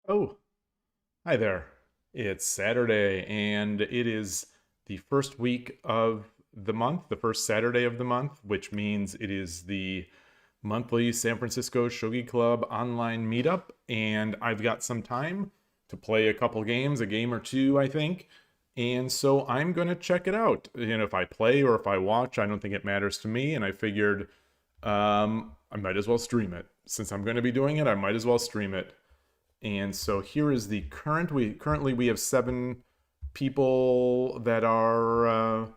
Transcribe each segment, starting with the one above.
Oh, hi there. It's Saturday, and it is the first week of the month, the first Saturday of the month, which means it is the monthly San Francisco Shogi Club online meetup. And I've got some time to play a couple games, a game or two, I think. And so I'm going to check it out. And if I play or if I watch, I don't think it matters to me. And I figured I might as well stream it. Since I'm going to be doing it, I might as well stream it. And so here is the current. We have 7 people that are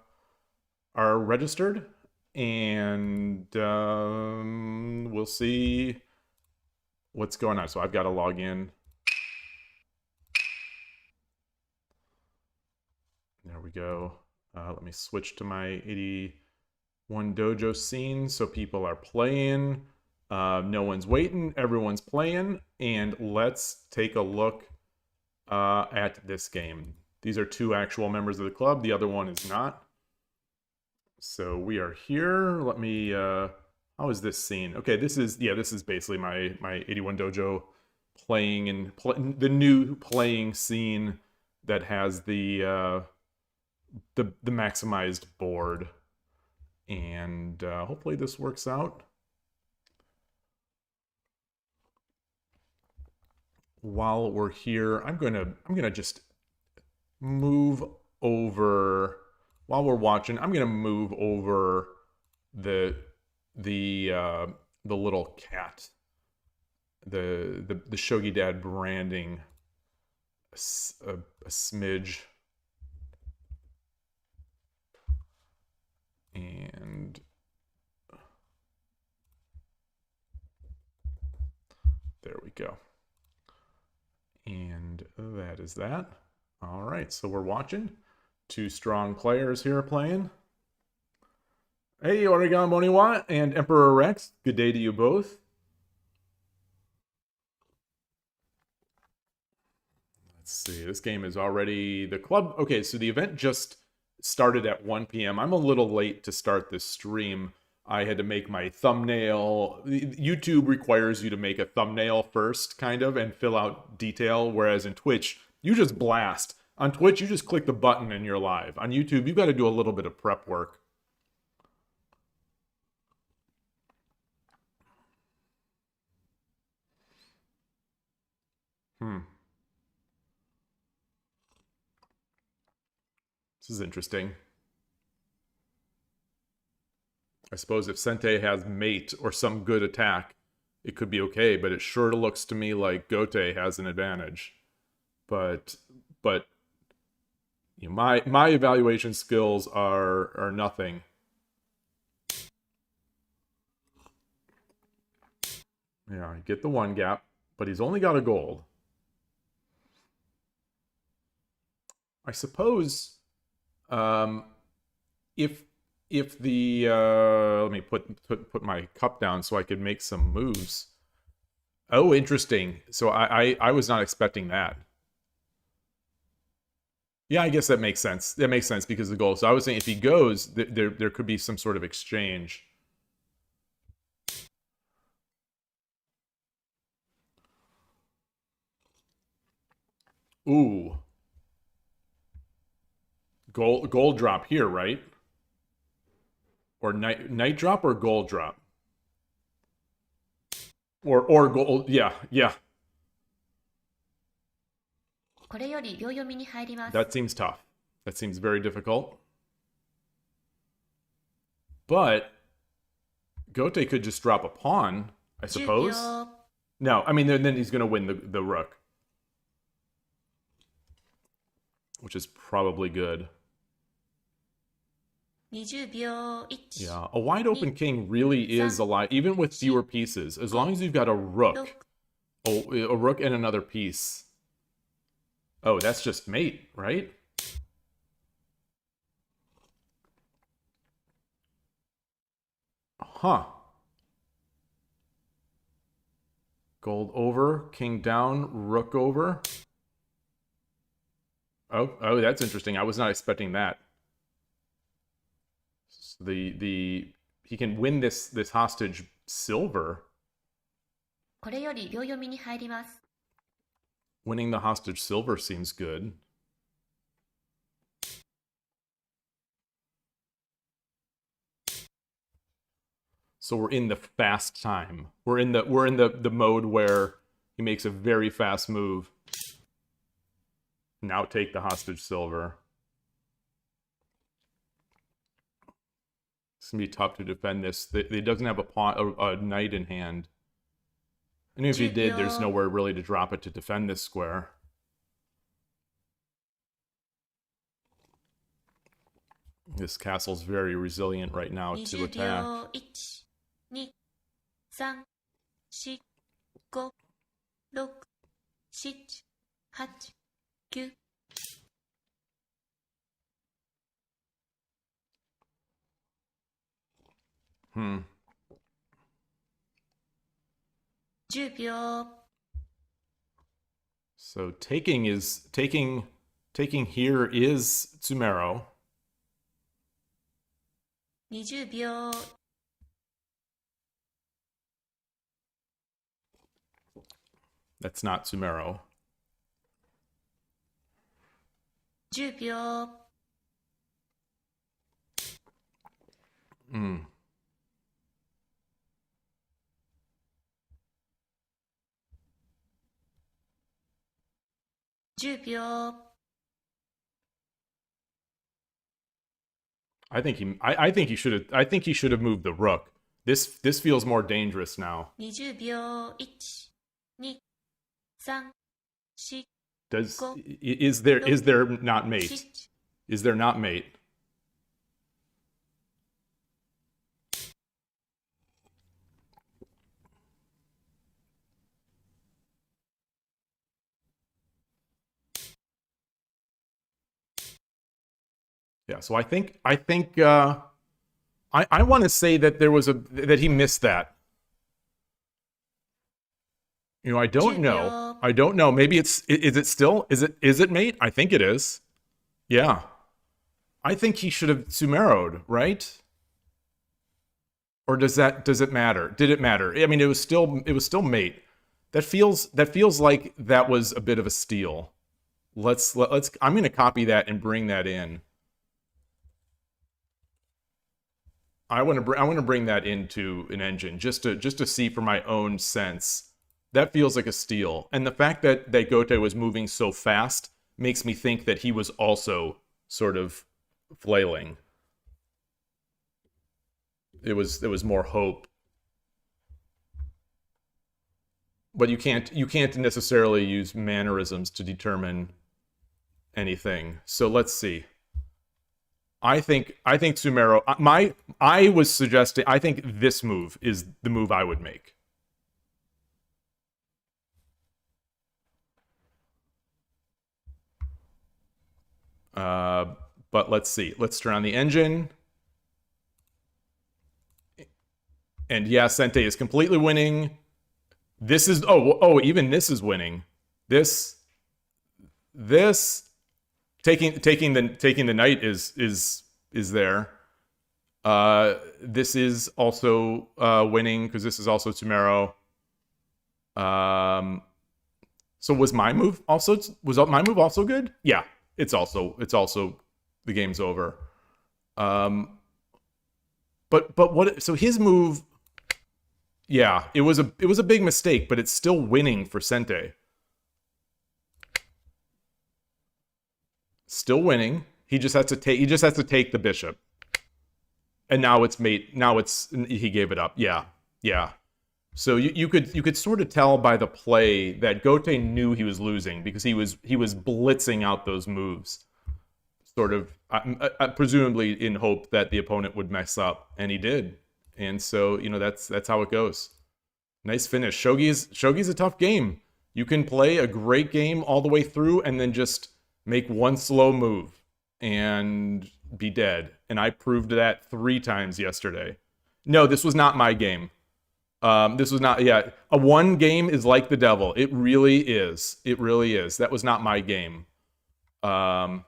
registered, and we'll see what's going on. So I've got to log in. There we go. Let me switch to my 81 dojo scene so people are playing. No one's waiting, everyone's playing, and let's take a look at this game. These are 2 actual members of the club, the other one is not. So we are here. Let me, how is this scene? Okay, this is basically my 81 dojo playing and the new playing scene that has the maximized board. And hopefully this works out. While we're here, I'm gonna just move over while we're watching. I'm gonna move over the little cat, the Shogi Dad branding a smidge, and there we go. And that is that. All right, so we're watching. 2 strong players here playing. Hey, Oregon Moniwa and Emperor Rex. Good day to you both. Let's see, this game is already the club. Okay, so the event just started at 1 p.m. I'm a little late to start this stream. I had to make my thumbnail. YouTube requires you to make a thumbnail first, kind of, and fill out detail, whereas in Twitch, you just blast. On Twitch, you just click the button and you're live. On YouTube, you've got to do a little bit of prep work. This is interesting. I suppose if Sente has mate or some good attack, it could be okay, but it sure looks to me like Gote has an advantage. But you know, my evaluation skills are nothing. Yeah, I get the 1 gap, but he's only got a gold. I suppose if the let me put my cup down so I could make some moves. Oh, interesting. So I was not expecting that. Yeah, I guess that makes sense. That makes sense because of the goal. So I was saying if he goes, there could be some sort of exchange. Ooh. Gold drop here, right? Or night drop or gold drop? Or gold, yeah. That seems tough. That seems very difficult. But Gote could just drop a pawn, I suppose. No, I mean then he's going to win the rook, which is probably good. Yeah, a wide open king really is a lot, even with fewer pieces. As long as you've got a rook, a rook and another piece. Oh, that's just mate, right? Huh. Gold over, king down, rook over. Oh, that's interesting. I was not expecting that. So he can win this hostage silver. Winning the hostage silver seems good. So we're in the fast time. We're in the mode where he makes a very fast move. Now take the hostage silver. It's gonna be tough to defend this. He doesn't have a knight in hand. And if he did, there's nowhere really to drop it to defend this square. This castle's very resilient right now to attack. 1, 2, 3, 4, 5, 6, 7, 8, 9. Hmm. 10秒. So taking here is Tsumero. 20秒. That's not Tsumero. 10秒. Hmm. I think he should have moved the rook. This feels more dangerous now. 20秒. 1, 2, 3, 4. Is there not mate? Is there not mate? Yeah, so I want to say that that he missed that. You know, I don't know. Maybe is it mate? I think it is. Yeah. I think he should have Tsumero'd, right? Or does it matter? Did it matter? I mean, it was still mate. That feels like that was a bit of a steal. I'm going to copy that and bring that in. I want to bring that into an engine just to see for my own sense. That feels like a steal. And the fact that Gote was moving so fast makes me think that he was also sort of flailing. It was more hope. But you can't necessarily use mannerisms to determine anything. So let's see. I think Tsumero. I was suggesting. I think this move is the move I would make. But let's see. Let's turn on the engine. And yeah, Sente is completely winning. This is even this is winning. This taking the knight is there. This is also winning because this is also Tsumero. So was my move also good? Yeah, it's also the game's over. But what? So his move. Yeah, it was a big mistake, but it's still winning for Sente. Still winning. He just has to take the bishop. And now it's mate. Now he gave it up. Yeah. So you could sort of tell by the play that Gote knew he was losing because he was blitzing out those moves, sort of presumably in hope that the opponent would mess up, and he did. And so, that's how it goes. Nice finish. Shogi's a tough game. You can play a great game all the way through and then just make one slow move and be dead. And I proved that 3 times yesterday. No, this was not my game. This was not, a one game is like the devil. It really is. It really is. That was not my game. The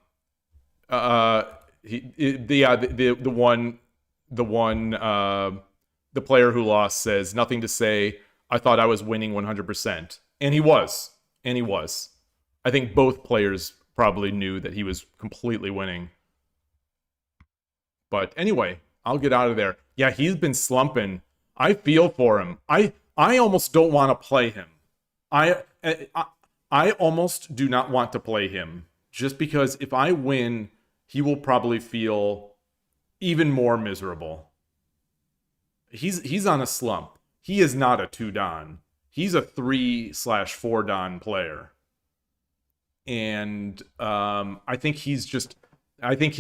player who lost says, nothing to say. I thought I was winning 100%. And he was. I think both players probably knew that he was completely winning. But anyway, I'll get out of there. Yeah, he's been slumping. I feel for him. I almost don't want to play him. I almost do not want to play him just because if I win, he will probably feel even more miserable. He's on a slump. He is not a 2-dan. He's a 3/4-dan player. And I think he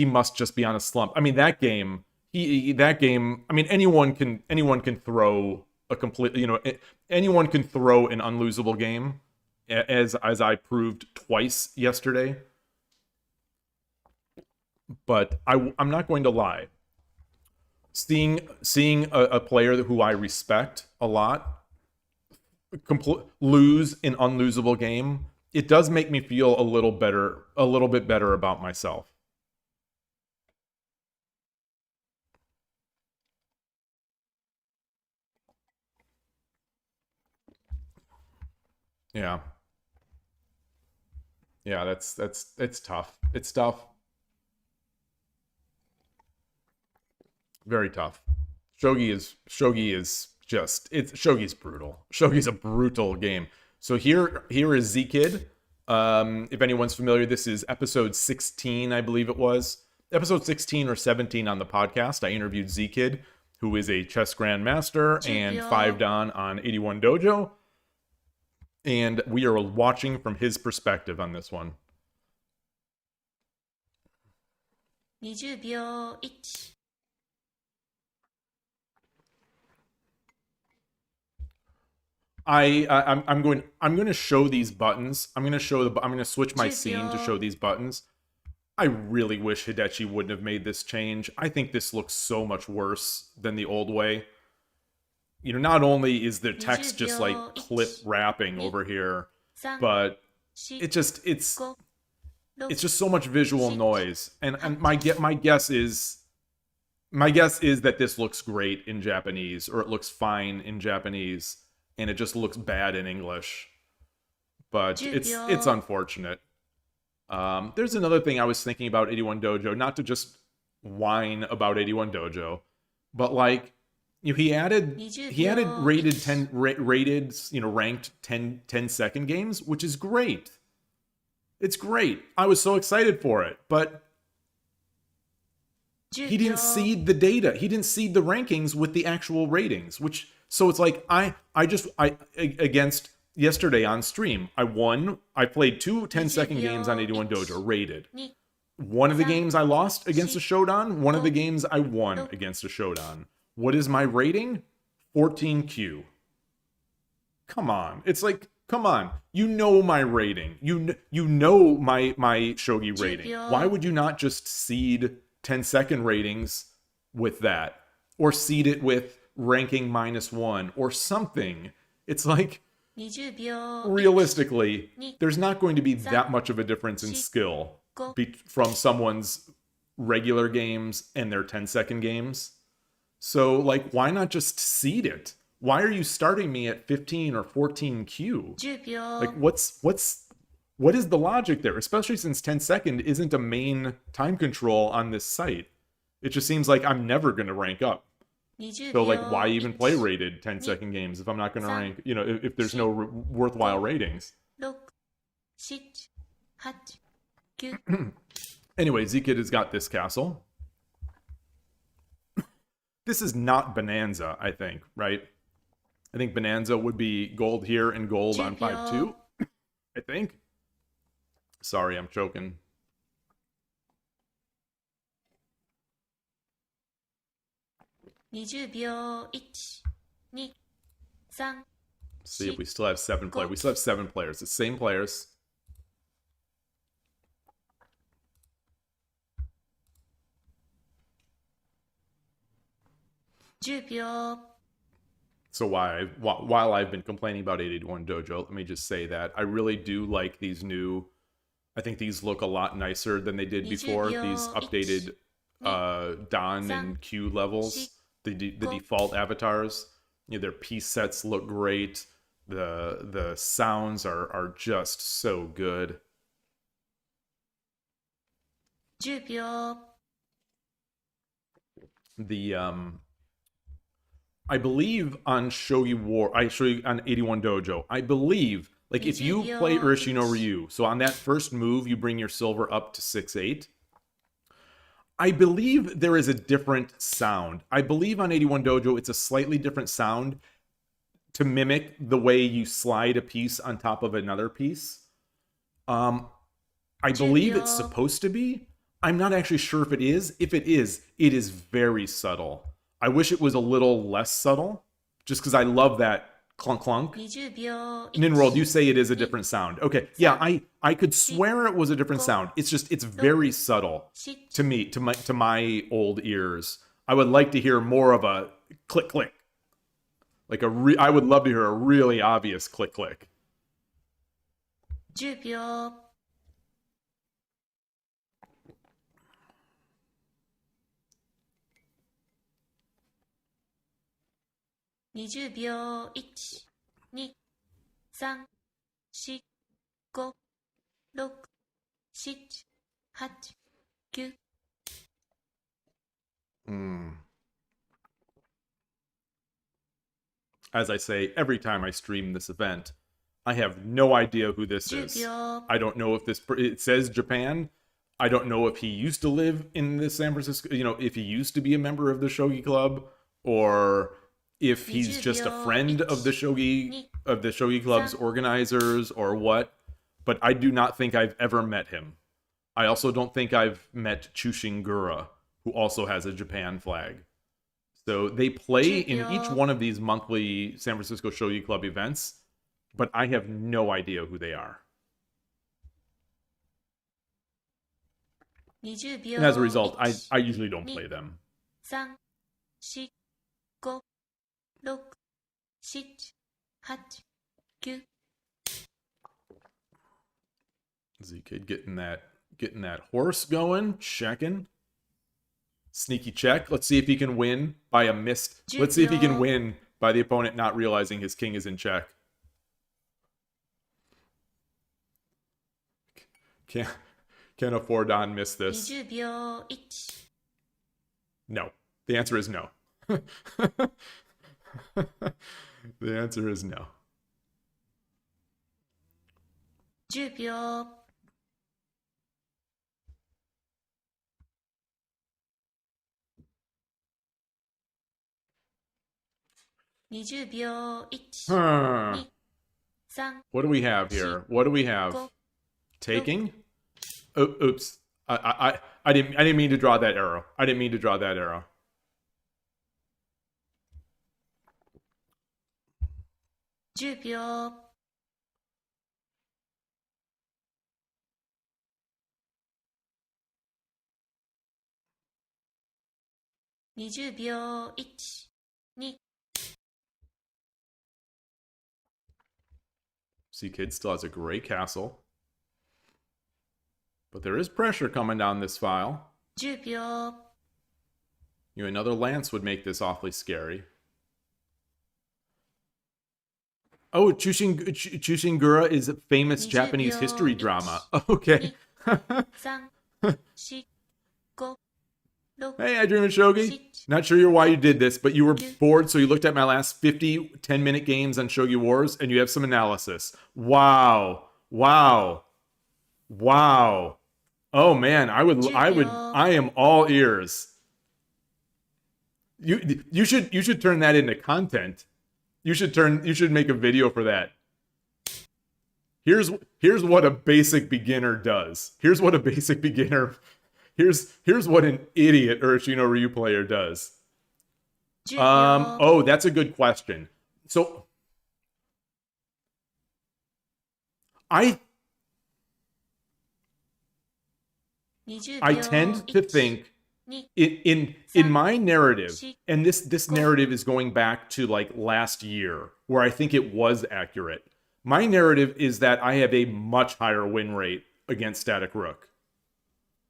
must just be on a slump. I mean, that game, I mean, anyone can throw a complete, anyone can throw an unlosable game, as I proved twice yesterday. But I'm not going to lie. Seeing a player who I respect a lot lose an unlosable game, it does make me feel a little bit better about myself. Yeah. Yeah, it's tough. It's tough. Very tough. Shogi's brutal. Shogi's a brutal game. So here is Z-Kid. If anyone's familiar, this is episode 16, I believe it was. Episode 16 or 17 on the podcast. I interviewed Z-Kid, who is a chess grandmaster and 5-dan on 81 Dojo. And we are watching from his perspective on this one. 20秒1 I'm going to show these buttons. I'm going to switch my scene to show these buttons. I really wish Hidechi wouldn't have made this change. I think this looks so much worse than the old way. Not only is the text just like clip wrapping over here, but it's just so much visual noise. And my guess is that this looks great in Japanese, or it looks fine in Japanese, and it just looks bad in English. But it's unfortunate. There's another thing I was thinking about 81 Dojo, not to just whine about 81 Dojo, but like he added rated ranked 10-second games, which is great. It's great. I was so excited for it, but he didn't seed the data. He didn't seed the rankings with the actual ratings, so it's like I against yesterday on stream, I won. I played 2 10-second games on 81 Dojo rated. One of the games I lost against a Shodan, one of the games I won against a Shodan. What is my rating? 14Q. Come on. It's like, come on. You know my rating. You know my shogi rating. Why would you not just seed 10-second ratings with that? Or seed it with ranking -1 or something? It's like, realistically, there's not going to be that much of a difference in skill from someone's regular games and their 10-second games. So, like, why not just seed it? Why are you starting me at 15 or 14Q? Like, what is the logic there? Especially since 10-second isn't a main time control on this site. It just seems like I'm never going to rank up. So, like, why even play rated 10-second games if I'm not going to rank, if there's no worthwhile ratings? Anyway, Z-Kid has got this castle. This is not Bonanza, I think, right? I think Bonanza would be gold here and gold on 5-2. I think. Sorry, I'm choking. See, we still have 7 players. We still have 7 players. The same players. So while I've been complaining about 81 Dojo, let me just say that I really do like these new. I think these look a lot nicer than they did before. These updated Dan and Q levels, the default avatars. Their piece sets look great. The sounds are just so good. 10秒 The I believe on Shogi on 81 Dojo, I believe, like if you play Urashino Ryu, so on that first move, you bring your silver up to 6-8. I believe there is a different sound. I believe on 81 Dojo, it's a slightly different sound to mimic the way you slide a piece on top of another piece. I believe it's supposed to be. I'm not actually sure if it is. If it is very subtle. I wish it was a little less subtle, just because I love that clunk clunk. 20秒 NinWorld, you say it is a different sound. Okay, yeah, I could swear it was a different sound. It's very subtle to me, to my old ears. I would like to hear more of a click click, like I would love to hear a really obvious click click. 10秒 20秒 1、2、3、4、5、6、7、8、9 As I say every time I stream this event, I have no idea who this is. 10秒 I don't know if it says Japan. I don't know if he used to live in the San Francisco, if he used to be a member of the Shogi Club, or if he's just a friend of the Shogi Club's organizers or what. But I do not think I've ever met him. I also don't think I've met Chushingura, who also has a Japan flag. So they play in each one of these monthly San Francisco Shogi Club events, but I have no idea who they are. 20秒 And as a result, I usually don't play them. 3、4、5、6、7、8、9 Z-Kid getting that horse going, checking. Sneaky check. Let's see if he can win by a missed. Let's see if he can win by the opponent not realizing his king is in check. Can a four-dan miss this? 20秒 1、 No. The answer is no. The answer is no. 10秒 20秒 1、 2、 3、 What do we have here? What do we have? 5、 Taking? Oh, oops. I didn't mean to draw that arrow. I didn't mean to draw that arrow. 10秒 20秒 1、 2 Z-Kid still has a gray castle. But there is pressure coming down this file. 10秒 Another lance would make this awfully scary. Oh, Chushingura is a famous Japanese history drama. Okay. 3、 4、 5、 6 Hey, I dream of Shogi. Not sure why you did this, but you were bored, so you looked at my last 50 10-minute games on Shogi Wars, and you have some analysis. Wow. Wow. Wow. Oh man, I am all ears. You should turn that into content. You should make a video for that. Here's what a basic beginner does. Here's what an idiot Urashino Ryu player does. Oh, that's a good question. So I tend to think in my narrative, and this narrative is going back to like last year, where I think it was accurate. My narrative is that I have a much higher win rate against Static Rook.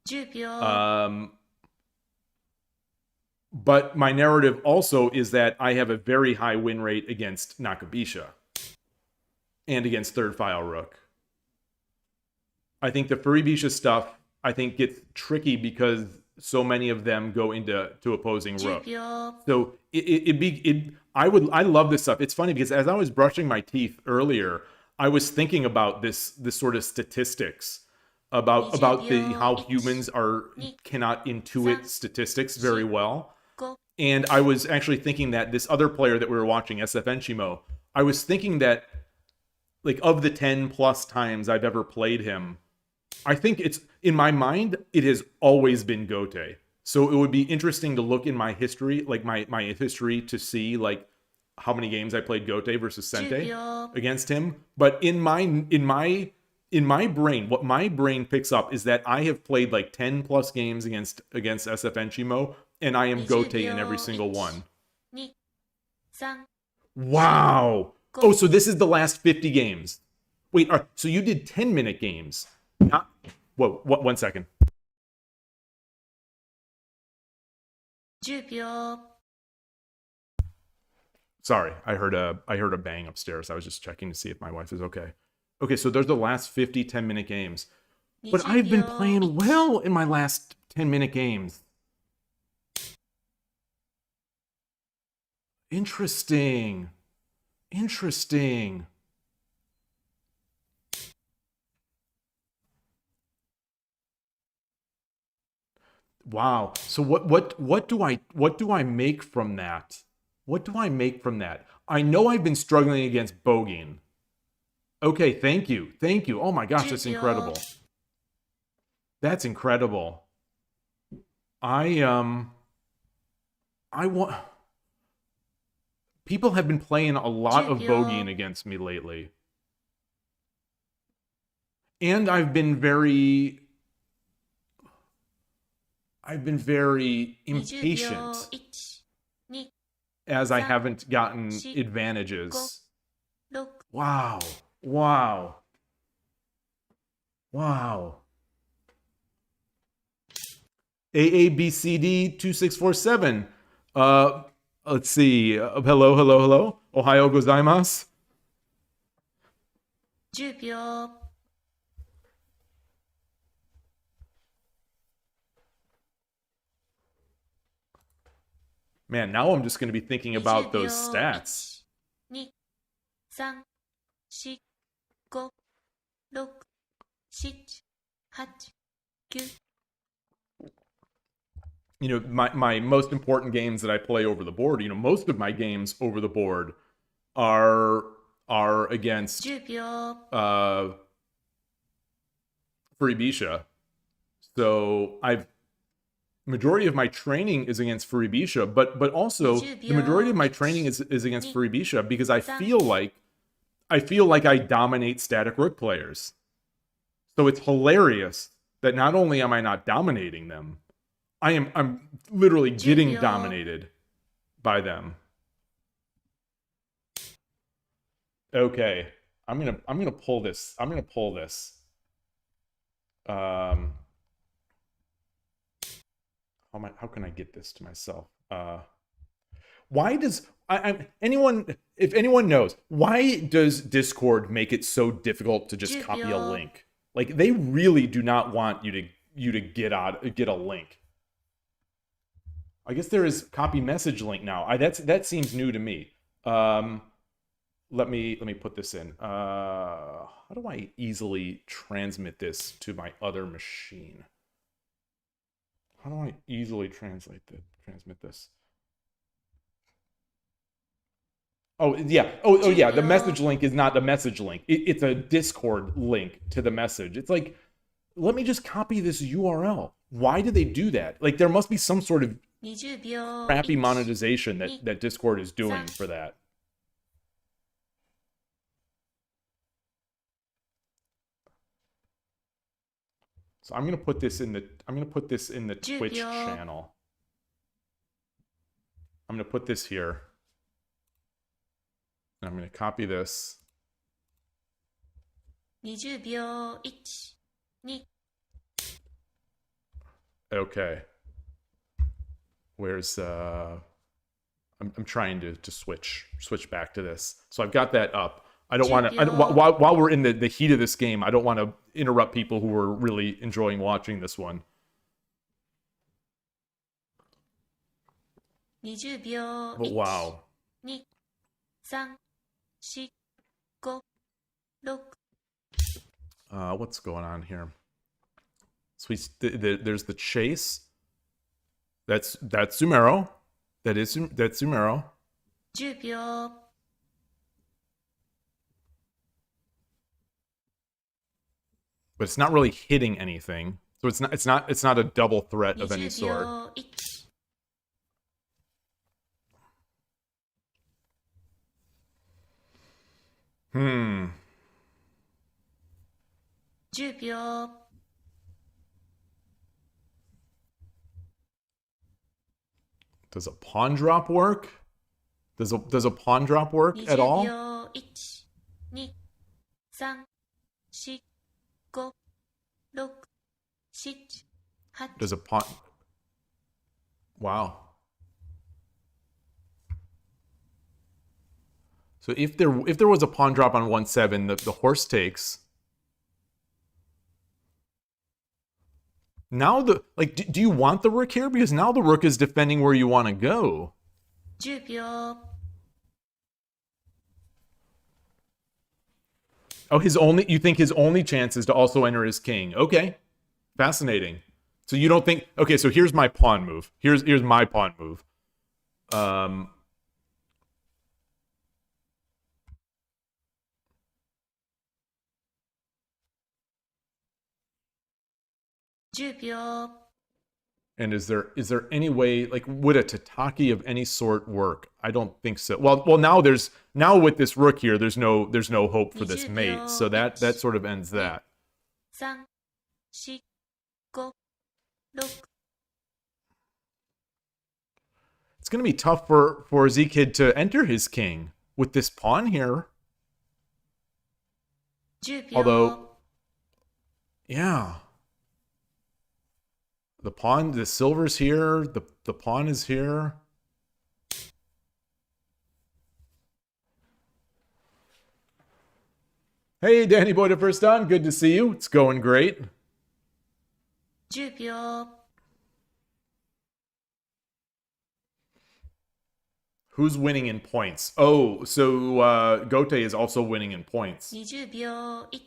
10秒 But my narrative also is that I have a very high win rate against Nakabisha and against Third File Rook. I think the Furibisha stuff I think gets tricky because so many of them go into opposing rook. 10秒 So I love this stuff. It's funny because as I was brushing my teeth earlier, I was thinking about this sort of statistics about how humans cannot intuit statistics very well. 5 And I was actually thinking that this other player that we were watching, SF Enshimo, I was thinking that, like, of the 10 plus times I've ever played him, I think it's, in my mind, it has always been Gote. So it would be interesting to look in my history, like my history, to see like how mmany games I played Gote versus Sente 10秒 against him. But in my brain, what my brain picks up is that I have played like 10 plus games against SF Enshimo, and I am Gote in every single one. 2 3 Wow. Oh, so this is the last 50 games. Wait, so you did 10-minute games. Not, whoa, what, 1 second. 10秒 Sorry, I heard a bang upstairs. I was just checking to see if my wife is okay. Okay, so there's the last 50 10-minute games. But I've been playing well in my last 10-minute games. Interesting. Interesting. Wow. So what do I make from that? What do I make from that? I know I've been struggling against Bogin. Okay, thank you. Thank you. Oh my gosh, that's incredible. That's incredible. I want, people have been playing a lot of Bogin against me lately. And I've been very impatient 1 2 as I haven't gotten advantages. 6 Wow. Wow. Wow. AABCD 2647. Let's see. Hello. Ohayo gozaimasu. 10秒 Man, now I'm just going to be thinking about those stats. 2 3 4 5 6 7 8 9 You know, my most important games that I play over the board, you know, most of my games over the board are against 10秒 Furibisha. So majority of my training is against Furibisha, but also the majority of my training is against Furibisha because I feel like I dominate static rook players. So it's hilarious that not only am I not dominating them, I'm literally getting dominated by them. Okay. I'm gonna pull this. How can I get this to myself? Why does if anyone knows, why does Discord make it so difficult to just copy a link? Like, they really do not want you to get a link. I guess there is copy message link now. That seems new to me. Let me put this in. How do I easily transmit this to my other machine? How do I easily transmit this? Oh, yeah. Oh, yeah. The message link is not the message link. It's a Discord link to the message. It's like, let me just copy this URL. Why do they do that? Like, there must be some sort of 20秒 crappy monetization that Discord is doing for that. So I'm gonna put this in the Twitch channel. I'm gonna put this here. And I'm gonna copy this. 20秒 1 2 Okay. Where's I'm trying to switch back to this. So I've got that up. I don't want to. While we're in the heat of this game, I don't want to interrupt people who are really enjoying watching this one. 20秒 But wow. 1、2、3、4、5、6。 What's going on here? So there's the chase. That's Sumero. That's Sumero. 10秒 But it's not really hitting anything. So it's not a double threat of any 20 sort. 秒 1、 10秒 Does a pawn drop work? Does a pawn drop work at 20 all? 秒 1、2、3、4、5、6、7、8。 Does a pawn? Wow. So if there was a pawn drop on 1/7, the horse takes. Now do you want the rook here? Because now the rook is defending where you want to go. 10秒 Oh, you think his only chance is to also enter his king. Okay. Fascinating. So you don't think, okay, so here's my pawn move. Here's my pawn move. 10秒 And is there any way, like, would a tataki of any sort work? I don't think so. Well, now with this rook here, there's no hope for this mate. So that sort of ends that. 3、4、5、6。 It's going to be tough for Z-Kid to enter his king with this pawn here. 10秒 Although, yeah. The silver's here, the pawn is here. Hey, Danny Boy to First On, good to see you. It's going great. 10秒 Who's winning in points? Oh, so Gote is also winning in points. 20秒 1、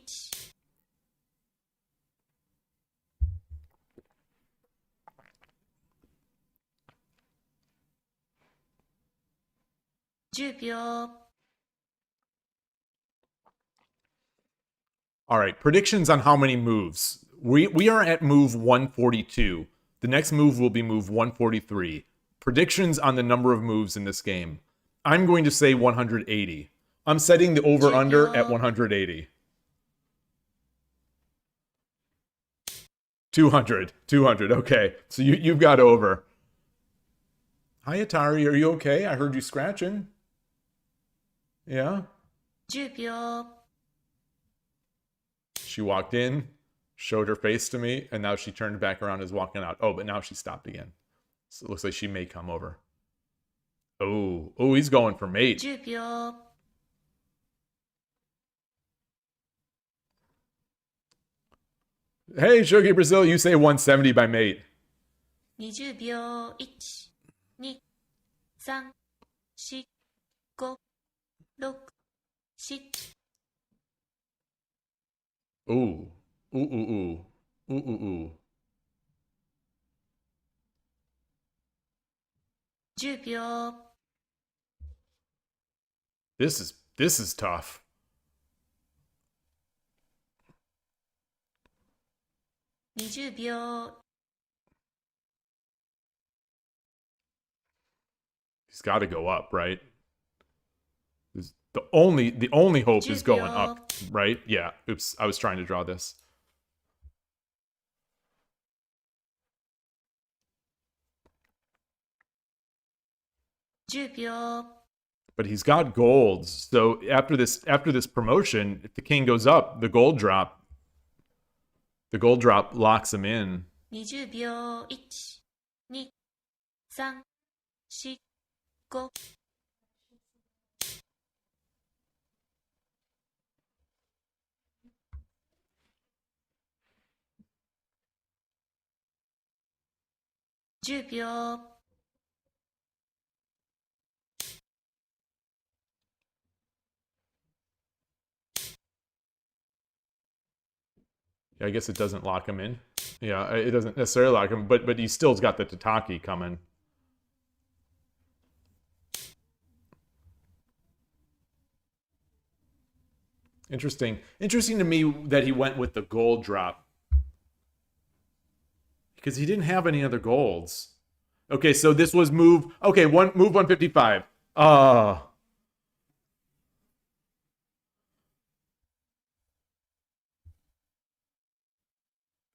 10秒 All right, predictions on how many moves. We are at move 142. The next move will be move 143. Predictions on the number of moves in this game. I'm going to say 180. I'm setting the over-under at 180. 200. Okay, so you've got over. Hi, Atari. Are you okay? I heard you scratching. Yeah? 10秒 She walked in, showed her face to me, and now she turned back around and is walking out. Oh, but now she stopped again. So it looks like she may come over. Oh, he's going for mate. 10秒 Hey, Shogi Brazil, you say 170 by mate. 20秒 1、2、3、4、5、6、7。 Ooh. 10秒 This is tough. 20秒 He's got to go up, right? The only hope is going up, right? Yeah. Oops, I was trying to draw this. But he's got golds, so after this promotion, if the king goes up, the gold drop locks him in. 20秒 1、2、3、4、5。10秒 Yeah, I guess it doesn't lock him in. Yeah, it doesn't necessarily lock him, but he still's got the tataki coming. Interesting. Interesting to me that he went with the gold drop. Because he didn't have any other golds. Okay, so this was move. Okay, move 155.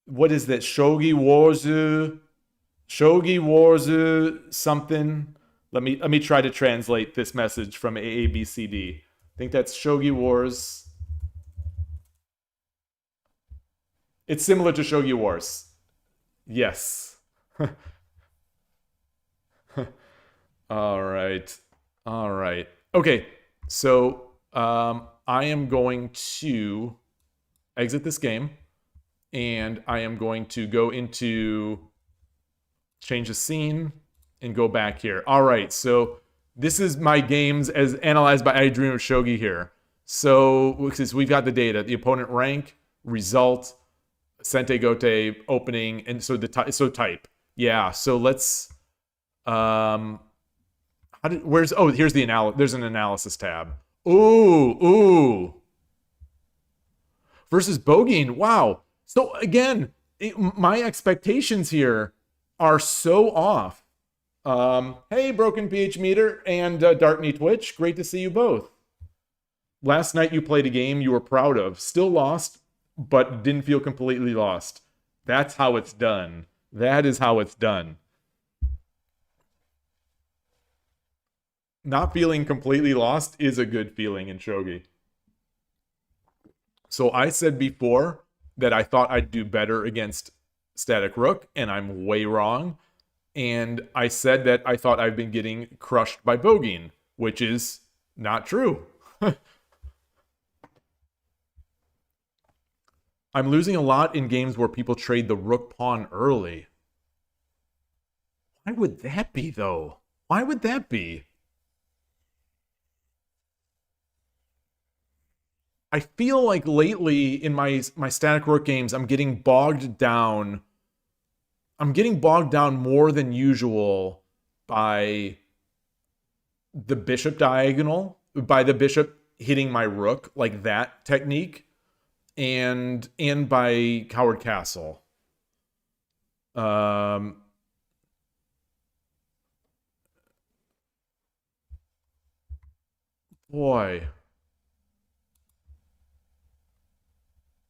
What is that? Shogi Warzu something. Let me try to translate this message from AABCD. I think that's Shogi Wars. It's similar to Shogi Wars. Yes. All right. All right. Okay. So I am going to exit this game, and I am going to go into change the scene and go back here. All right. So this is my games as analyzed by I Dream of Shogi here. So we've got the data, the opponent rank, result, Sente Gote opening, and so type. Yeah. So let's here's the there's an analysis tab. Ooh. Versus Bogeying. Wow. So again, my expectations here are so off. Hey, Broken PH Meter and Darkney Twitch. Great to see you both. Last night you played a game you were proud of. Still lost, but didn't feel completely lost. That's how it's done. That is how it's done. Not feeling completely lost is a good feeling in Shogi. So I said before that I thought I'd do better against Static Rook, and I'm way wrong. And I said that I thought I've been getting crushed by Bogeying, which is not true. I'm losing a lot in games where people trade the rook pawn early. Why would that be, though? Why would that be? I feel like lately in my Static Rook games, I'm getting bogged down. I'm getting bogged down more than usual by the bishop diagonal, by the bishop hitting my rook, like that technique, and by Coward Castle. Boy.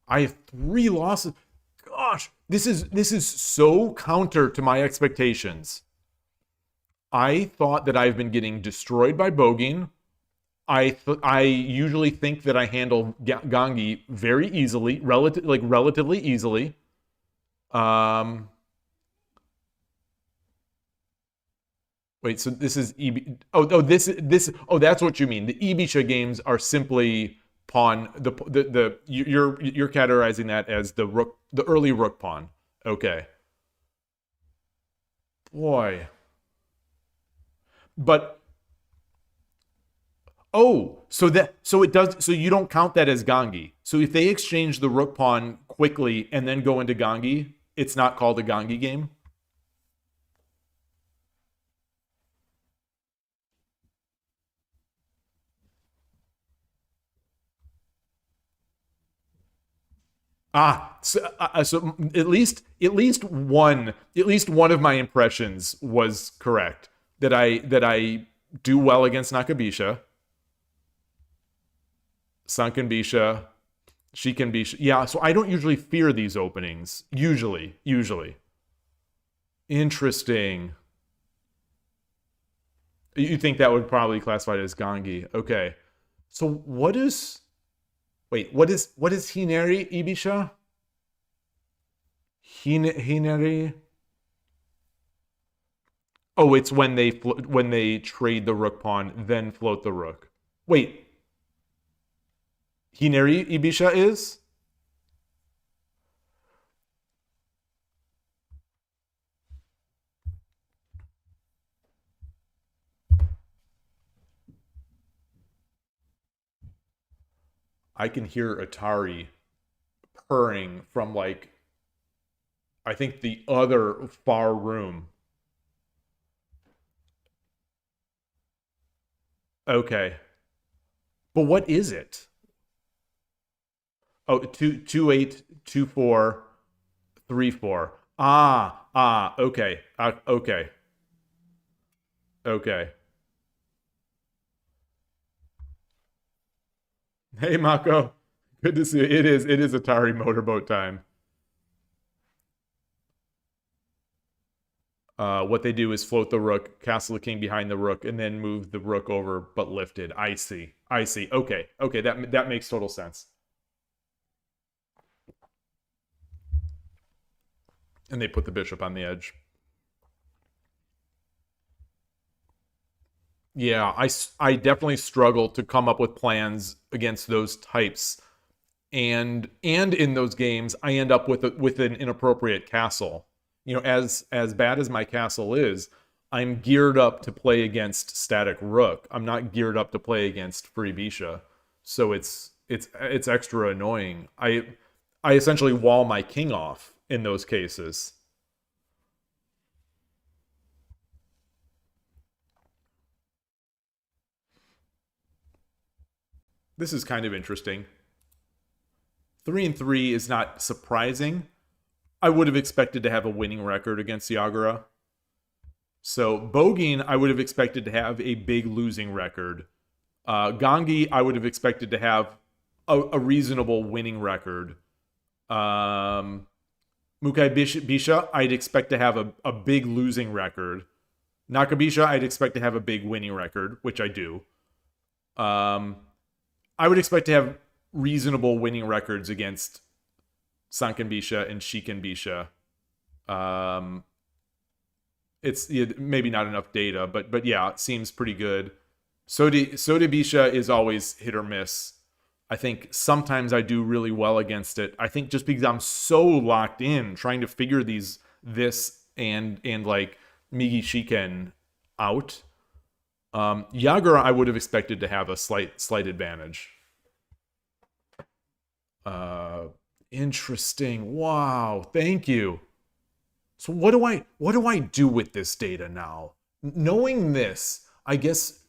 I have 3 losses. Gosh, this is so counter to my expectations. I thought that I've been getting destroyed by Bogeying. I usually think that I handle Gangi very easily, relatively easily. Wait, so this is that's what you mean. The Ibisha games are simply pawn. You're categorizing that as the rook, the early rook pawn. Okay. Boy. But so you don't count that as Gangi. So if they exchange the rook pawn quickly and then go into Gangi, it's not called a Gangi game? So at least one of my impressions was correct. That I do well against Nakabisha, Sunken Bisha, Shiken Bisha. Yeah, so I don't usually fear these openings. Usually. Interesting. You think that would probably classify it as Gangi? Okay. So what is Hineri Ibisha? Hineri. Oh, it's when they trade the rook pawn, then float the rook. Wait. Hineri Ibisha is? I can hear Atari purring from like, I think the other far room. Okay. But what is it? Oh, 2282434. Okay. Okay. Okay. Hey, Mako. Good to see you. It is Atari Motorboat time. What they do is float the rook, castle the king behind the rook, and then move the rook over, but lifted. I see. I see. Okay. Okay, that makes total sense. And they put the bishop on the edge. Yeah, I definitely struggle to come up with plans against those types. And in those games, I end up with an inappropriate castle. You know, as bad as my castle is, I'm geared up to play against static rook. I'm not geared up to play against free bisha. So it's extra annoying. I essentially wall my king off in those cases. This is kind of interesting. 3-3 is not surprising. I would have expected to have a winning record against Yagura. So Bogin, I would have expected to have a big losing record. Gangi, I would have expected to have a reasonable winning record. Mukai Bisha, I'd expect to have a big losing record. Nakabisha, I'd expect to have a big winning record, which I do. I would expect to have reasonable winning records against Sanken Bisha and Shiken Bisha. It's maybe not enough data, but yeah, it seems pretty good. Sode Bisha is always hit or miss. I think sometimes I do really well against it. I think just because I'm so locked in trying to figure this and like Migi Shiken out. Yagura, I would have expected to have a slight advantage. Interesting. Wow. Thank you. So what do I do with this data now? Knowing this, I guess,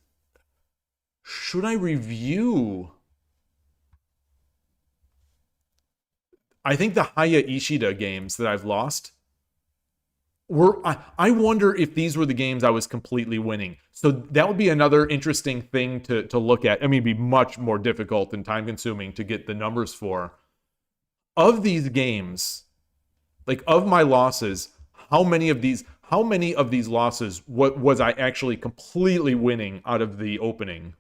should I review? I think the Haya Ishida games that I've lost I wonder if these were the games I was completely winning. So that would be another interesting thing to look at. I mean, it'd be much more difficult and time consuming to get the numbers for. Of these games, like of my losses, how many of these losses was I actually completely winning out of the opening?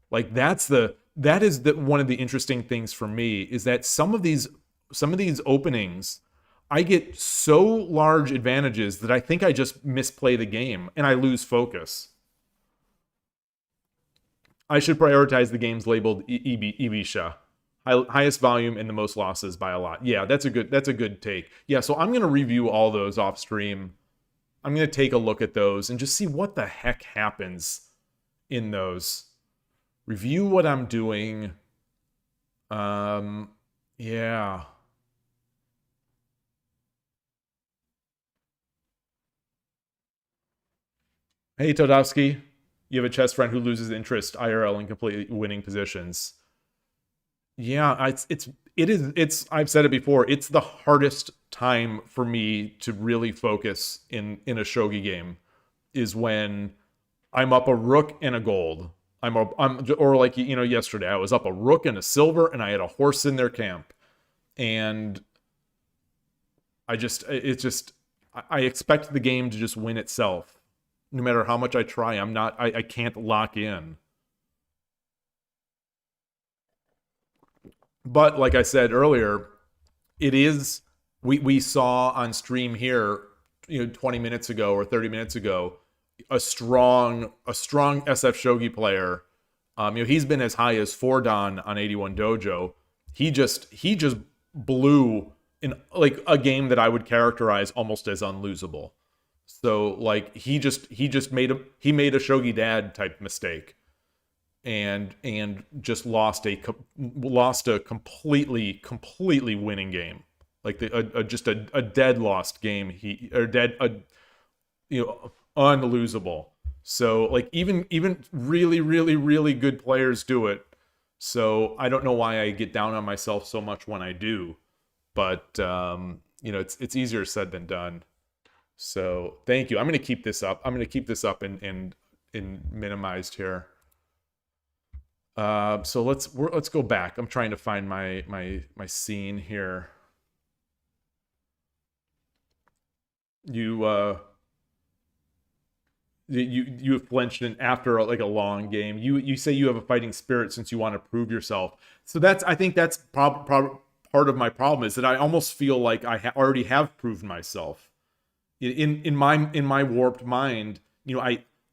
Like that is one of the interesting things for me is that some of these openings I get so large advantages that I think I just misplay the game and I lose focus. I should prioritize the games labeled Ibisha. Highest volume and the most losses by a lot. Yeah, that's a good take. Yeah, so I'm going to review all those off stream. I'm going to take a look at those and just see what the heck happens in those. Review what I'm doing. Yeah. Hey Todowski, you have a chess friend who loses interest IRL in completely winning positions. Yeah, it's I've said it before, it's the hardest time for me to really focus in a shogi game is when I'm up a rook and a gold. Or like yesterday I was up a rook and a silver and I had a horse in their camp. And I expect the game to just win itself. No matter how much I try, I can't lock in. But like I said earlier, we saw on stream here, 20 minutes ago or 30 minutes ago, a strong SF Shogi player. He's been as high as 4 Dan on 81 Dojo. He just blew in like a game that I would characterize almost as unlosable. So like he made a Shogi Dad type mistake. and just lost a completely winning game, like just a dead lost game. Unlosable. So like even really good players do it. So I don't know why I get down on myself so much when I do, but it's easier said than done. So thank you. I'm going to keep this up. In minimized here. So let's go back. I'm trying to find my scene here. You have flinched after like a long game. You say you have a fighting spirit since you want to prove yourself. So I think that's part of my problem, is that I almost feel like I already have proven myself. In my warped mind,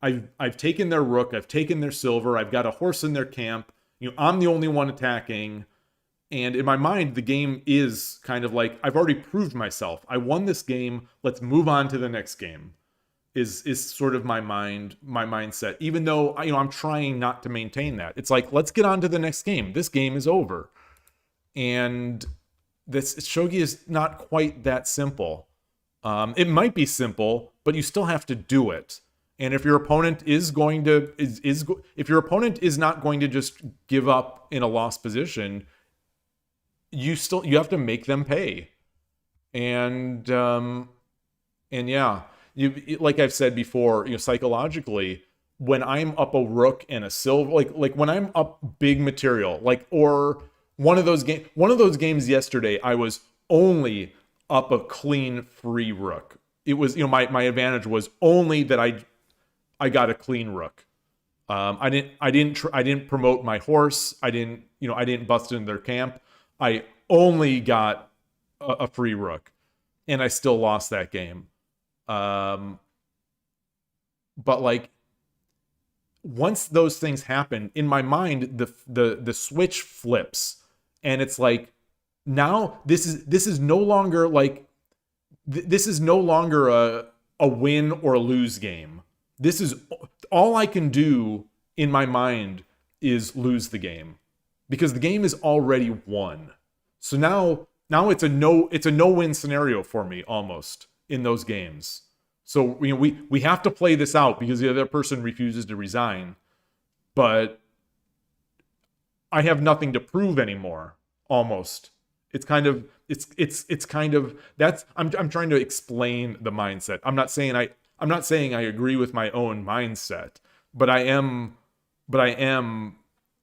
I've taken their rook, I've taken their silver, I've got a horse in their camp. I'm the only one attacking. And in my mind, the game is kind of like, I've already proved myself. I won this game. Let's move on to the next game. Is sort of my mindset. Even though I'm trying not to maintain that. It's like, let's get on to the next game. This game is over. And this shogi is not quite that simple. It might be simple, but you still have to do it. And if your opponent is if your opponent is not going to just give up in a lost position, you have to make them pay. And yeah, like I've said before, psychologically, when I'm up a rook and a silver, like when I'm up big material, or one of those games yesterday, I was only up a clean free rook. It was, my advantage was only that I got a clean rook. I didn't promote my horse. I didn't bust into their camp. I only got a free rook, and I still lost that game. But like, once those things happen, in my mind, the switch flips, and it's like, now this is no longer like, this is no longer a win or lose game. This is all I can do in my mind is lose the game, because the game is already won. So now it's a no-win scenario for me almost in those games. So we have to play this out because the other person refuses to resign, but I have nothing to prove anymore. Almost. It's kind of that's I'm trying to explain the mindset. I'm not saying I agree with my own mindset, but I am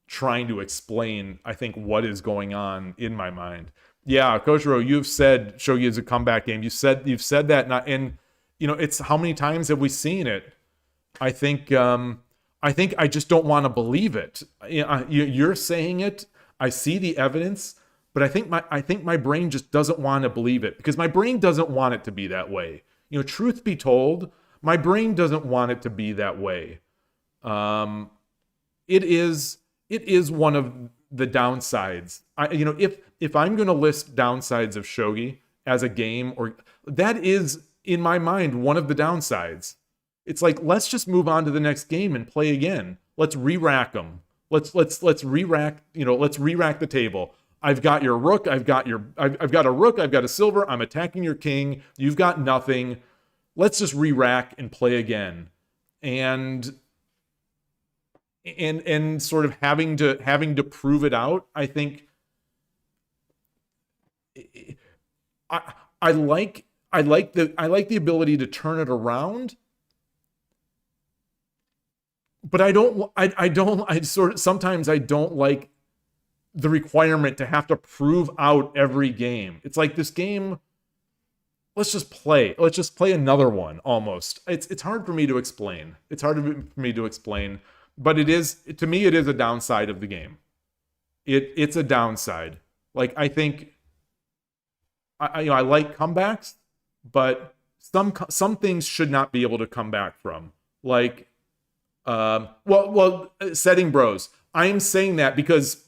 trying to explain, I think, what is going on in my mind. Yeah, Koshiro, you've said shogi is a comeback game. You've said that, and it's how many times have we seen it? I think I just don't want to believe it. You're saying it. I see the evidence, but I think my brain just doesn't want to believe it, because my brain doesn't want it to be that way. Truth be told, my brain doesn't want it to be that way. It is one of the downsides. If I'm going to list downsides of shogi as a game, or that is in my mind one of the downsides. It's like, let's just move on to the next game and play again. Let's re-rack them. Let's re-rack. Let's re-rack the table. I've got your rook. I've got a rook. I've got a silver. I'm attacking your king. You've got nothing. Let's just re-rack and play again. And sort of having to prove it out. I think I like the ability to turn it around, but sometimes I don't like the requirement to have to prove out every game. It's like, this game, let's just play another one. Almost. It's hard for me to explain. But it is, to me, it is a downside of the game. It's a downside. Like, I think I like comebacks, but some things should not be able to come back from. Like, setting bros. I am saying that because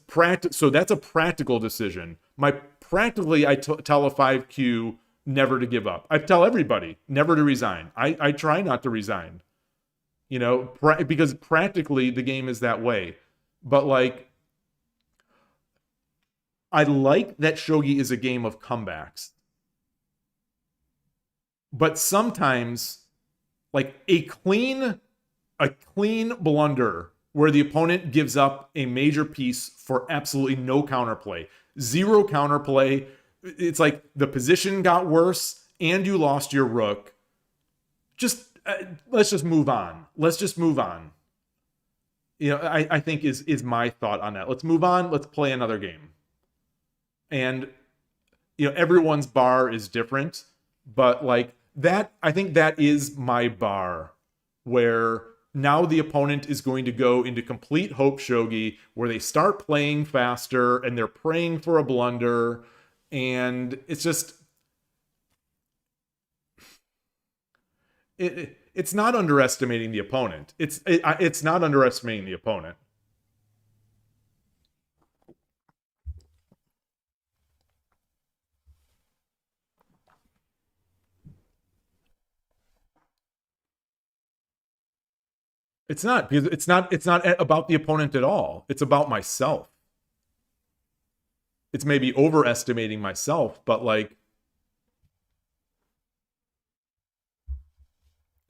so that's a practical decision. I tell a 5Q never to give up. I tell everybody never to resign. I try not to resign. Because practically the game is that way. But like, I like that shogi is a game of comebacks. But sometimes, like a clean blunder where the opponent gives up a major piece for absolutely no counterplay, zero counterplay. It's like the position got worse and you lost your rook. Let's just move on. Let's just move on. I think is my thought on that. Let's move on. Let's play another game. And everyone's bar is different, but like that, I think that is my bar, where now the opponent is going to go into complete hope shogi, where they start playing faster and they're praying for a blunder, and it's just it's not underestimating the opponent. It's not underestimating the opponent. It's not, because it's not about the opponent at all. It's about myself. It's maybe overestimating myself, but like,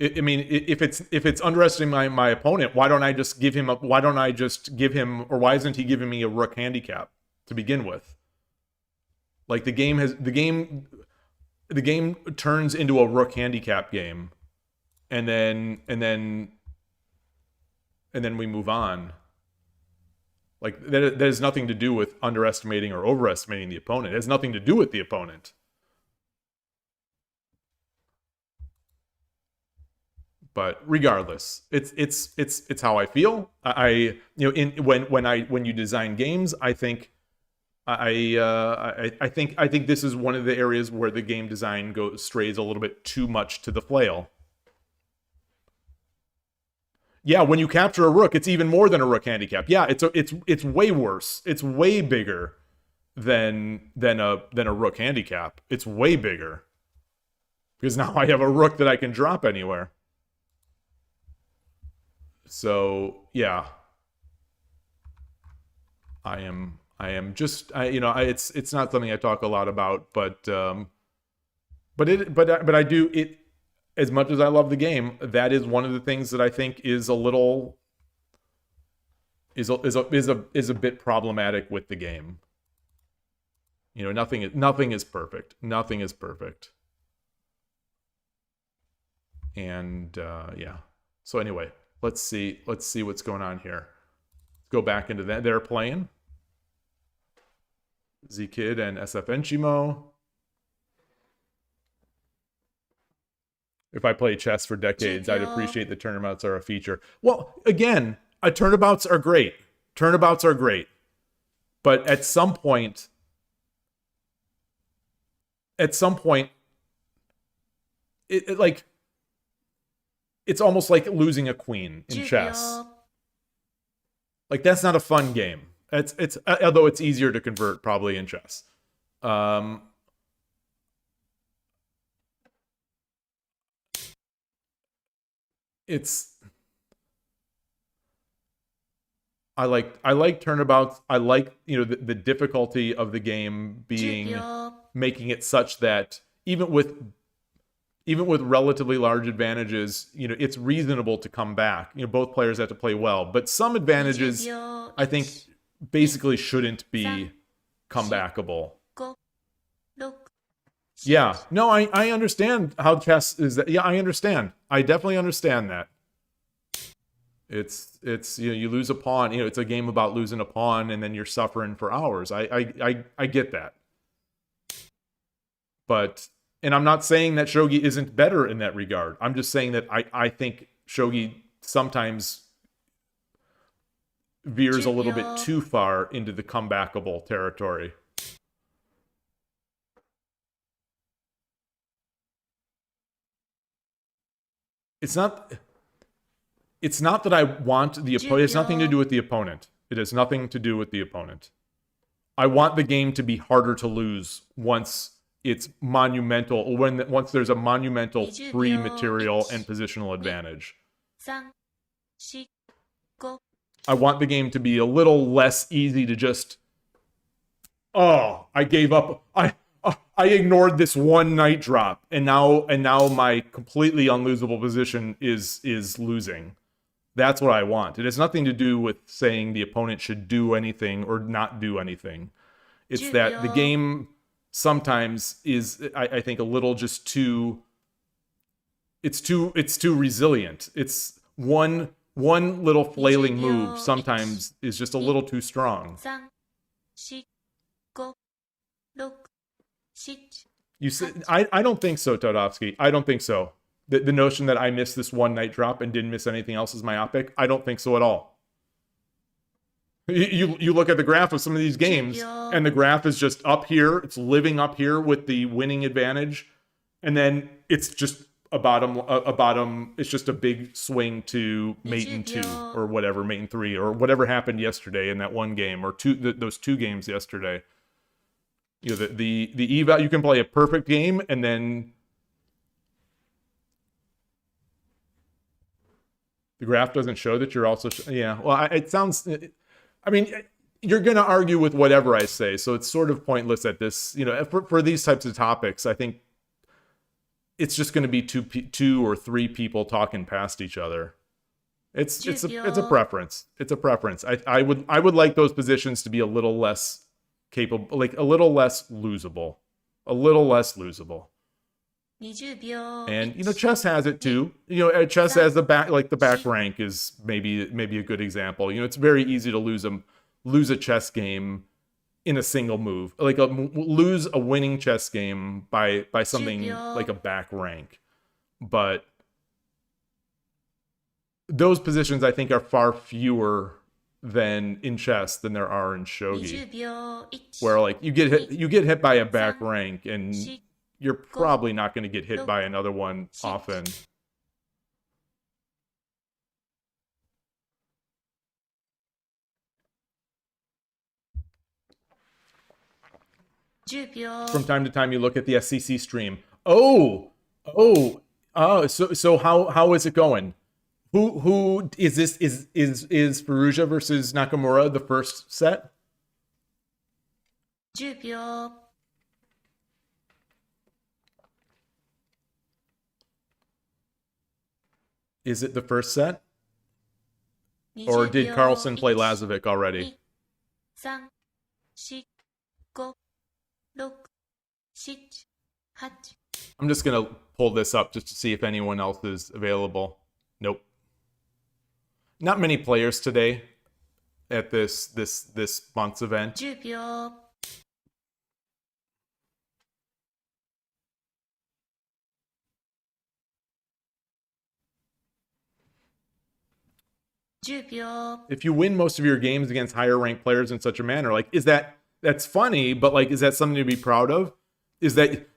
I mean, if it's underestimating my opponent, why don't I just give him or why isn't he giving me a rook handicap to begin with? Like the game turns into a rook handicap game, and then we move on. Like that has nothing to do with underestimating or overestimating the opponent. It has nothing to do with the opponent. But regardless, it's how I feel. When you design games, I think I think this is one of the areas where the game design strays a little bit too much to the flail. Yeah, when you capture a rook, it's even more than a rook handicap. Yeah, it's way worse. It's way bigger than a rook handicap. It's way bigger, because now I have a rook that I can drop anywhere. So yeah, I am just it's not something I talk a lot about, but I do it. As much as I love the game, that is one of the things that I think is a little is a bit problematic with the game. Nothing is perfect. Nothing is perfect. And yeah. So anyway, let's see what's going on here. Let's go back into that. They're playing Z-Kid and SFNchimo. If I play chess for decades, I'd appreciate the turnabouts are a feature. Well, again, turnabouts are great. Turnabouts are great. But at some point, it's almost like losing a queen in chess. Like, that's not a fun game. It's although it's easier to convert probably in chess. I like turnabouts. I like the difficulty of the game being making it such that even with relatively large advantages, it's reasonable to come back. Both players have to play well, but some advantages I think basically shouldn't be comebackable. Yeah, no, I understand how chess is. Yeah, I understand. I definitely understand that. It's you lose a pawn. It's a game about losing a pawn, and then you're suffering for hours. I get that. But, and I'm not saying that shogi isn't better in that regard. I'm just saying that I think shogi sometimes veers a little bit too far into the comebackable territory. It's not that I want the opponent. It has nothing to do with the opponent. It has nothing to do with the opponent. I want the game to be harder to lose once it's monumental, once there's a monumental free material and positional advantage. I want the game to be a little less easy to just, oh, I gave up. I ignored this one night drop, and now my completely unlosable position is losing. That's what I want. It has nothing to do with saying the opponent should do anything or not do anything. It's that the game sometimes is, I think, a little just too. It's too resilient. It's one little flailing move sometimes is just a little too strong. 3、4、5、6、7、 You said I don't think so, Todovsky. I don't think so. The notion that I missed this one night drop and didn't miss anything else is myopic. I don't think so at all. You look at the graph of some of these games, and the graph is just up here. It's living up here with the winning advantage, and then it's just a bottom. It's just a big swing to mate in 2 or whatever, mate in 3 or whatever happened yesterday in that one game or those 2 games yesterday. You know, the eval, you can play a perfect game and then the graph doesn't show that you're also yeah. Well, it sounds. I mean, you're going to argue with whatever I say, so it's sort of pointless at this. You know, for these types of topics, I think it's just going to be two or three people talking past each other. It's a preference. It's a preference. I would like those positions to be a little less capable, like a little less losable, a little less losable. 20秒 And you know, chess has it too. You know, chess has the back, like the back rank is maybe a good example. You know, it's very easy to lose a chess game in a single move, like lose a winning chess game by something like a back rank. But those positions I think are far fewer than in chess than there are in shogi, 20秒 where like you get hit by a back rank and you're probably not going to get hit by another one often. From time to time, you look at the SCC stream. So how is it going? Who is this? Is Faruja versus Nakamura the first set? 10秒 Is it the first set? Or did Carlsen play Lazovic already? 3、4、5、6、7、8 I'm just going to pull this up just to see if anyone else is available. Nope. Not many players today at this month's event. 10秒 10秒 If you win most of your games against higher ranked players in such a manner, like that's funny, but like is that something to be proud of? Is that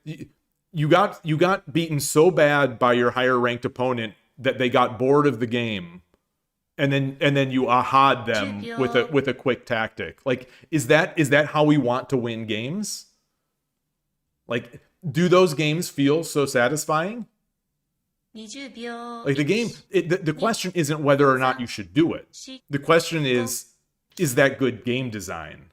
you got beaten so bad by your higher ranked opponent that they got bored of the game, and then you aha'd them with a quick tactic? Like is that how we want to win games? Like do those games feel so satisfying? 20秒 Like the game, the question isn't whether or not you should do it. The question is that good game design?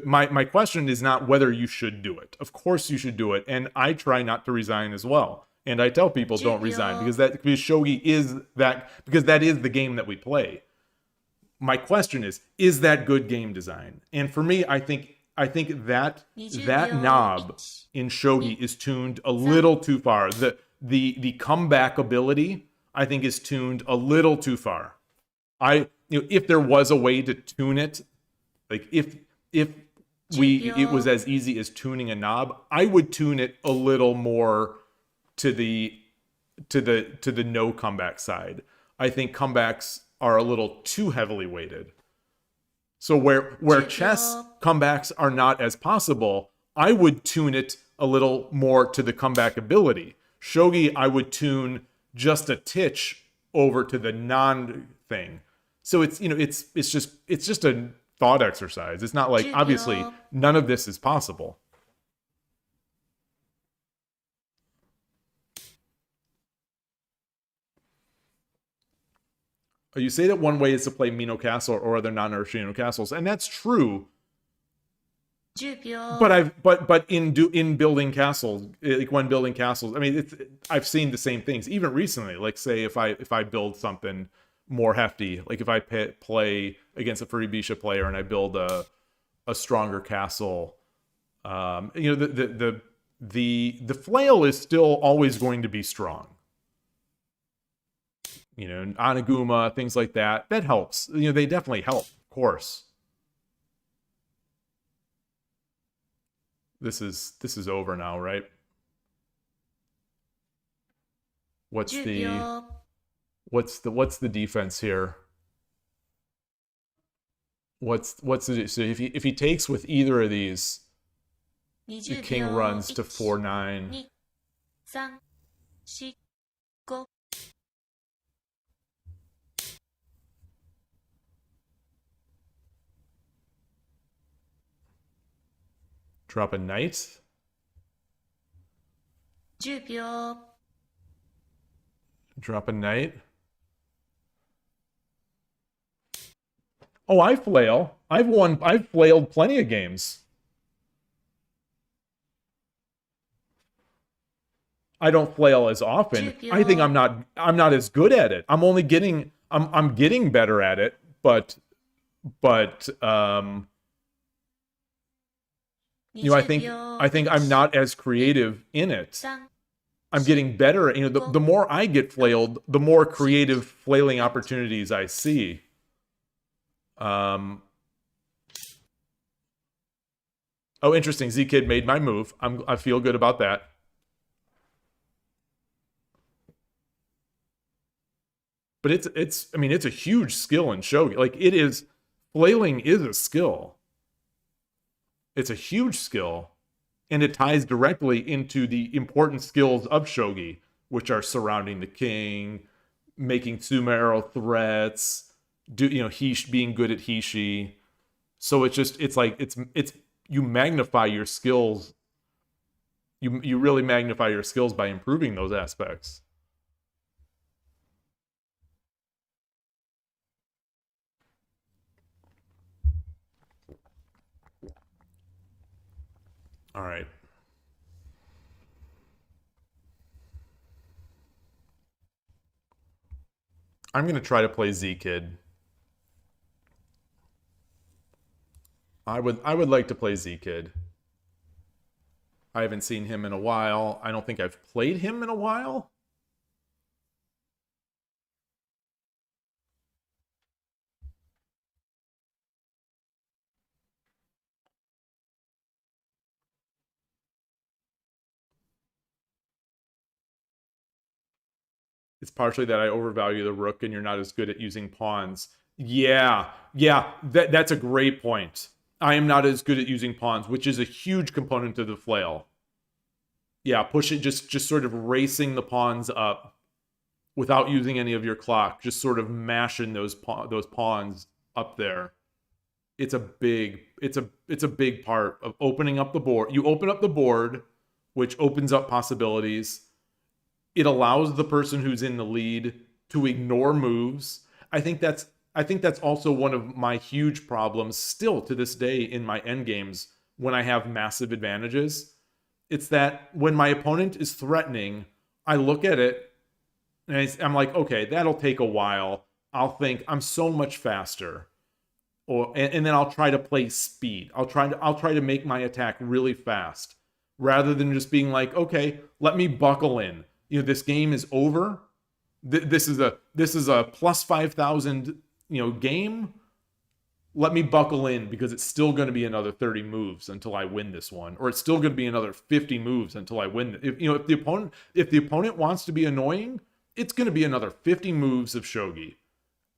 My question is not whether you should do it. Of course you should do it, and I try not to resign as well. And I tell people don't resign because shogi is that, because that is the game that we play. My question is that good game design? And for me, I think that knob in shogi is tuned a little too far. The comeback ability, I think, is tuned a little too far. If there was a way to tune it, like if it was as easy as tuning a knob, I would tune it a little more to the no comeback side. I think comebacks are a little too heavily weighted. So where chess comebacks are not as possible, I would tune it a little more to the comeback ability. Shogi, I would tune just a titch over to the non thing. So it's just a thought exercise. It's not like, obviously none of this is possible. You say that one way is to play Mino Castle or other non-Urshino castles, and that's true. 10秒 But in building castles, like when building castles, I mean, I've seen the same things even recently. Like say if I build something more hefty, like if I play against a Furibisha player and I build a stronger castle, you know, the flail is still always going to be strong. You know, Anaguma, things like that. That helps. You know, they definitely help, of course. This is over now, right? What's 10 the 秒 what's the defense here? What's the so if he takes with either of these, the 20 king 秒 runs to 1 4-9. 2 3 4 5 Drop a knight. 10秒 Drop a knight. Oh, I flail. I've flailed plenty of games. I don't flail as often. I think I'm not as good at it. I'm getting better at it, but you know, I think I'm not as creative in it. 3 I'm getting better. You know, the more I get flailed, the more creative flailing opportunities I see. Oh, interesting. Z-Kid made my move. I feel good about that. But I mean, it's a huge skill in shogi. Like it is, flailing is a skill. It's a huge skill, and it ties directly into the important skills of shogi, which are surrounding the king, making Tsuma arrow threats, being good at Hishi. So it's like you magnify your skills. You really magnify your skills by improving those aspects. All right. I'm going to try to play Z-Kid. I would like to play Z-Kid. I haven't seen him in a while. I don't think I've played him in a while. It's partially that I overvalue the rook and you're not as good at using pawns. Yeah, that's a great point. I am not as good at using pawns, which is a huge component of the flail. Yeah, push it, just sort of racing the pawns up without using any of your clock, just sort of mashing those pawns up there. It's a big part of opening up the board. You open up the board, which opens up possibilities. It allows the person who's in the lead to ignore moves. I think that's also one of my huge problems still to this day in my endgames when I have massive advantages. It's that when my opponent is threatening, I look at it and I'm like, okay, that'll take a while. I'll think I'm so much faster. And then I'll try to play speed. I'll try to make my attack really fast rather than just being like, okay, let me buckle in. You know, this game is over. This is a plus 5,000, game. Let me buckle in because it's still going to be another 30 moves until I win this one, or it's still going to be another 50 moves until I win. If the opponent wants to be annoying, it's going to be another 50 moves of shogi,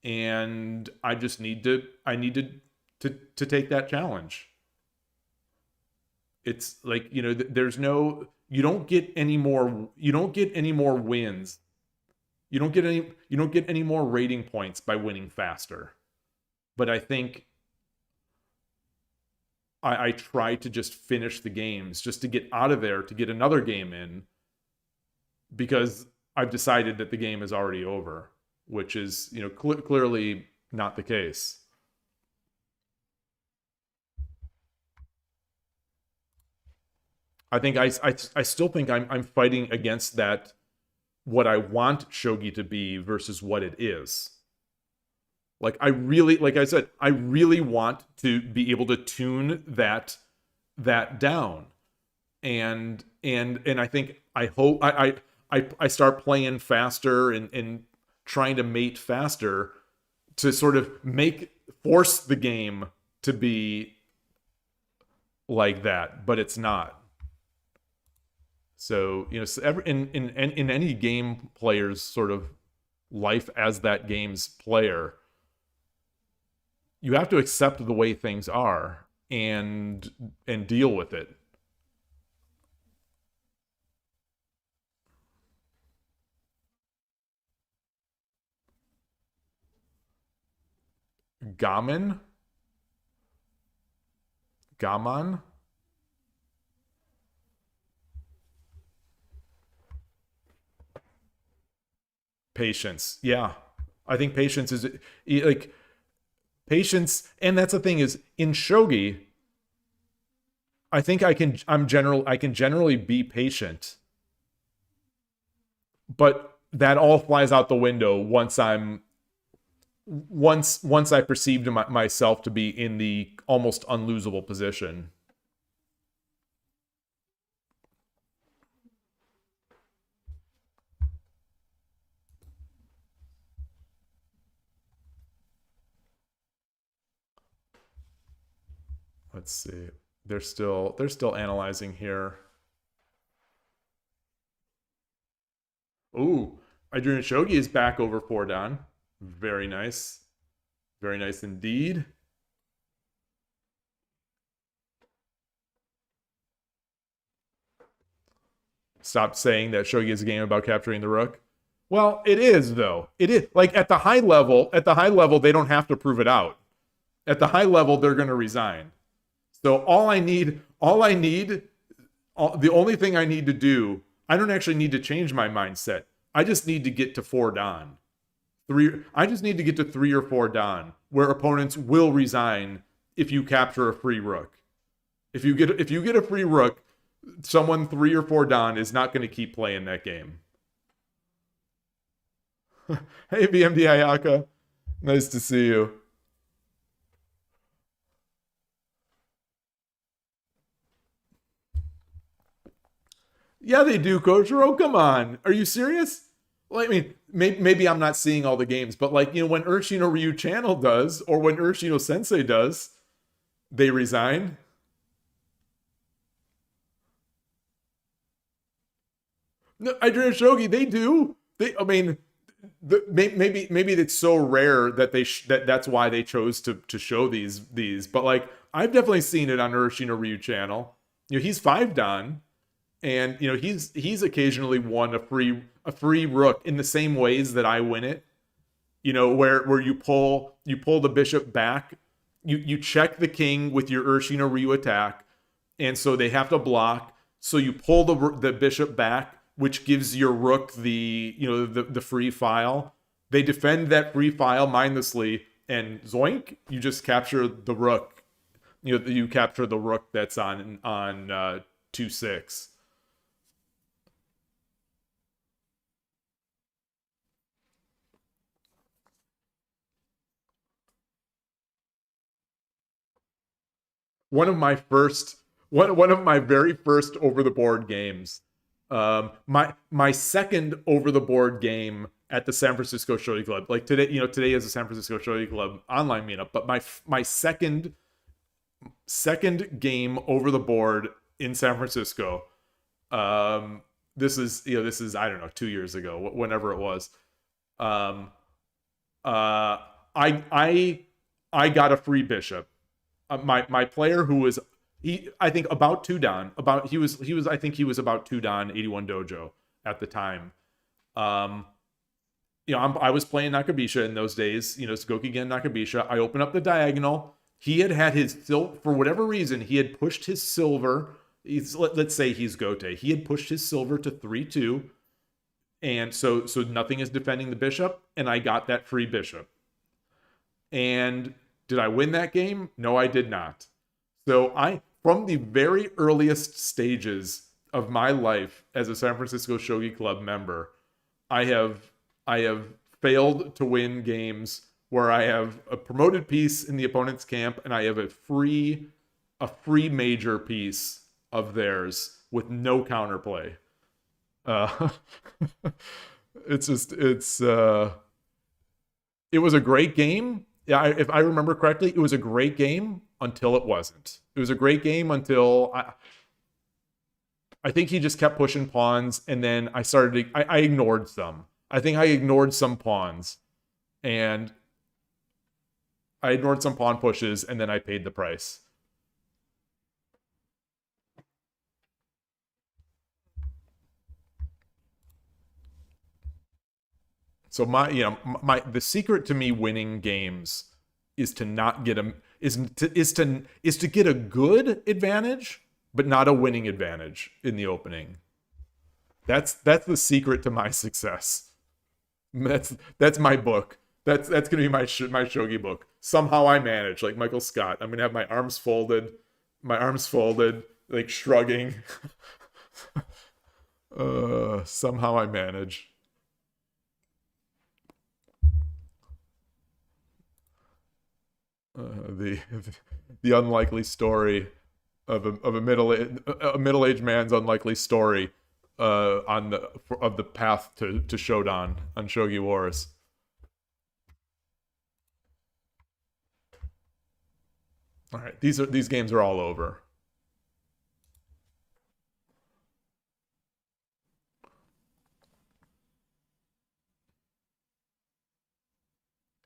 and I need to take that challenge. It's like, there's no, you don't get any more wins. You don't get any more rating points by winning faster. But I think I try to just finish the games just to get out of there, to get another game in, because I've decided that the game is already over. which is, clearly not the case. I think I still think I'm fighting against that, what I want shogi to be versus what it is. Like I said, I really want to be able to tune that down. And I think, I hope I start playing faster and trying to mate faster to sort of force the game to be like that, but it's not. So, in any game player's sort of life as that game's player, you have to accept the way things are and deal with it. Gaman? Gaman? Patience. Yeah. I think patience is like patience, and that's the thing is in shogi, I think I can generally be patient. But that all flies out the window once I perceived myself to be in the almost unlosable position. Let's see. They're still analyzing here. Ooh, Adrian Shogi is back over 4 dan. Very nice. Very nice indeed. Stop saying that shogi is a game about capturing the rook. Well, it is though. It is like at the high level, they don't have to prove it out. At the high level, they're going to resign. So the only thing I need to do, I don't actually need to change my mindset. I just need to get to 4 dan. I just need to get to 3 or 4 dan, where opponents will resign if you capture a free rook. If you get a free rook, someone 3 or 4 dan is not going to keep playing that game. Hey, BMD Ayaka. Nice to see you. Yeah, they do, Coach Ro. Come on. Are you serious? Well, I mean, maybe I'm not seeing all the games, but like, when Urshino Ryu Channel does, or when Urshino Sensei does, they resign. No, Adrian Shogi, they do. Maybe it's so rare that that's why they chose to show these. But like, I've definitely seen it on Urshino Ryu Channel. He's 5 dan. And he's occasionally won a free rook in the same ways that I win it. Where you pull the bishop back, you check the king with your Urshino Ryu attack, and so they have to block. So you pull the bishop back, which gives your rook the free file. They defend that free file mindlessly, and zoink, you just capture the rook. You capture the rook that's on 2-6. One of my very first over the board games. My second over the board game at the San Francisco Shogi Club. Like today is the San Francisco Shogi Club online meetup, but my second game over the board in San Francisco. This is I don't know, 2 years ago, whenever it was. I got a free bishop. My player, who was I think about 2 dan, he was about 2 dan 81 dojo at the time. I was playing Nakabisha in those days, Gokigen Nakabisha. I open up the diagonal. He had his silver, for whatever reason, he had pushed his silver. Let's say he's Gote. He had pushed his silver to 3-2. And so nothing is defending the bishop, and I got that free bishop. And did I win that game? No, I did not. So from the very earliest stages of my life as a San Francisco Shogi Club member, I have failed to win games where I have a promoted piece in the opponent's camp and I have a free major piece of theirs with no counterplay. It was a great game. Yeah, if I remember correctly, it was a great game until it wasn't. It was a great game until I think he just kept pushing pawns, and then I ignored some. I think I ignored some pawns, and I ignored some pawn pushes, and then I paid the price. So the secret to me winning games is to not get to get a good advantage, but not a winning advantage in the opening. That's the secret to my success. That's my book. That's gonna be my shogi book. Somehow I manage, like Michael Scott. I'm gonna have my arms folded, like shrugging. Somehow I manage. The unlikely story of a middle-aged man's unlikely story of the path to Shodan on Shogi Wars. All right, these games are all over.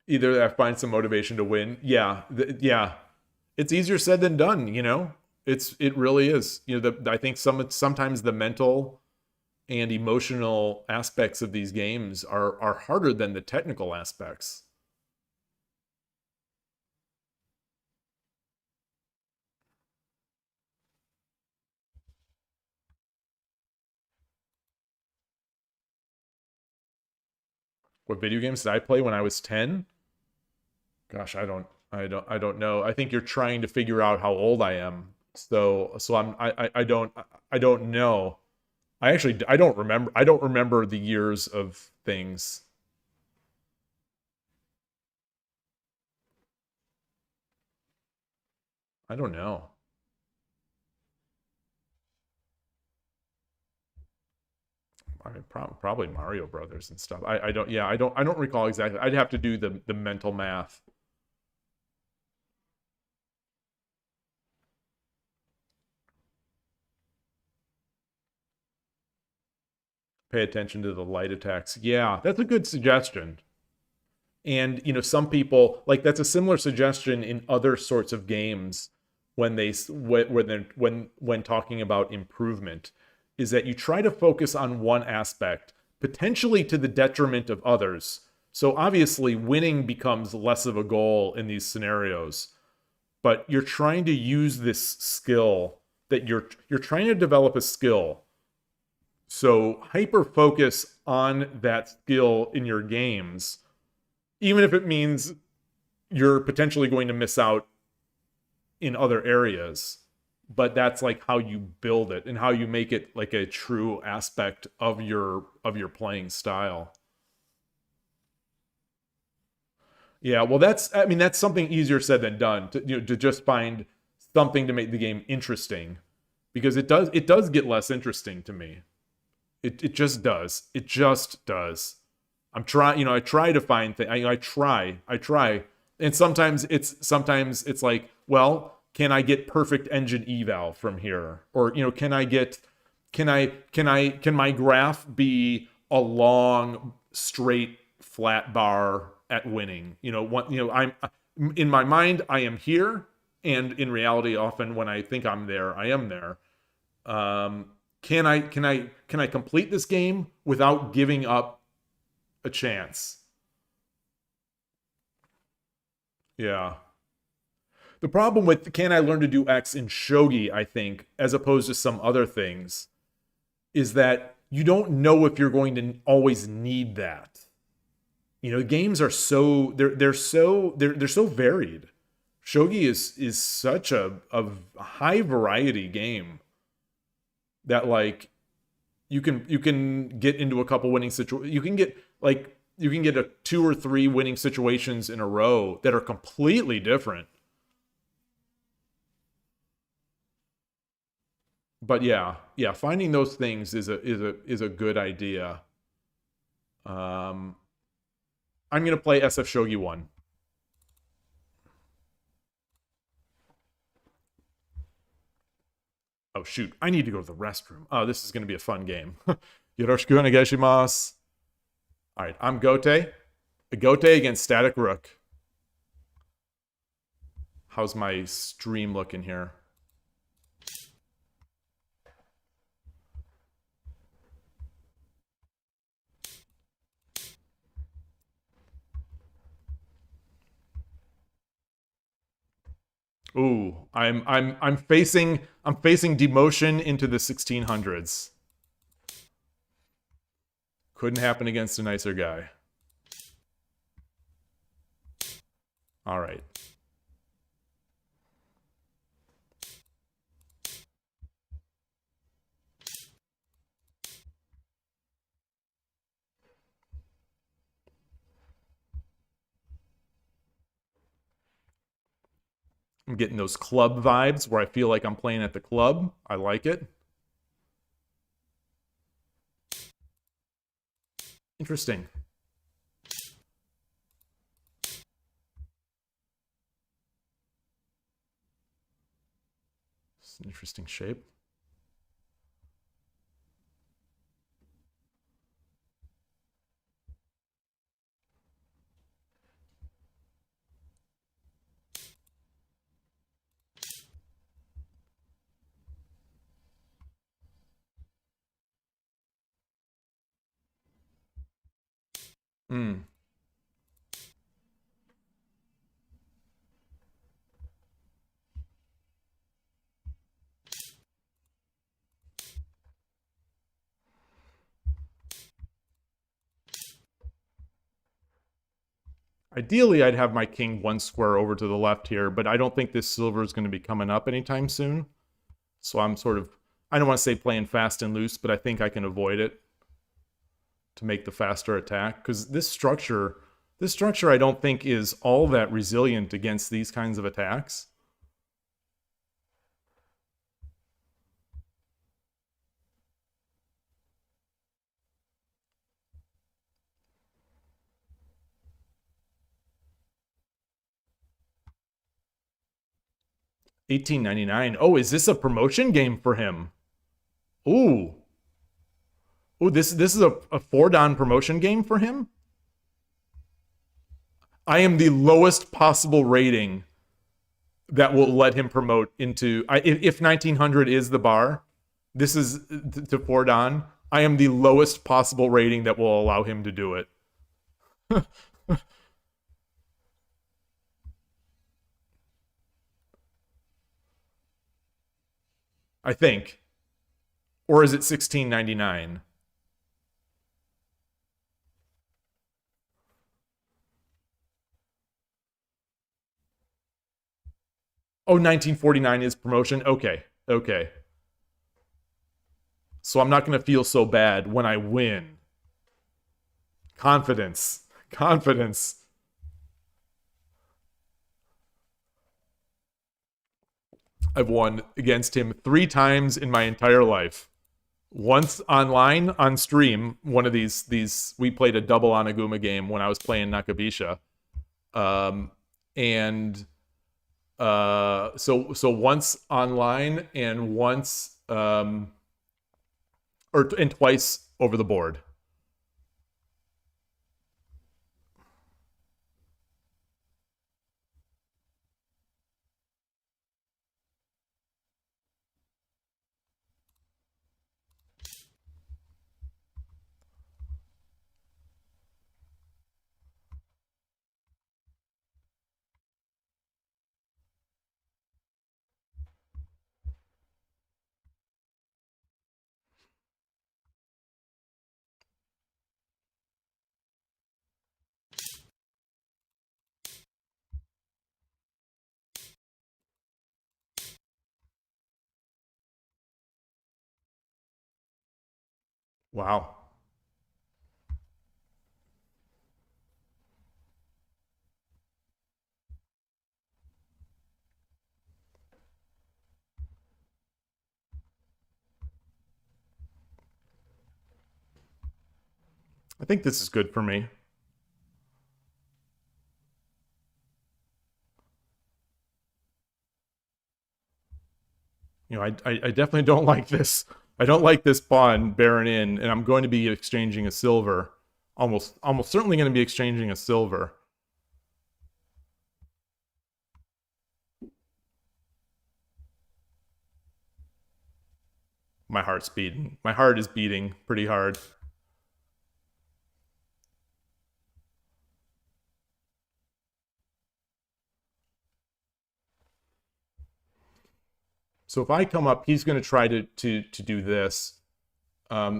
Either I find some motivation to win. Yeah, it's easier said than done. It really is. I think sometimes the mental and emotional aspects of these games are harder than the technical aspects. What video games did I play when I was 10? Gosh, I don't know. I think you're trying to figure out how old I am. So I don't know. I don't remember. I don't remember the years of things. I don't know. I mean, probably Mario Brothers and stuff. I don't recall exactly. I'd have to do the mental math. Pay attention to the light attacks. Yeah, that's a good suggestion. And some people that's a similar suggestion in other sorts of games when when talking about improvement, is that you try to focus on one aspect, potentially to the detriment of others. So obviously winning becomes less of a goal in these scenarios, but you're trying to use this skill that you're trying to develop a skill. So hyper focus on that skill in your games, even if it means you're potentially going to miss out in other areas. But that's how you build it and how you make it a true aspect of your playing style. Yeah, well, that's something easier said than done, to just find something to make the game interesting, because it does get less interesting to me. It just does. It just does. I'm trying, I try to find things. I try. And sometimes it's like, well, can I get perfect engine eval from here? Or, can my graph be a long, straight, flat bar at winning? I'm in my mind, I am here. And in reality, often when I think I'm there, I am there. Can I complete this game without giving up a chance? Yeah. The problem with can I learn to do X in Shogi, I think, as opposed to some other things, is that you don't know if you're going to always need that. You know, games are so they're so varied. Shogi is such a high variety game that like you can get into a couple winning situations. You can get a 2 or 3 winning situations in a row that are completely different. But yeah, finding those things is a good idea. Um, I'm gonna play SF Shogi 1. Oh shoot, I need to go to the restroom. Oh, this is gonna be a fun game. Yoroshiku onegaishimasu. All right, I'm Gote. Gote against Static Rook. How's my stream looking here? Ooh, I'm facing demotion into the 1600s. Couldn't happen against a nicer guy. All right. I'm getting those club vibes where I feel like I'm playing at the club. I like it. Interesting. It's an interesting shape. Hmm. Ideally, I'd have my king 1 square over to the left here, but I don't think this silver is going to be coming up anytime soon. So I'm sort of, I don't want to say playing fast and loose, but I think I can avoid it to make the faster attack. Because this structure I don't think is all that resilient against these kinds of attacks. 1899. Oh, is this a promotion game for him? Ooh. Ooh, this is a 4-dan promotion game for him? I am the lowest possible rating that will let him promote into. If 1900 is the bar, this is to 4-dan. I am the lowest possible rating that will allow him to do it. I think. Or is it 1699? Oh, 1949 is promotion? Okay. Okay. So I'm not going to feel so bad when I win. Confidence. Confidence. I've won against him 3 times in my entire life. Once online on stream, one of these we played a double Anaguma game when I was playing Nakabisha. And so once online and once and twice over the board. Wow. I think this is good for me. You know, I definitely don't like this. I don't like this pawn bearing in, and I'm going to be exchanging a silver. Almost certainly going to be exchanging a silver. My heart's beating. My heart is beating pretty hard. So if I come up, he's going to try to do this.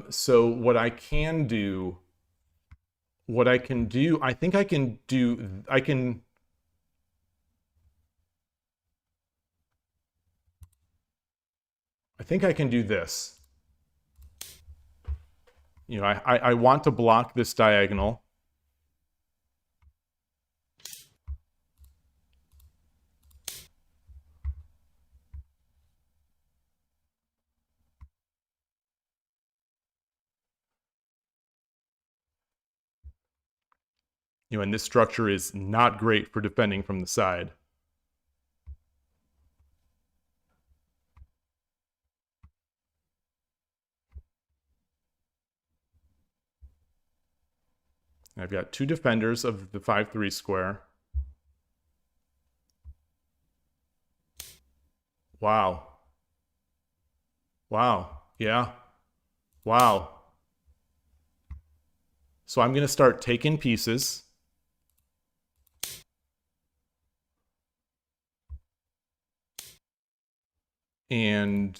So what I can do, I think I can do, I think I can do this. You know, I want to block this diagonal. You know, and this structure is not great for defending from the side. I've got two defenders of the 5-3 square. Wow. Wow. Yeah. Wow. So I'm going to start taking pieces. And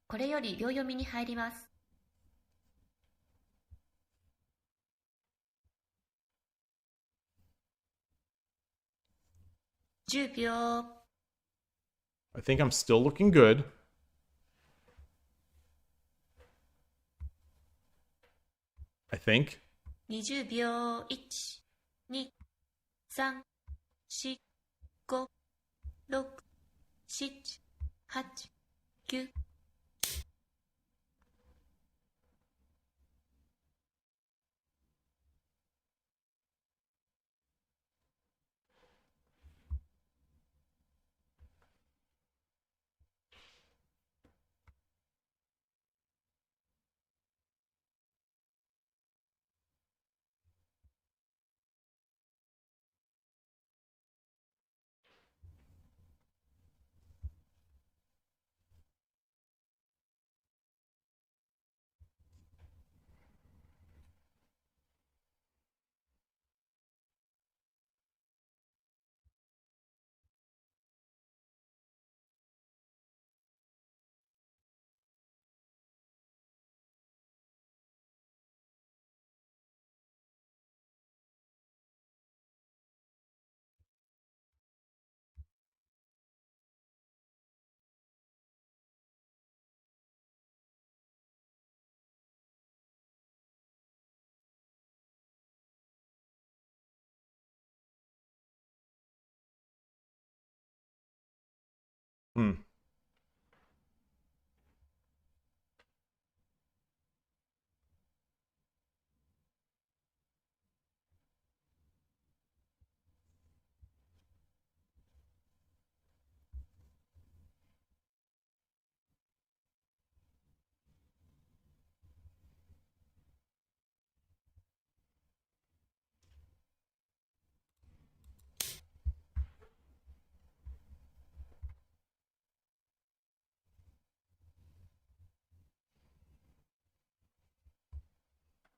これより秒読みに入ります。10秒。I think I'm still looking good. I think. 20秒。1、2、3、4、5、6、7、8、9。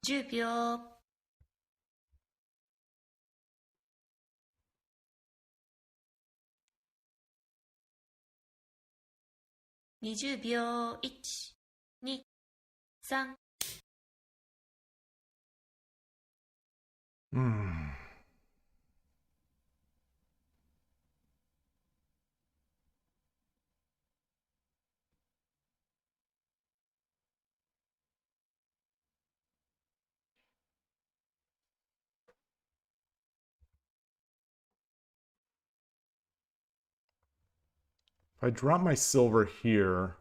Hmm.10秒。20秒。1、2、3。Hmm. If I drop my silver here,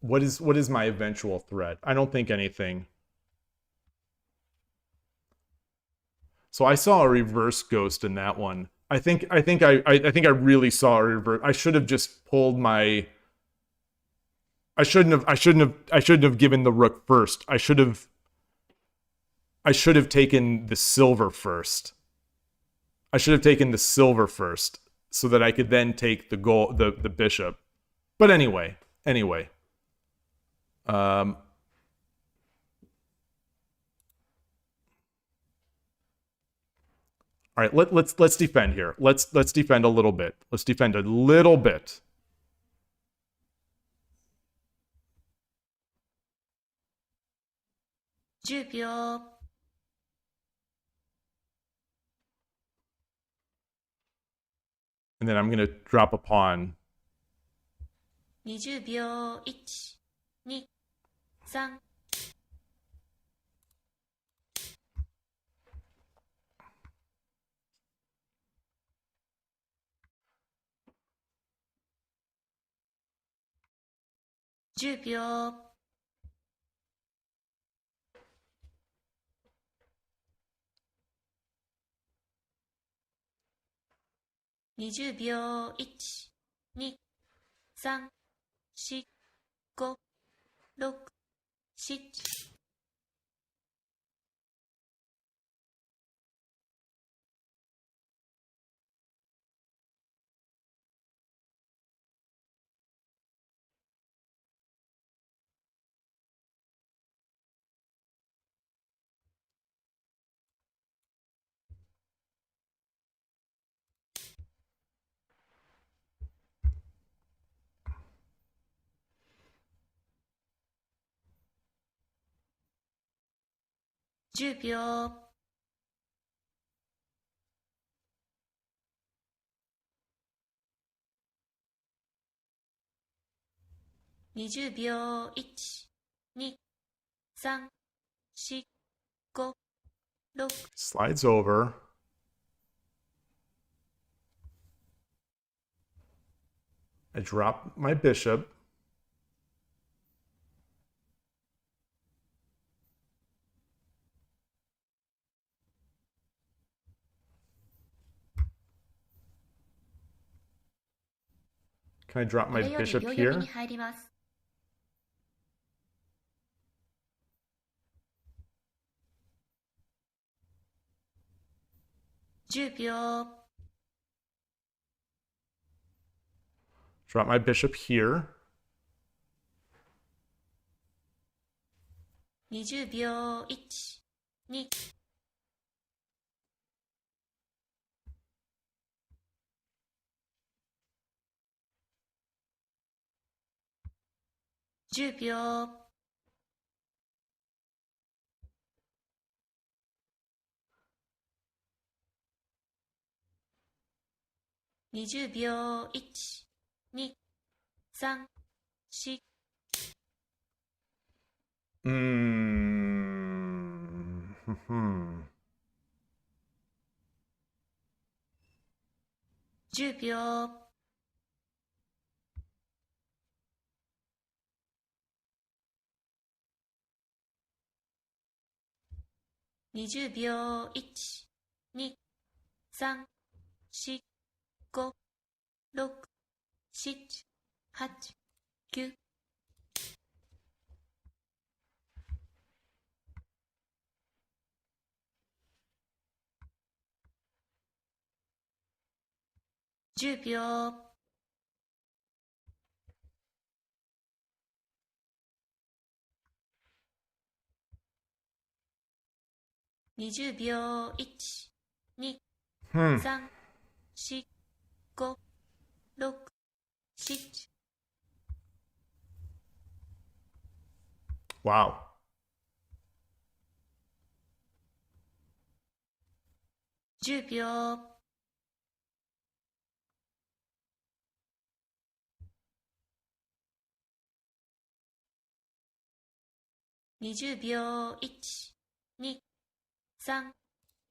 what is my eventual threat? I don't think anything. So I saw a reverse ghost in that one. I think I really saw a reverse. I should have just pulled my. I shouldn't have given the rook first. I should have taken the silver first. I should have taken the silver first so that I could then take the bishop. But anyway. Um, all right, let's defend here. Let's defend a little bit. Let's defend a little bit. $10 秒 And then I'm gonna drop a pawn. 20秒 1、2、3、10秒 20秒 1、2、3、4、5、6、7。10秒 20秒 1、2、3、4、5、6。 Slides over. I drop my bishop. Can I drop こ my れより bishop 秒読み here? に入ります。10秒 Drop my bishop here. 20秒 1、2、10秒 20秒 1、2、3、4。10秒 20秒 1、2、3、4、5、6、7、8、9。10秒 20秒 1、2、3、4、5、6、7。Wow. 10秒。20秒。1、2、3、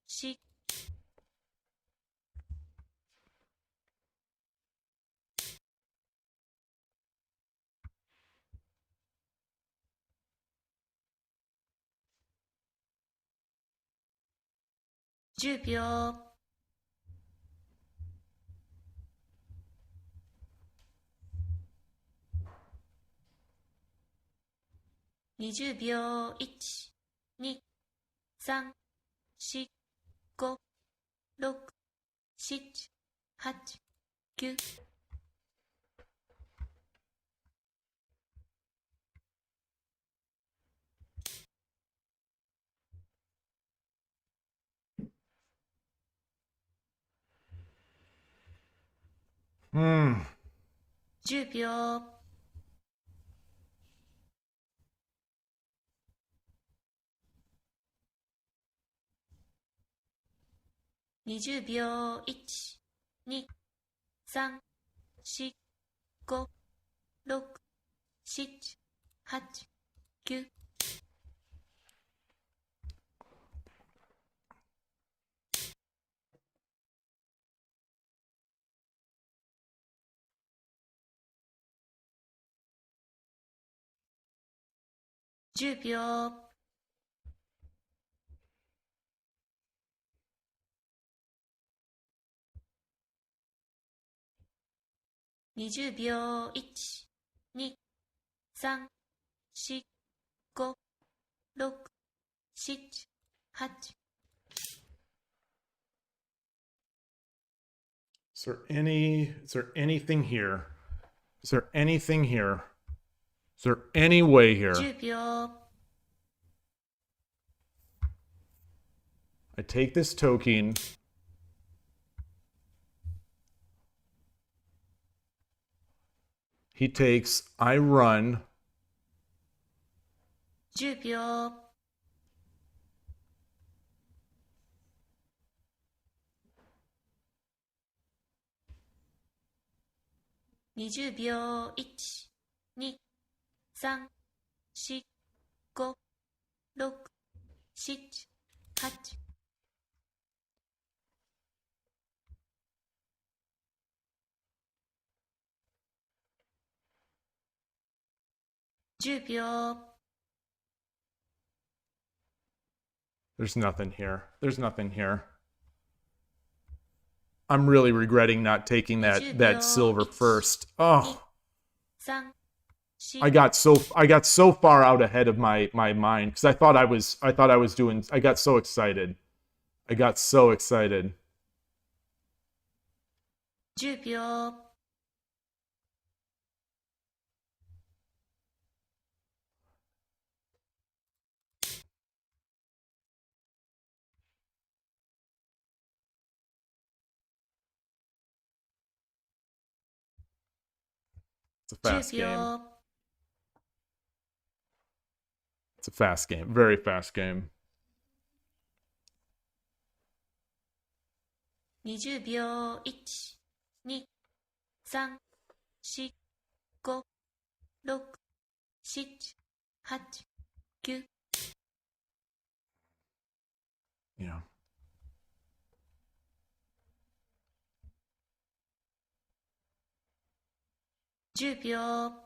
4。10秒。20秒。1、2、3、4、5、6、7、8、9。10秒。20秒。1、2、3、4、5、6、7、8、9。10秒。20秒。1、2、3、4、5、6、7、8。Is there anything here? Is there anything here? Is there any way here? 10秒。I take this token. He takes, I run. 10秒。20秒。1、2、3、4、5、6、7、8。10秒。There's nothing here. There's nothing here. I'm really regretting not taking that silver first. Oh, 3、I 4。got so far out ahead of my mind because I thought I was doing. I got so excited. I got so excited. 10秒。It's a fast 10 game. 秒。 It's a fast game. Very fast game. 20秒。1、2、3、4、5、6、7、8、9。Yeah. 10秒。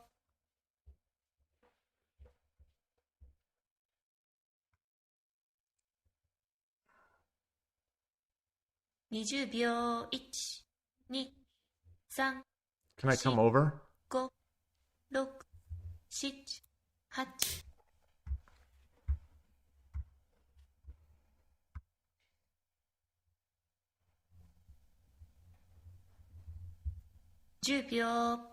20秒。1、2、3、 Can I come over? 5、6、7、8。10秒。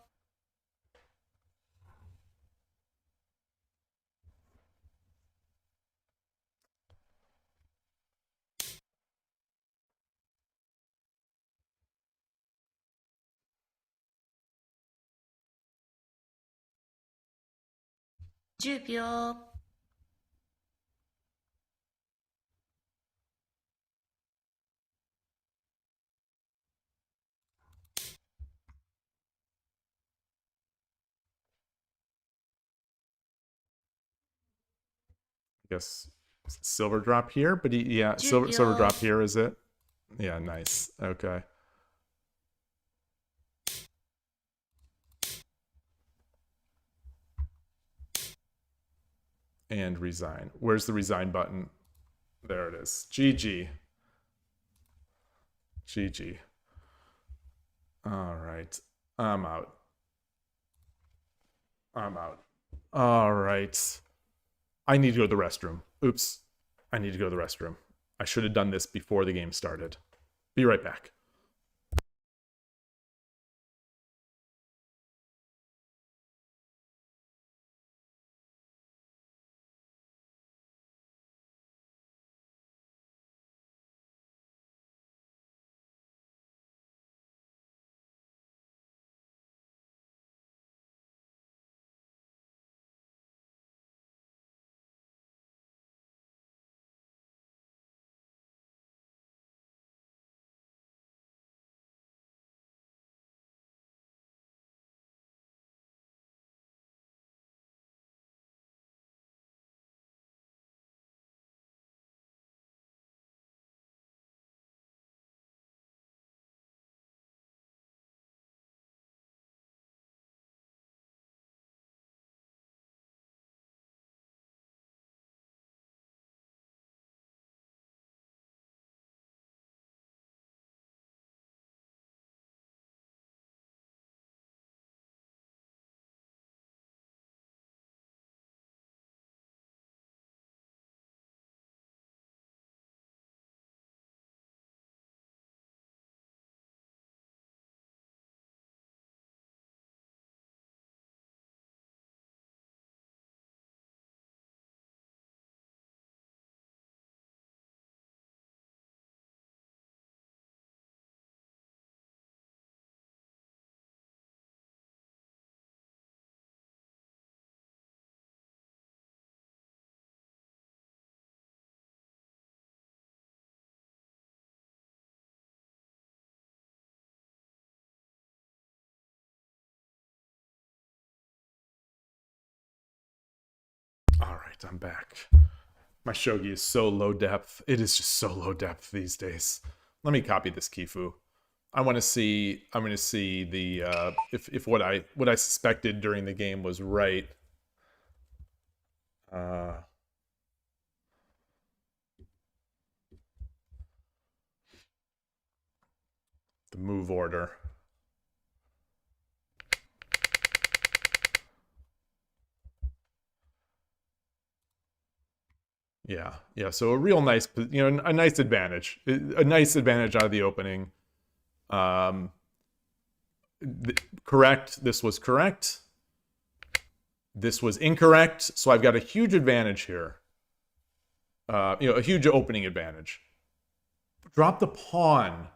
10秒。Guess silver drop here, but yeah, Julia. silver drop here, is it? Yeah, nice. Okay. And resign. Where's the resign button? There it is. GG. GG. All right. I'm out. I'm out. All right. I need to go to the restroom. Oops. I need to go to the restroom. I should have done this before the game started. Be right back. All right, I'm back. My shogi is so low depth. It is just so low depth these days. Let me copy this Kifu. I want to see. I'm going to see the if what I suspected during the game was right. The move order. Yeah, yeah. So a real nice, a nice advantage, out of the opening. Correct. This was correct. This was incorrect. So I've got a huge advantage here. A huge opening advantage. Drop the pawn.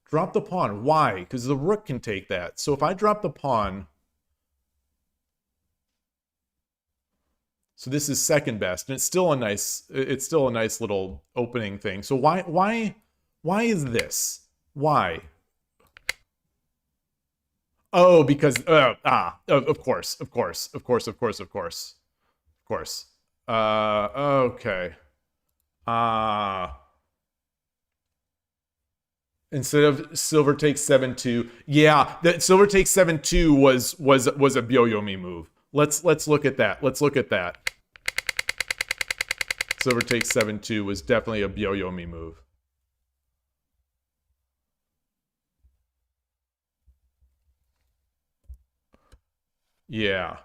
Drop the pawn. Why? Because the rook can take that. So if I drop the pawn, so this is second best, and it's still a nice little opening thing. So why is this? Why? Oh, because of course. Okay. Instead of silver takes 7-2. Yeah, that silver takes 7-2 was a Byoyomi move. Let's look at that. Silver takes 7-2 was definitely a Byoyomi move. Yeah.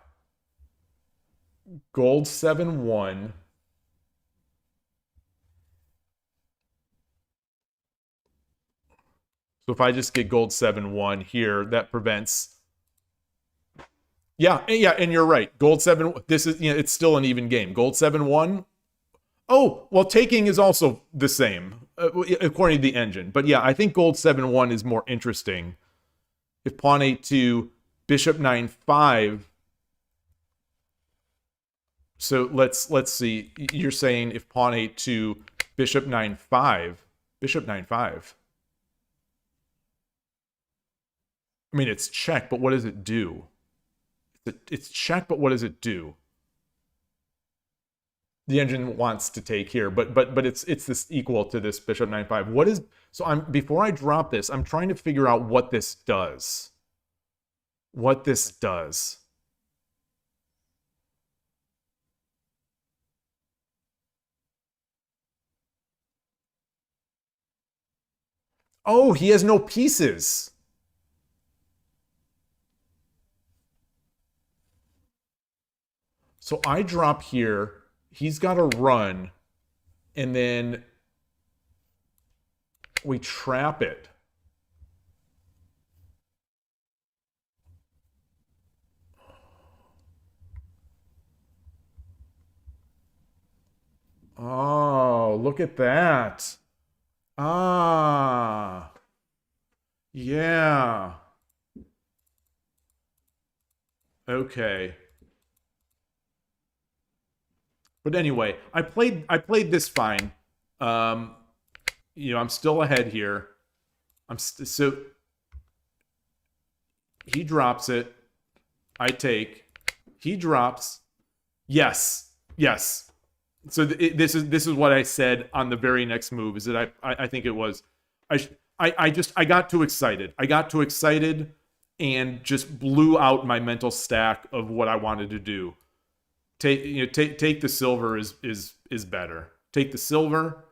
Gold 7-1. So if I just get gold 7-1 here, that prevents. Yeah, and you're right. Gold 7. This is it's still an even game. Gold 7-1. Oh, well, taking is also the same according to the engine. But yeah, I think gold 7-1 is more interesting. If pawn 8-2, bishop 9-5. So let's see. You're saying if pawn 8-2, bishop 9-5, bishop 9-5. I mean, it's check, but what does it do? It's check, but what does it do? the engine wants to take here, but it's this equal to this bishop 9-5. What is, so I'm, before I drop this, I'm trying to figure out what this does. What this does. Oh, he has no pieces. So I drop here. He's got to run. And then we trap it. Oh, look at that. Ah. Yeah. Okay. But anyway, I played this fine. You know, I'm still ahead here. So he drops it. I take. He drops. Yes. Yes. So this is what I said on the very next move. Is that I think it was I got too excited. I got too excited and just blew out my mental stack of what I wanted to do. Take the silver is better. Take the silver.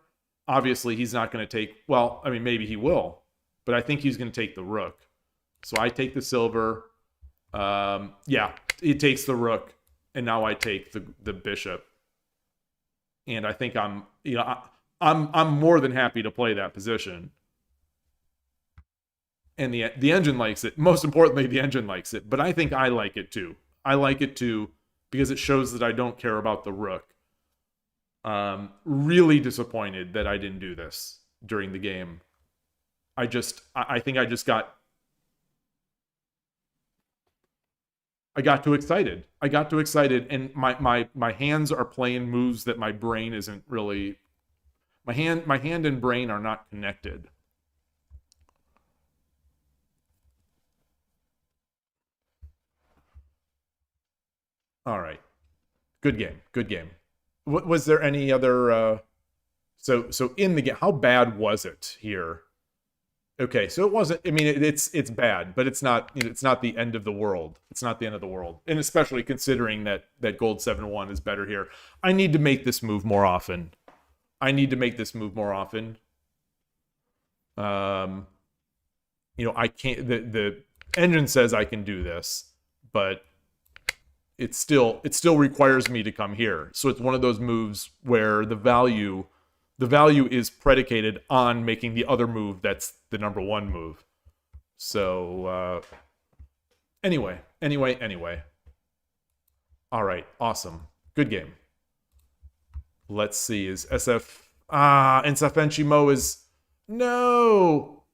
Obviously, he's not going to take. Well, I mean, maybe he will, but I think he's going to take the rook. So I take the silver. Yeah, he takes the rook, and now I take the bishop. And I think I'm more than happy to play that position. And the engine likes it. Most importantly, the engine likes it. But I think I like it too. I like it too because it shows that I don't care about the rook. Really disappointed that I didn't do this during the game. I think I got too excited. I got too excited, and my hands are playing moves that my brain isn't really. My hand and brain are not connected. All right, good game. Good game. Was there any other? So in the game, how bad was it here? Okay, so it wasn't. I mean, it's bad, but it's not. It's not the end of the world. It's not the end of the world, and especially considering that gold 7-1 is better here. I need to make this move more often. I need to make this move more often. I can't. The engine says I can do this, but it still requires me to come here. So it's one of those moves where the value is predicated on making the other move that's the number one move. So anyway. All right, awesome. Good game. Let's see, is SF and Safenchimo is no.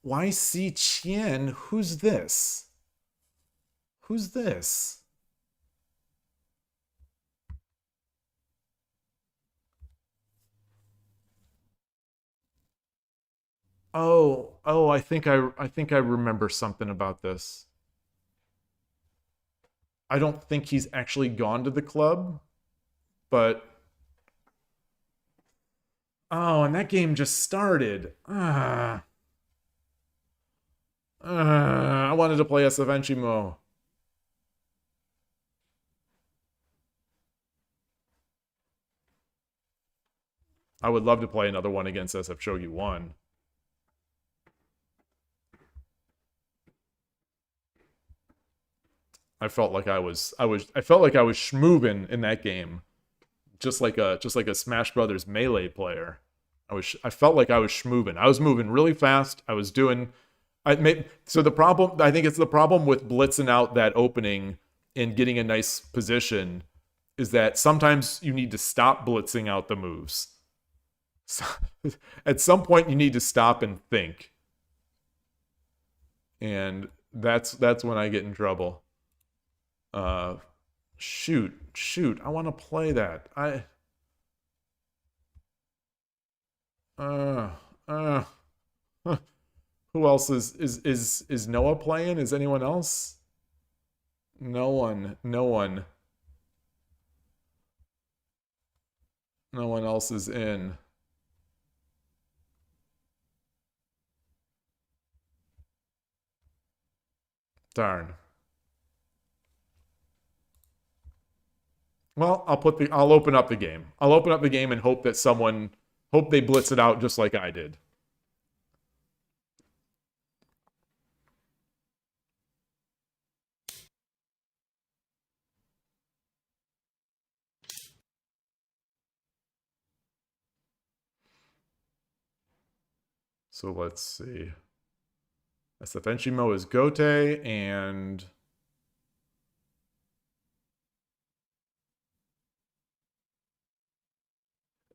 YC Chien, who's this? Who's this? Oh, I think I remember something about this. I don't think he's actually gone to the club, but oh, and that game just started. I wanted to play Safenchimo. I would love to play another one against SF Shogi 1. I felt like I was schmoovin' in that game, just like a Smash Brothers Melee player. I felt like I was schmoovin'. I was moving really fast. I was doing. So the problem, I think it's the problem with blitzing out that opening and getting a nice position, is that sometimes you need to stop blitzing out the moves. So, at some point, you need to stop and think, and that's when I get in trouble. Shoot, I want to play that. Who else is Noah playing? Is anyone else? No one. No one else is in. Darn. Well, I'll open up the game. I'll open up the game and hope they blitz it out just like I did. So let's see. SFNchimo is Gote, and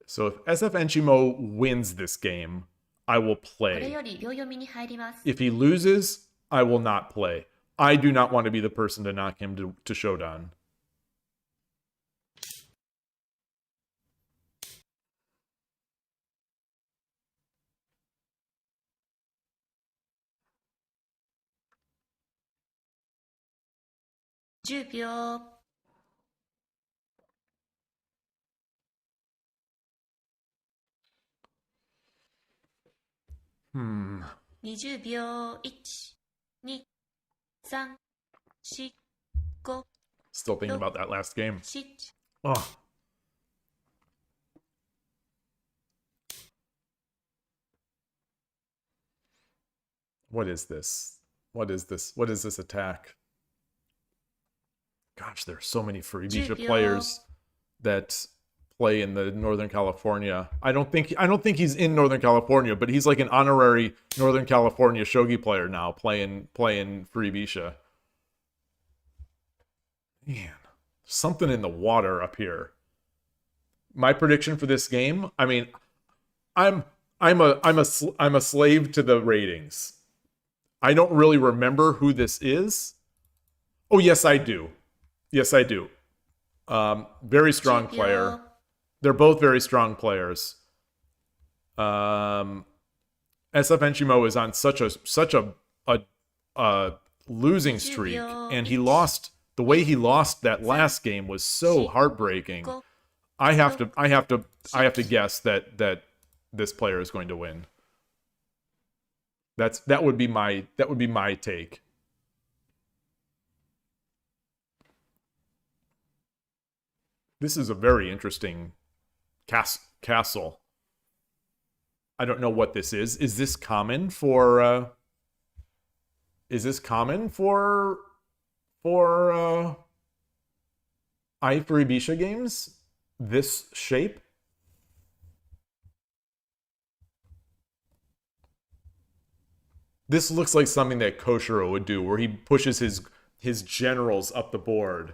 so if SFNchimo wins this game, I will これ play. より秒読みに入ります If he loses, I will not play. I do not want to be the person to knock him to Showdown. ?10 秒 20秒 1、2、3、4、5、 Still thinking about that last game. 7 Oh. What is this? What is this? What is this attack? Gosh, there are so many Freebisha players that play in the Northern California. I don't think he's in Northern California, but he's like an honorary Northern California shogi player now, playing Freebisha. Man, something in the water up here. My prediction for this game, I mean, I'm a slave to the ratings. I don't really remember who this is. Oh, yes, I do. Yes, I do. Very strong player. They're both very strong players. SFNchimo is on such a losing streak, and he lost. The way he lost that last game was so heartbreaking. I have to guess that this player is going to win. That would be my take. This is a very interesting castle. I don't know what this is. Is this common for Freebisha games? This shape? This looks like something that Koshiro would do, where he pushes his generals up the board.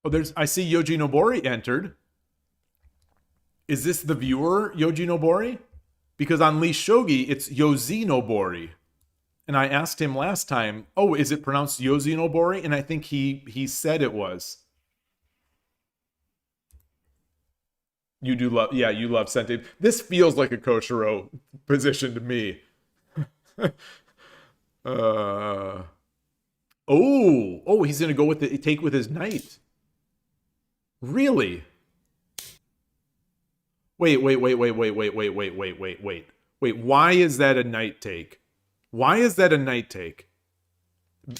Oh, I see Yoji Nobori entered. Is this the viewer, Yoji Nobori? Because on Leash Shogi, it's Yozi Nobori. And I asked him last time, oh, is it pronounced Yozi Nobori? And I think he said it was. You do love, yeah, you love Sente. This feels like a Koshiro position to me. Oh, he's gonna go with take with his knight. Really? Wait. Wait, why is that a knight take? Why is that a knight take?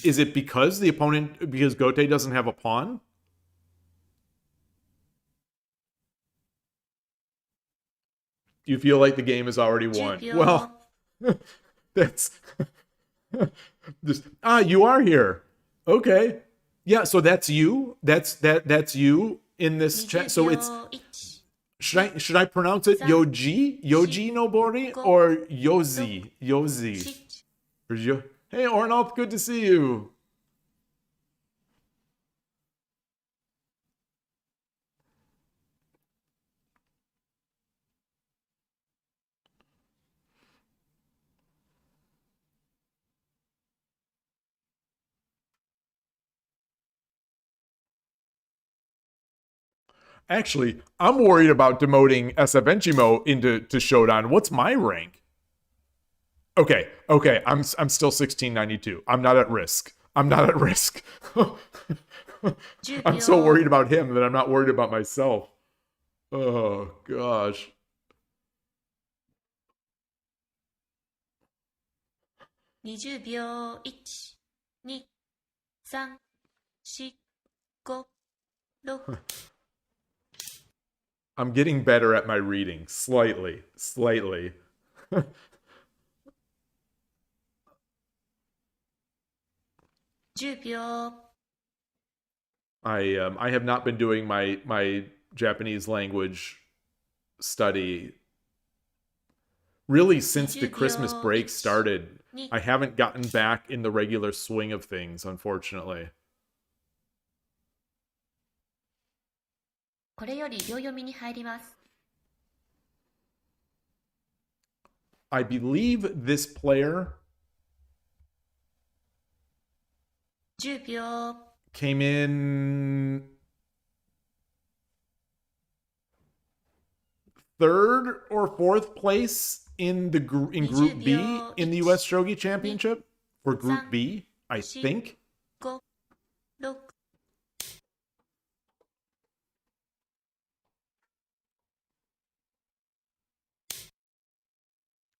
Is it because because Gote doesn't have a pawn? You feel like the game is already won. Well, that's just you are here. Okay. Yeah, so that's you. That's you in this chat. So it's should I pronounce it Yoji Nobori or Yozi? Hey Arnold, good to see you. Actually, I'm worried about demoting SFNchimo into Showdown. What's my rank? Okay, okay. I'm still 1692. I'm not at risk. I'm not at risk. I'm so worried about him that I'm not worried about myself. Oh gosh. 20秒。1、2、3、4、5、6。I'm getting better at my reading. Slightly. Slightly. 10秒。I have not been doing my Japanese language study really since the Christmas break started. I haven't gotten back in the regular swing of things, unfortunately. これより秒読みに入ります。 I believe this player 10秒。 came in third or fourth place in Group B in the U.S. Shogi Championship for Group B, I think. 5、6。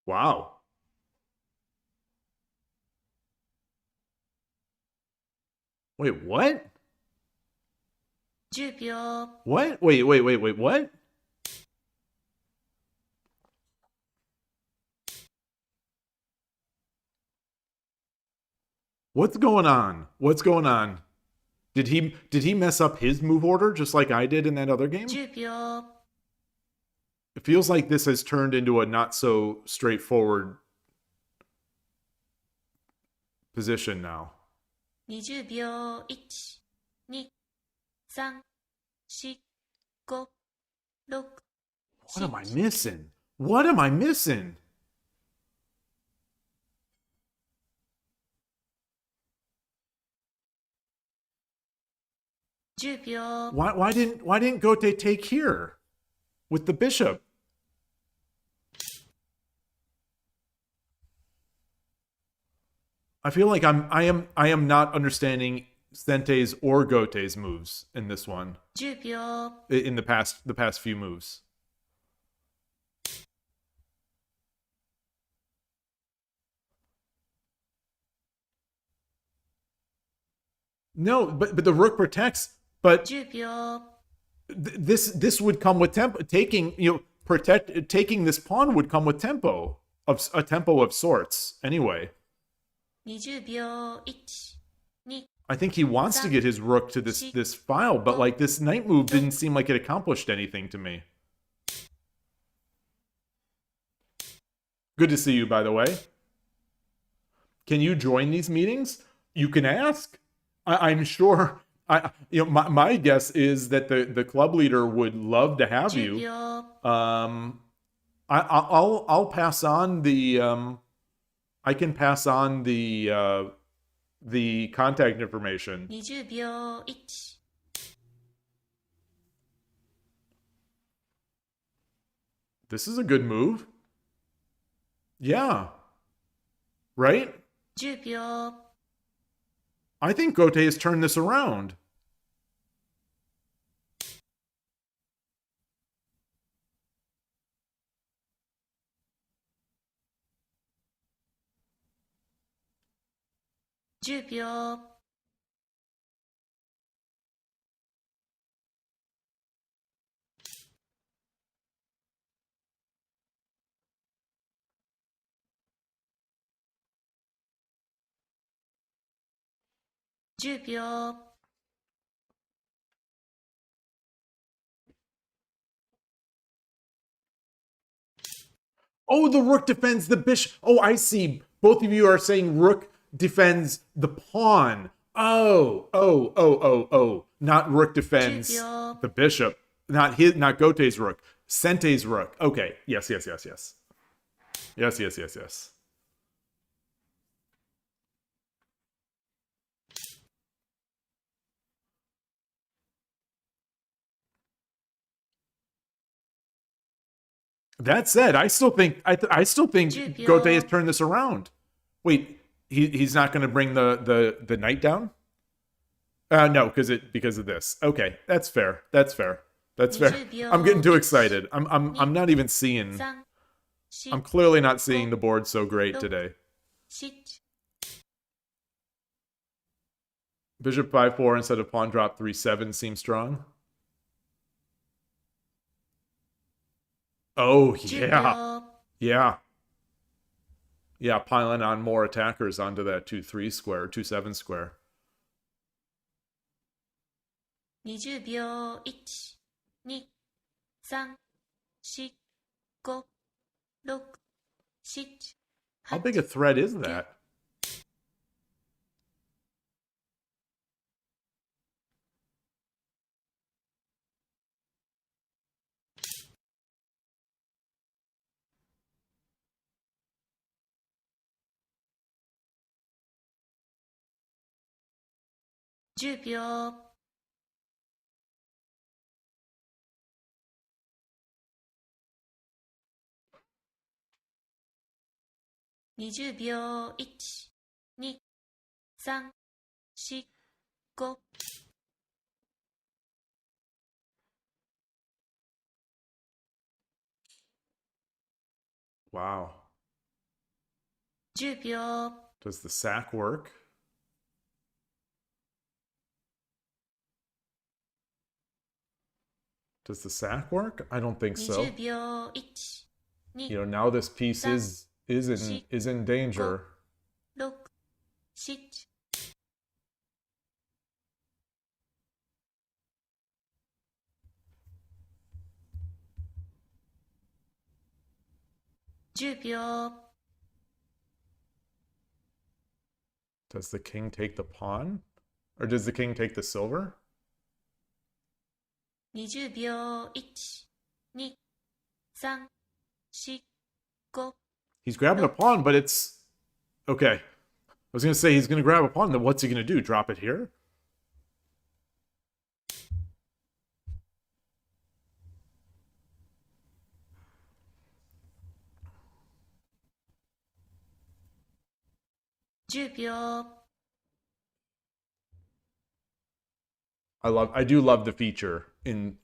Wow. Wait, what? 10秒。 What? Wait, what? What's going on? What's going on? Did he mess up his move order just like I did in that other game? 10秒。 It feels like this has turned into a not so straightforward position now. 20秒。1、2、3、4、5、6。 What am I missing? What am I missing? Why didn't Gote take here with the bishop? I feel like I am not understanding Sente's or Gote's moves in this one. 10秒。 In the past few moves. No, but the rook protects. But 10秒。 this would come with tempo. Taking this pawn would come with tempo of a tempo of sorts. Anyway, 20秒。1、2。 I think he wants to get his rook to this file, but like this knight move didn't seem like it accomplished anything to me. Good to see you, by the way. Can you join these meetings? You can ask. I'm sure. My guess is that the club leader would love to have 10 you. 秒。 I'll pass on the I can pass on the contact information. 20秒。1。 This is a good move. Yeah. Right? 10秒。 I think Gote has turned this around.10秒。 10秒。 Oh, the rook defends the bishop. Oh, I see. Both of you are saying rook defends the pawn. Oh. Not rook defends the bishop. Not Gote's rook. Sente's rook. Okay. Yes. Yes. That said, I still think Gote has turned this around. Wait, he's not going to bring the knight down? No, because of this. Okay, that's fair. That's fair. I'm getting too excited. I'm not even seeing. I'm clearly not seeing the board so great today. Bishop 5-4 instead of pawn drop 3-7 seems strong. Oh, yeah. Yeah, piling on more attackers onto that 2-3 square, 2-7 square. 20秒 1、2、3、4、5、6、7、 How big a threat is that? $10 秒。20秒。1、2、3、4、5。Wow. 10秒。 Does the sack work? Does the sack work? I don't think so. 20秒。1、2、 You know, now this piece is in danger. 6、7。10秒。 Does the king take the pawn? Or does the king take the silver? 20秒。1、2、3、4、5。 He's grabbing a pawn, but it's... Okay. I was going to say he's going to grab a pawn, then what's he going to do? Drop it here? I do love the feature in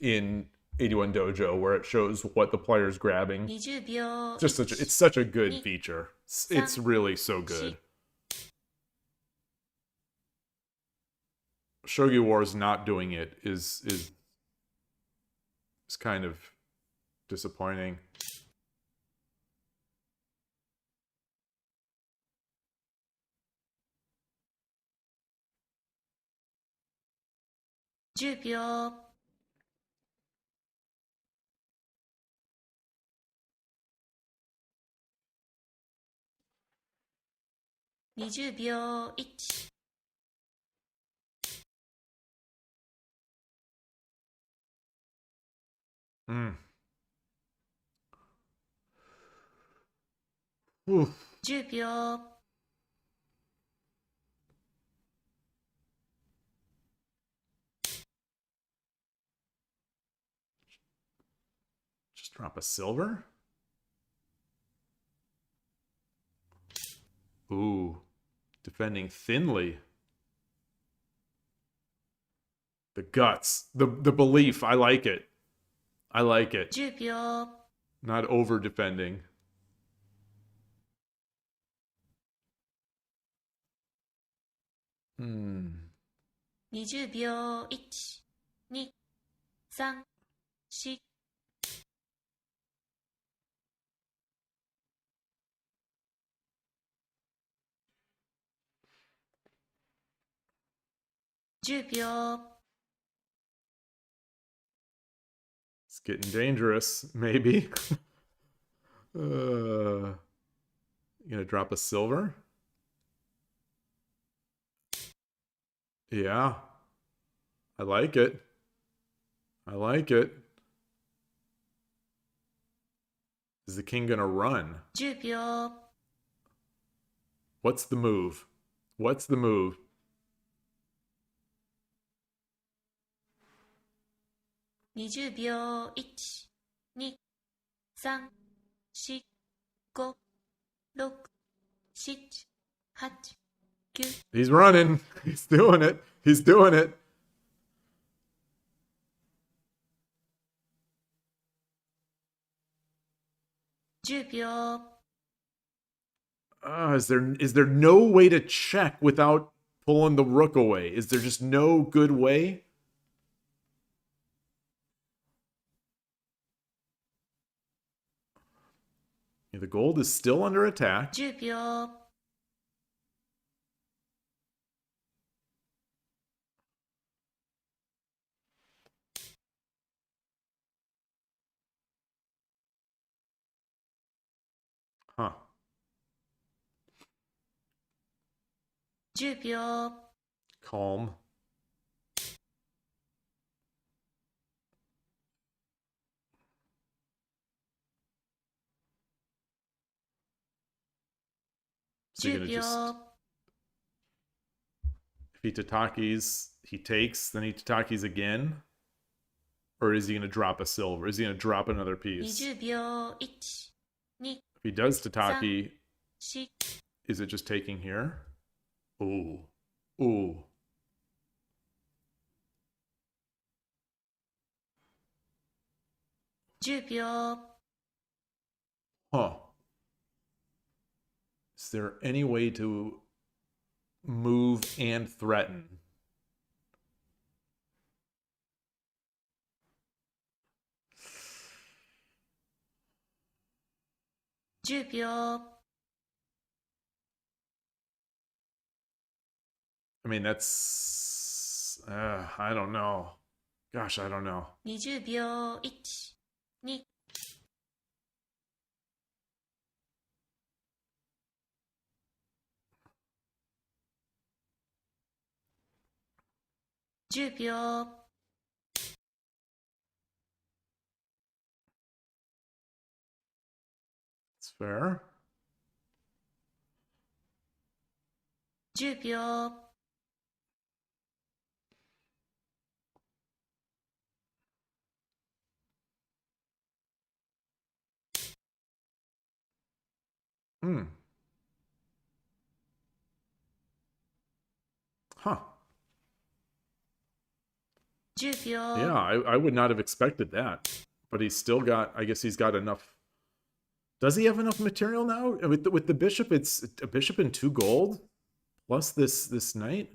81 Dojo where it shows what the player's grabbing. It's such a good feature. It's really so good. Shogi Wars not doing it is kind of disappointing. $10 秒。 20秒。 1。 10秒。 Just drop a silver? Ooh. Defending thinly. The guts. The belief. I like it. I like it. 10秒。 Not over defending. Hmm. 20秒。1、2、3、4。 10秒。 It's getting dangerous, maybe. You gonna drop a silver? Yeah. I like it. I like it. Is the king gonna run? 10秒。 What's the move? What's the move? 20秒。1、2、3、4、5、6、7、8、9、 He's running. He's doing it. He's doing it. 10秒。 Is there no way to check without pulling the rook away? Is there just no good way? Yeah, the gold is still under attack. 10秒。 Huh. 10秒。 Calm. So you're 10 gonna just, 秒。 if he tatakis, he takes, then he tatakis again? Or is he gonna drop a silver? Is he gonna drop another piece? 20秒。1、2、If he does tataki, 4、 is it just taking here? Ooh. Ooh. 10秒。 Huh. Is there any way to move and threaten?10秒。 I mean, that's... I don't know. Gosh, I don't know. 20秒。1、2、 10秒。 It's fair. 10秒。 Hmm. Huh. 10秒。 Yeah, I would not have expected that. But he's still got, I guess he's got enough. Does he have enough material now? With the bishop, it's a bishop and 2 gold plus this knight.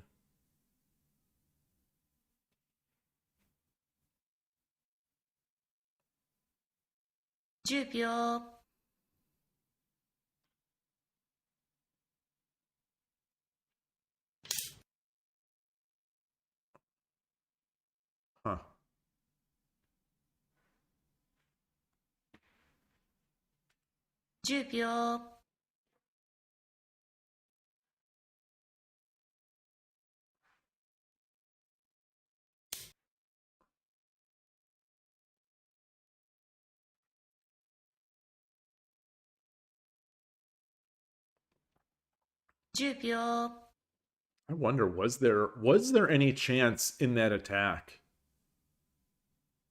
10秒。 Huh. 10秒。 10秒。 I wonder, was there any chance in that attack?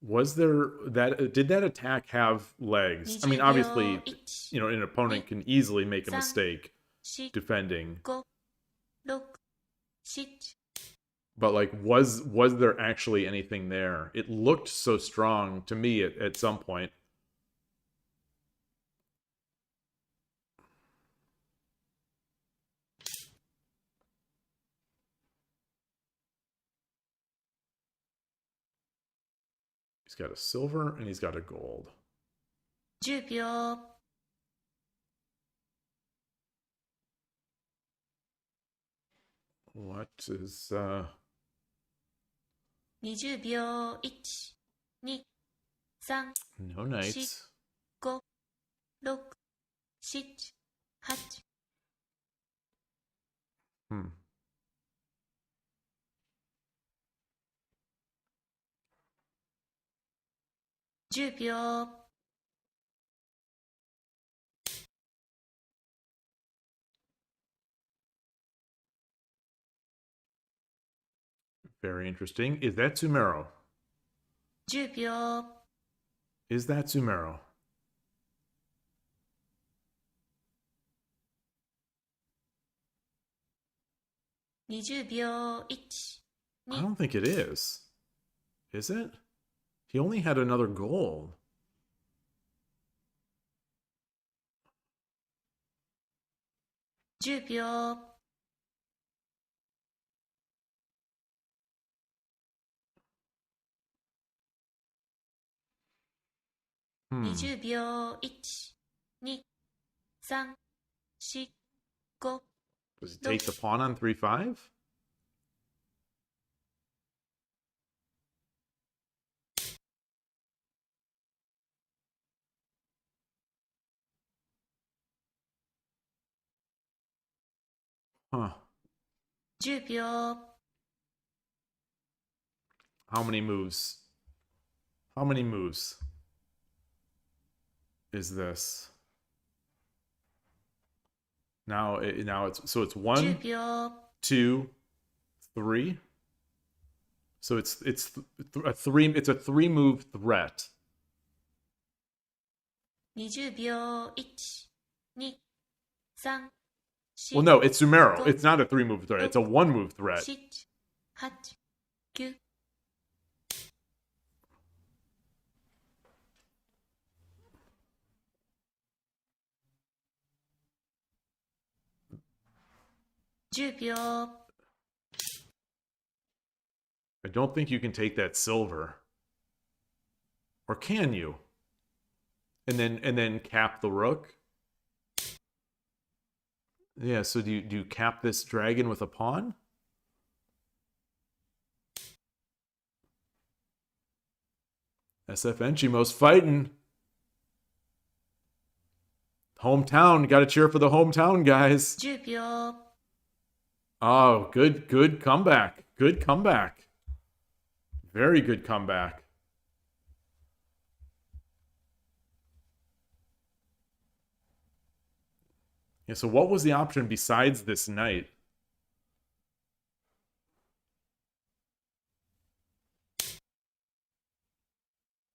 Was there that did that attack have legs? I mean, obviously, you know, an opponent can easily make a mistake 4、 defending. 5、6、7。 But like, was there actually anything there? It looked so strong to me at some point. He's got a silver and he's got a gold. 10秒。 What is 20秒。1、2、3、 no knights? 5、6、7、8。 Hmm. 10秒。 Very interesting. Is that Sumero? 10秒。 Is that Sumero? 20秒1、I don't think it is. Is it? He only had another goal. $10秒、20秒1、2、3、4、5。 Does he take the pawn on 3-5? Huh. 10秒、 How many moves? How many moves is this? Now it's so it's 10 1, 秒、 2, 3. So it's a 3 move threat. 20秒1、2、3、4、 Well, no, it's Sumero. It's not a 3 move threat. It's a 1 move threat. 7、8、9。10秒、 I don't think you can take that silver. Or can you? And then cap the rook? Yeah, so do you cap this dragon with a pawn? SF Enchimo's fighting. Hometown, gotta cheer for the hometown guys. 10秒、 Oh, good comeback. Good comeback. Very good comeback. Yeah, so what was the option besides this knight?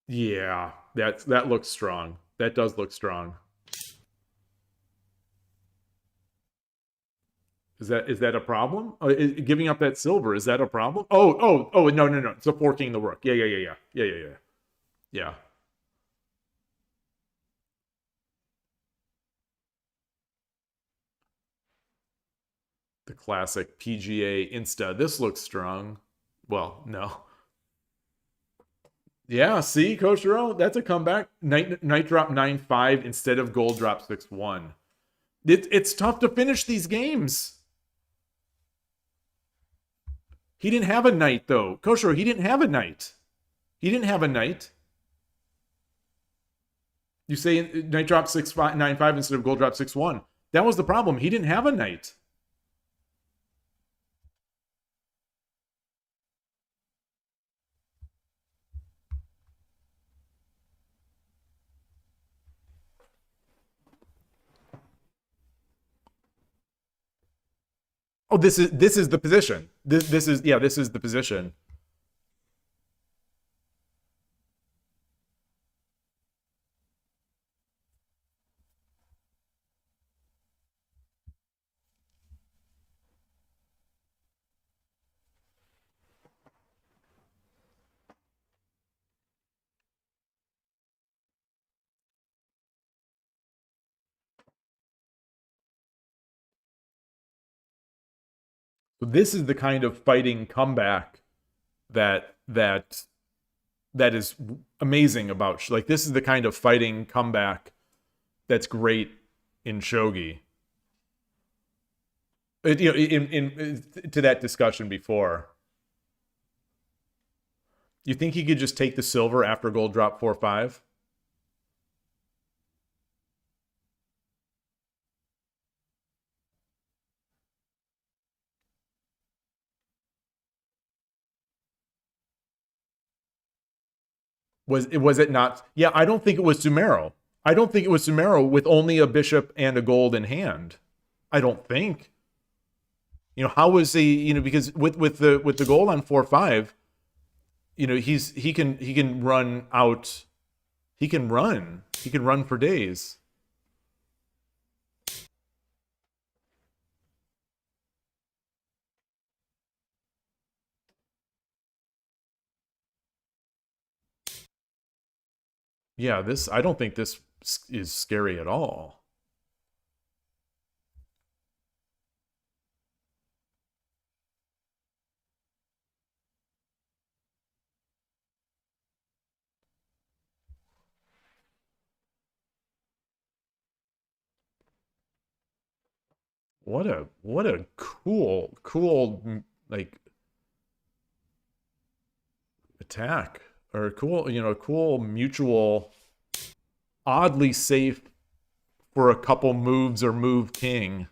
Yeah, that looks strong. That does look strong. Is that a problem? Giving up that silver, is that a problem? Oh, no. It's forking the rook. Yeah. Yeah. The classic PGA Insta. This looks strong. Well, no. Yeah, see, Coach Earl, that's a comeback. Knight drop 9-5 instead of gold drop 6-1. It's tough to finish these games. He didn't have a knight, though. Coach Earl, he didn't have a knight. He didn't have a knight. You say knight drop 9-5 instead of gold drop 6-1. That was the problem. He didn't have a knight. Oh, this is the position. This is the position. So this is the kind of fighting comeback that is amazing about, like, this is the kind of fighting comeback that's great in shogi. To that discussion before, you think he could just take the silver after gold drop 4-5? Was it not? Yeah, I don't think it was Sumero. I don't think it was Sumero with only a bishop and a gold in hand. I don't think. How was he? Because with the gold on 4-5, he can run out. He can run. He can run for days. Yeah, this, I don't think this is scary at all. What a cool like attack, or cool, cool mutual, oddly safe for a couple moves or move king.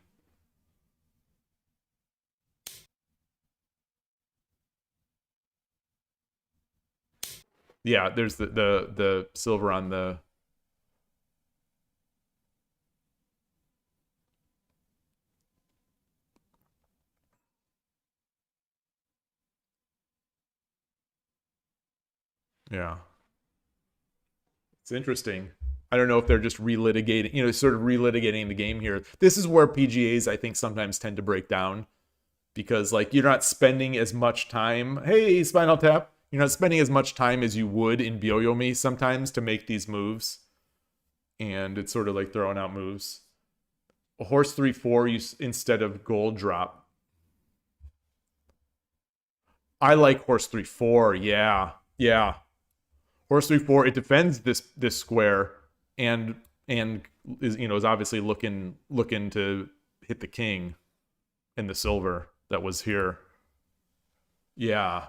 Yeah, there's the silver on the. Yeah, it's interesting. I don't know if they're just relitigating, sort of relitigating the game here. This is where PGAs, I think, sometimes tend to break down, because like you're not spending as much time. Hey, Spinal Tap. You're not spending as much time as you would in Byoyomi sometimes to make these moves, and it's sort of like throwing out moves. A horse 3-4 you instead of gold drop. I like horse 3-4. Yeah, yeah. Horse 3-4. It defends this square, and is obviously looking to hit the king and the silver that was here. Yeah,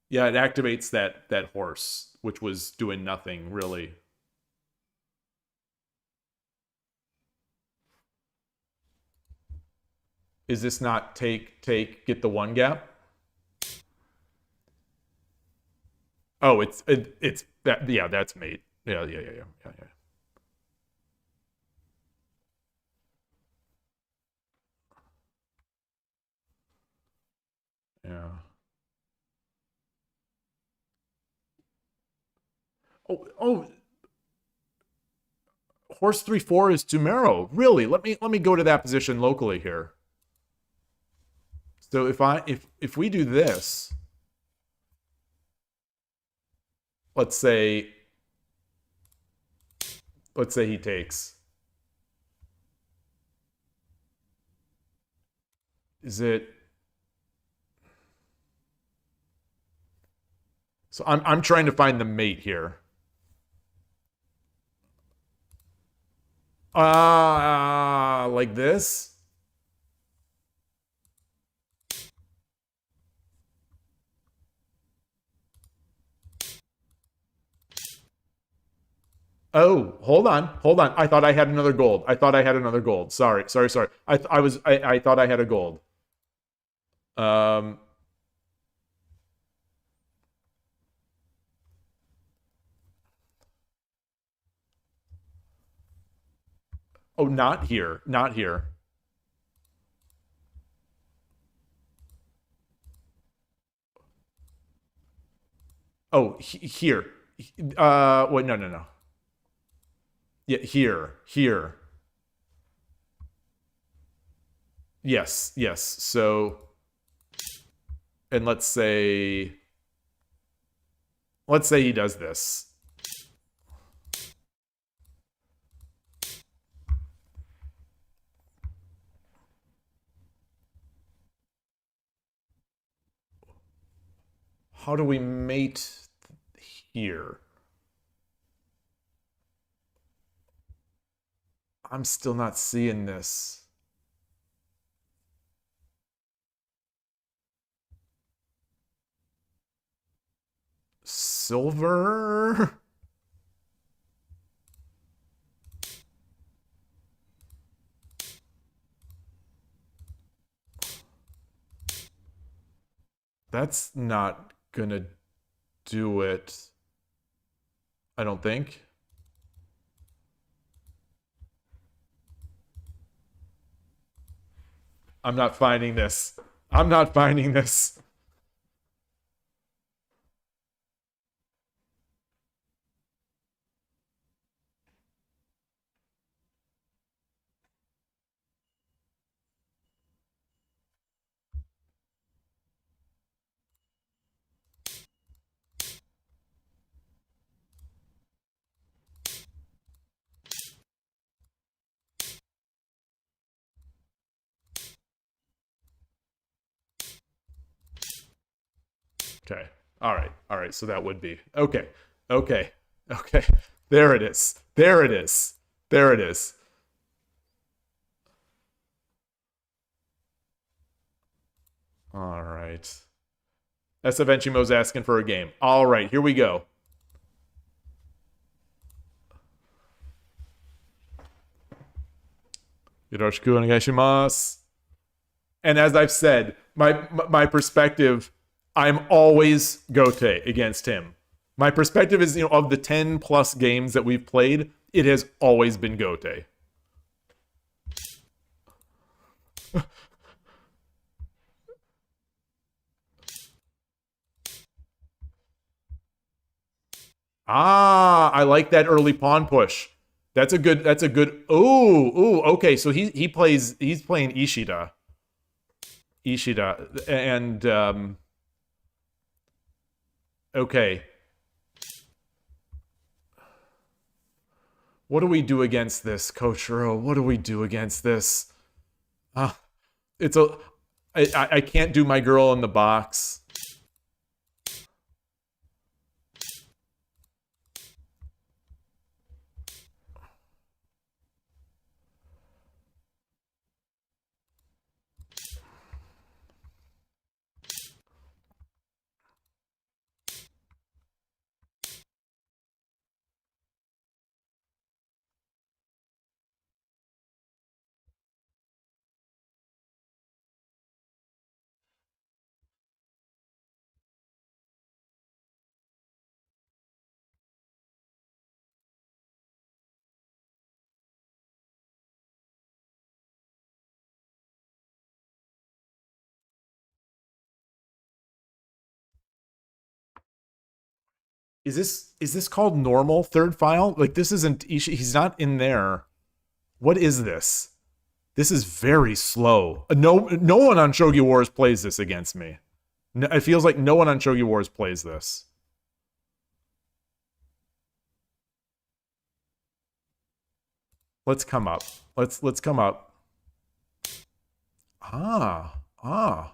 yeah. It activates that horse, which was doing nothing really. Is this not take get the one gap? Oh, it's that. Yeah, that's mate. Yeah. Yeah. Oh, horse 3-4 is Tumero. Really? Let me go to that position locally here. So if we do this, let's say he takes. Is it? So I'm trying to find the mate here. Like this? Oh, hold on. I thought I had another gold. Sorry. I thought I had a gold. Um. Oh, not here. Not here. Oh, here. Wait, no. Yeah, here. Yes. So, and let's say he does this. How do we mate here? I'm still not seeing this. Silver? That's not gonna do it. I don't think. I'm not finding this. I'm not finding this. Okay. All right. All right. So that would be. Okay. Okay. Okay. There it is. There it is. There it is. All right. Saventimo's asking for a game. All right. Here we go. Yoroshiku onegaishimasu. And as I've said, my perspective, I'm always Gote against him. My perspective is, of the 10 plus games that we've played, it has always been Gote. I like that early pawn push. That's a good. Okay. So he's playing Ishida. And okay. What do we do against this, Koshiro? What do we do against this? It's a I can't do my girl in the box. Is this called normal third file? Like this isn't he's not in there. What is this? This is very slow. No one on Shogi Wars plays this against me. No, it feels like no one on Shogi Wars plays this. Let's come up. Let's come up. Ah.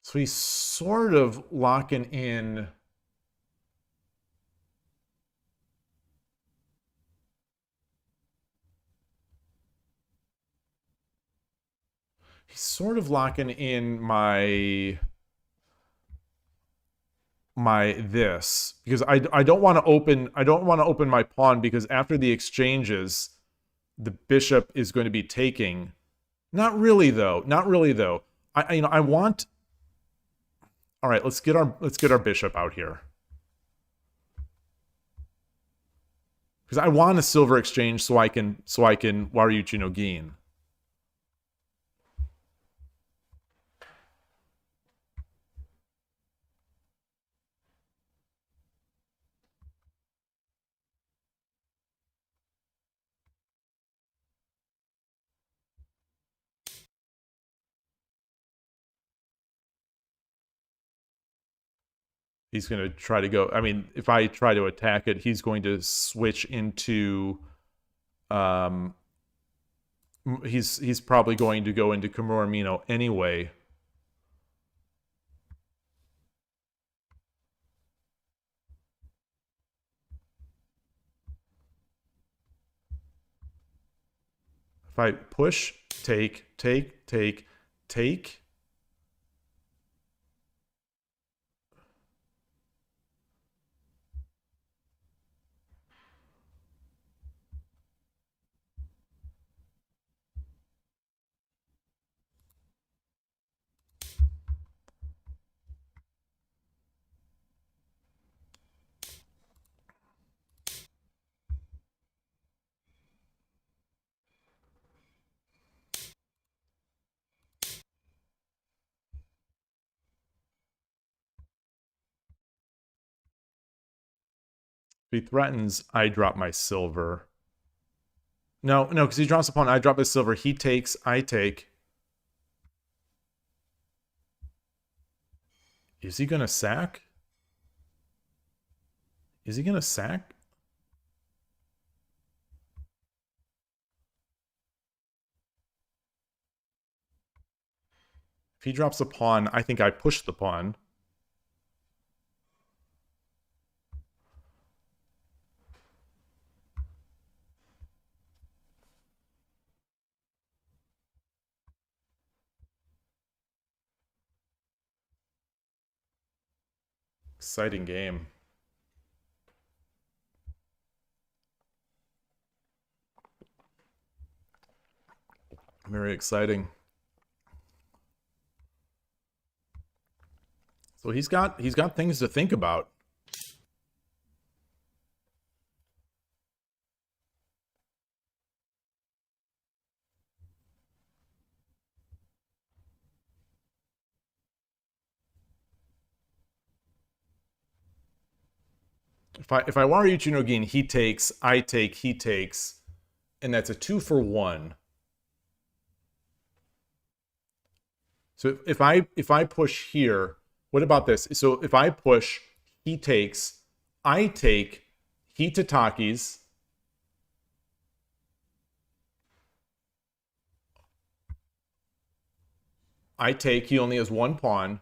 So he's sort of locking in. He's sort of locking in my this because I don't want to open my pawn because after the exchanges, the bishop is going to be taking. Not really though. I want. All right, let's get our bishop out here. Because I want a silver exchange so I can Waryuchi no Gin. He's going to try to go. I mean, if I try to attack it, he's going to switch into. He's probably going to go into Kimura Mino anyway. If I push, take. If he threatens, I drop my silver. No, because he drops a pawn, I drop his silver. He takes, I take. Is he going to sack? Is he going to sack? If he drops a pawn, I think I push the pawn. Exciting game. Very exciting. So he's got things to think about. If I Waryuchi no Gin, he takes, I take, he takes, and that's a 2-for-1. So if I push here, what about this? So if I push, he takes, I take, he tatakis. I take, he only has one pawn.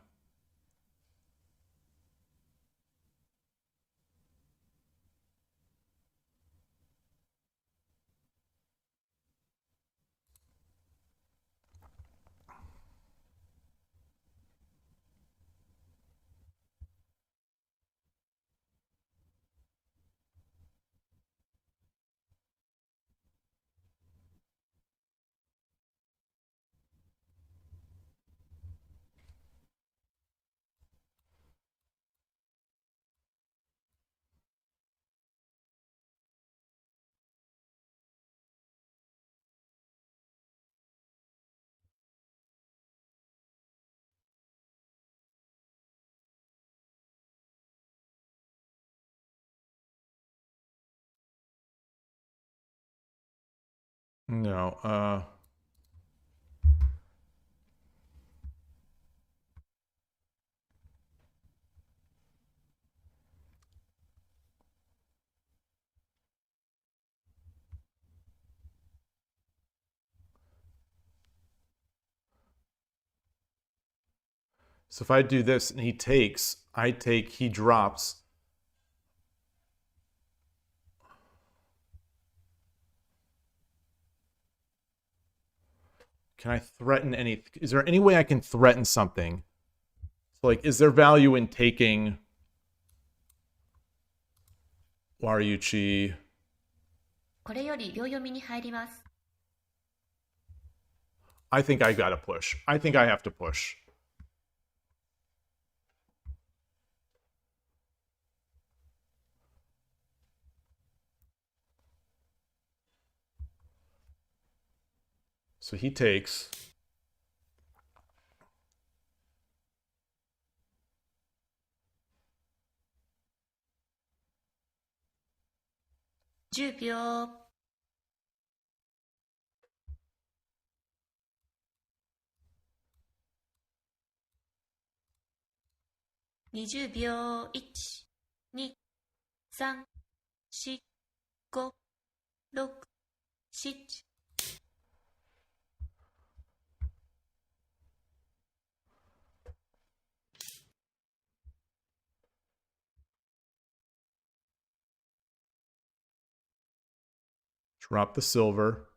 No, so if I do this and he takes, I take, he drops. Can I threaten any? Is there any way I can threaten something? So like, is there value in taking Waryuchi? これより秒読みに入ります。 I think I gotta push. I think I have to push. So he takes.10秒。20秒。1、2、3、4、5、6、7。Drop the silver.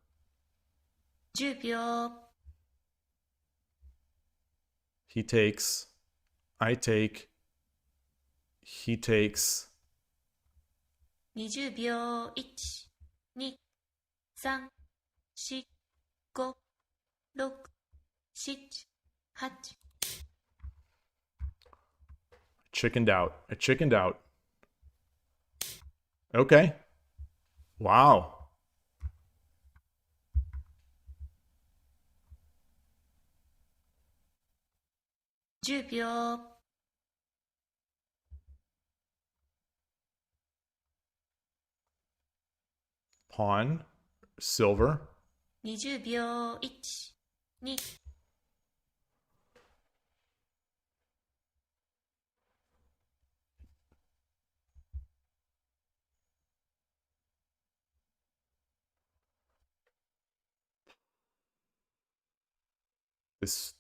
10秒。 He takes. I take. He takes. 20秒。1、2、3、4、5、6、7、8。Chickened out. I chickened out. Okay. Wow. $10秒。pawn, silver. 20秒1、2、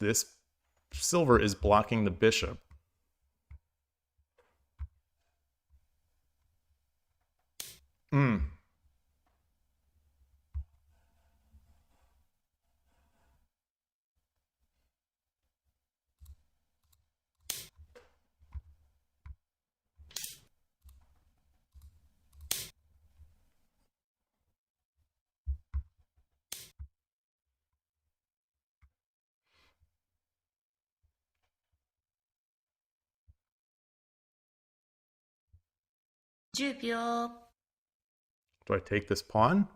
This silver is blocking the bishop. Hmm.10秒、 Do I take this pawn?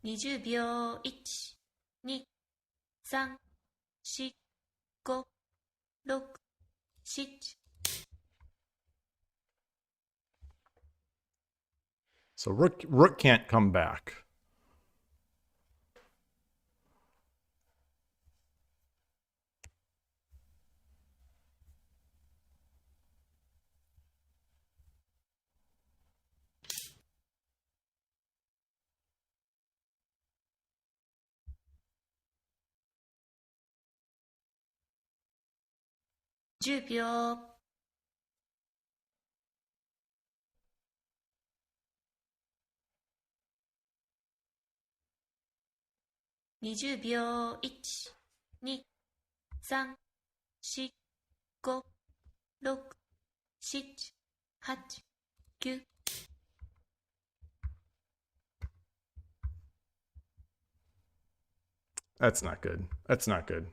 20秒1、2、3、4、5、6、7。 So rook can't come back. ,10秒、20秒1、2、3、4、5、6、7、8、9。 That's not good. That's not good.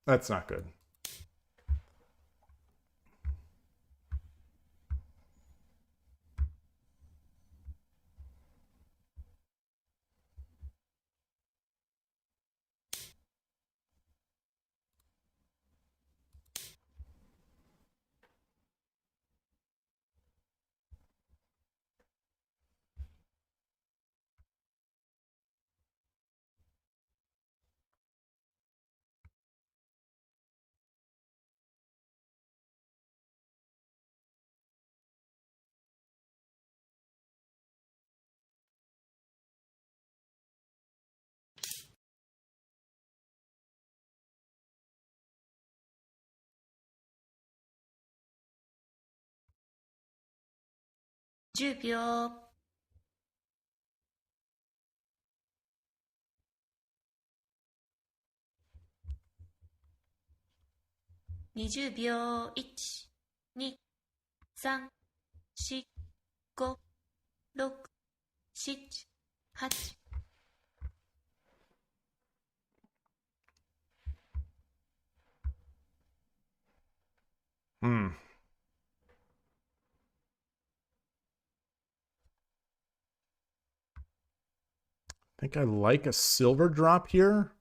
That's not good.10秒、20秒1、2、3、4、5、6、7、8。 Hmm. I think I like a silver drop here. I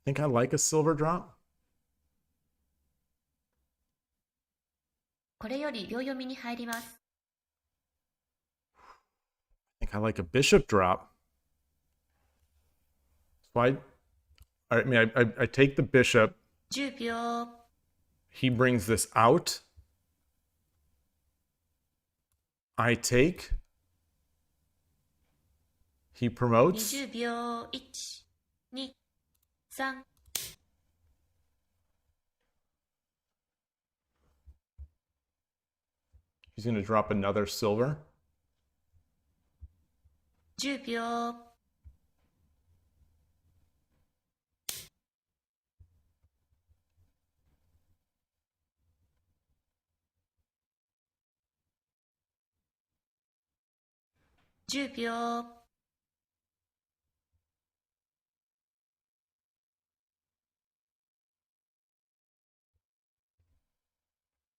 think I like a silver drop. これより秒読みに入ります。 I think I like a bishop drop. So I take the bishop. 10秒、 He brings this out. I take. He promotes. 20秒1、2、3。 He's going to drop another silver. 10秒、 10秒、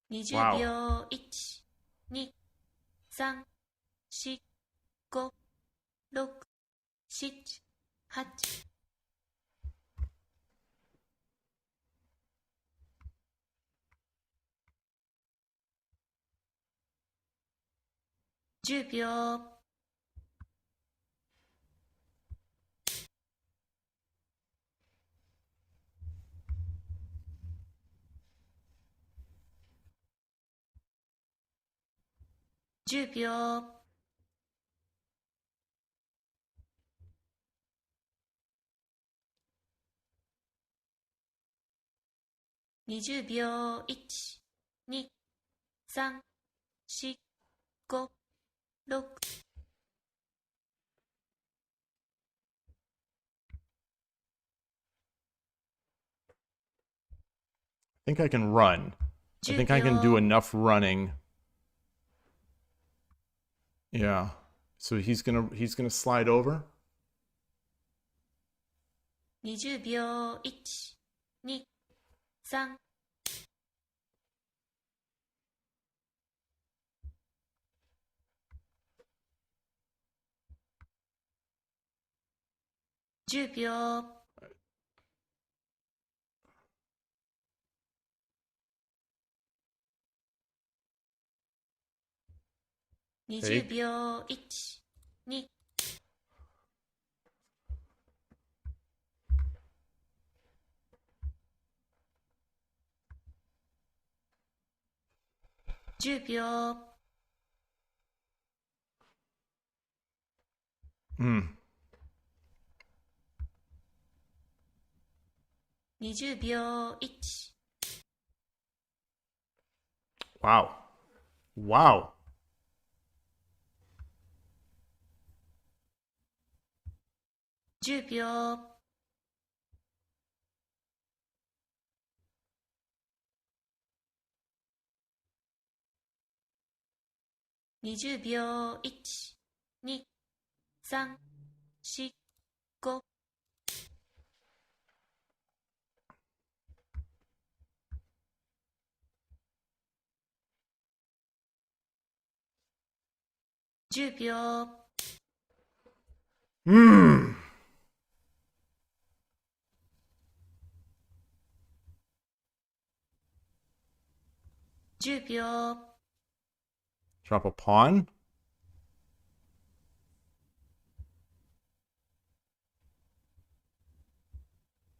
20秒1、2、3、4、5、6、7、8、10秒。10秒。20秒。1、2、3、4、5、6。I think I can run. I think I can do enough running. Yeah. So he's gonna slide over. 20秒。1、2、3。10秒。20秒。1、2。10秒。20秒。1。Wow. Wow. 10秒。20秒。1、2、3、4、5。10秒。10秒。Drop a pawn.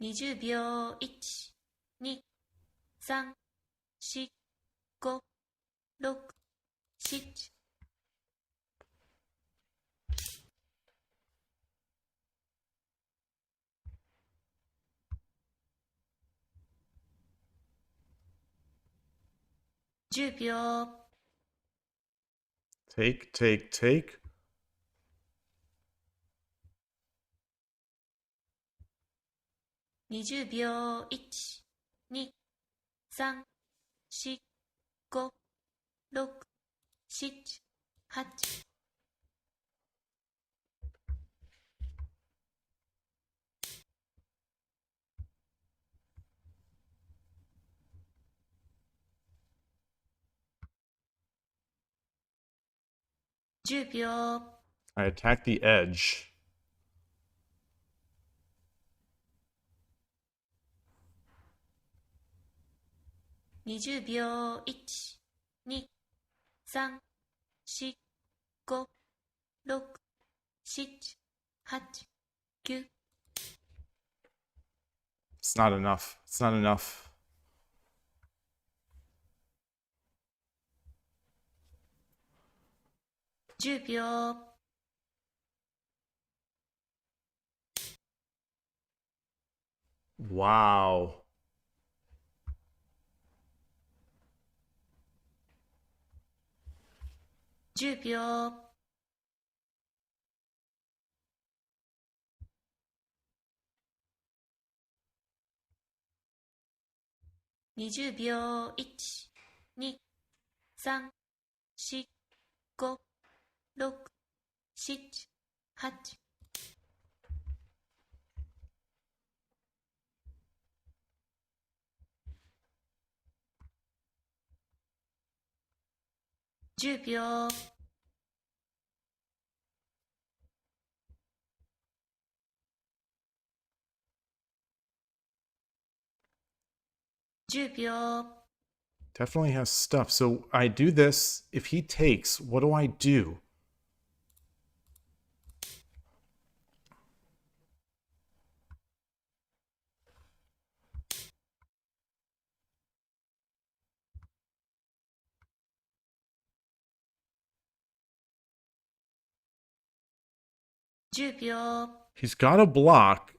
20秒。1、2、3、4、5、6、7。10秒。Take, take, take. 20秒。1、2、3、4、5、6、7、8。10秒。I attack the edge. 20秒。1、2、3、4、5、6、7、8、9。It's not enough. It's not enough. 10秒。Wow. 10秒。20秒。1、2、3、4、5、6、7、8。10秒。10秒 Definitely has stuff. So I do this. If he takes, what do I do?10秒 He's got a block.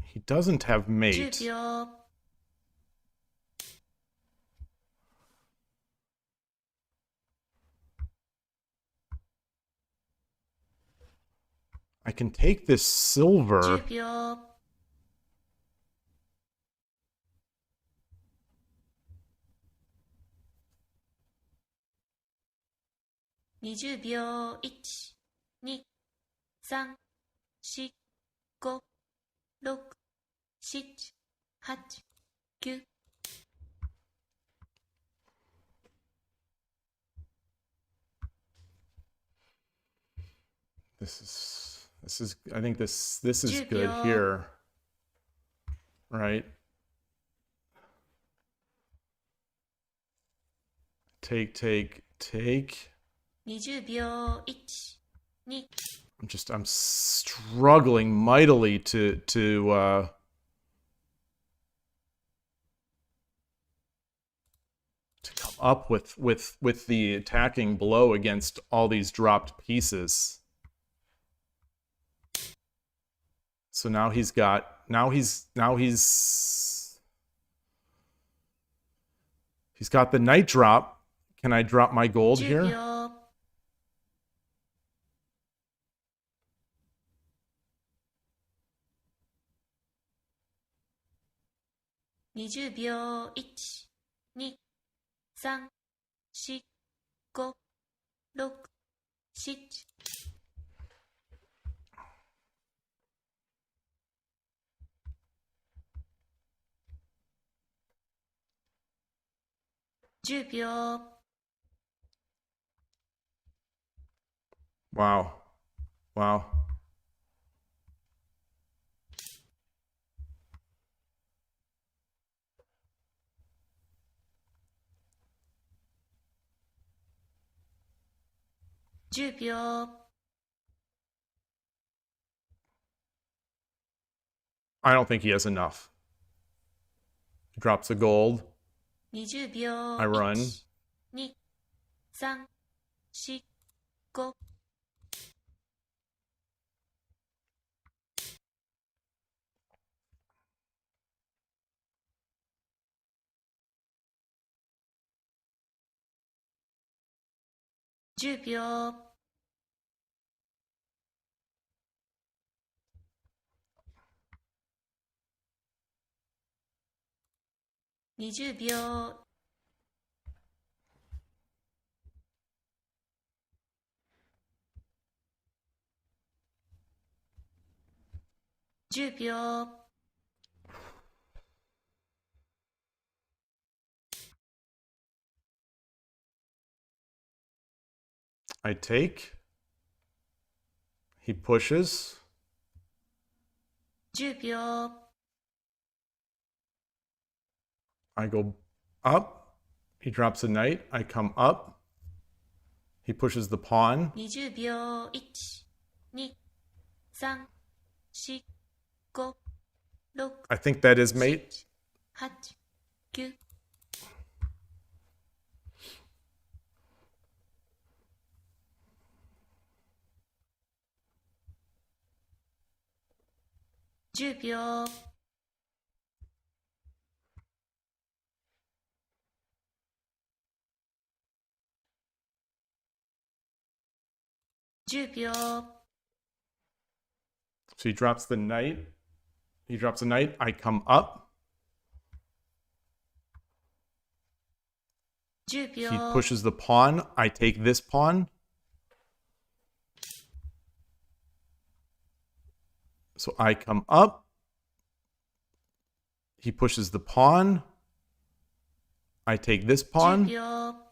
He doesn't have 10 mate. 秒 I can take this silver. 10秒 20秒 1、2、3、4、5、6、7、8、9 This is I think this is 10 good 秒 here. Right? Take. 20秒 1、2 I'm struggling mightily to come up with the attacking blow against all these dropped pieces. So now he's got he's got the knight drop. Can I drop my gold 10 here? 秒 20秒 1、2、3、4、5、6、7 10秒 Wow. 10秒 I don't think he has enough. He drops a gold. 20秒 I run. 1、2、3、4、5 10秒 20秒 10秒 I take. He pushes. 10秒 I go up. He drops a knight. I come up. He pushes the pawn. 20秒 1、2、3、4、5、6、 I think that is mate. 8、9 10秒 10秒 So he drops the knight. He drops a knight. I come up. 10 He 秒 pushes the pawn. I take this pawn. So I come up. He pushes the pawn. I take this 10 pawn. 秒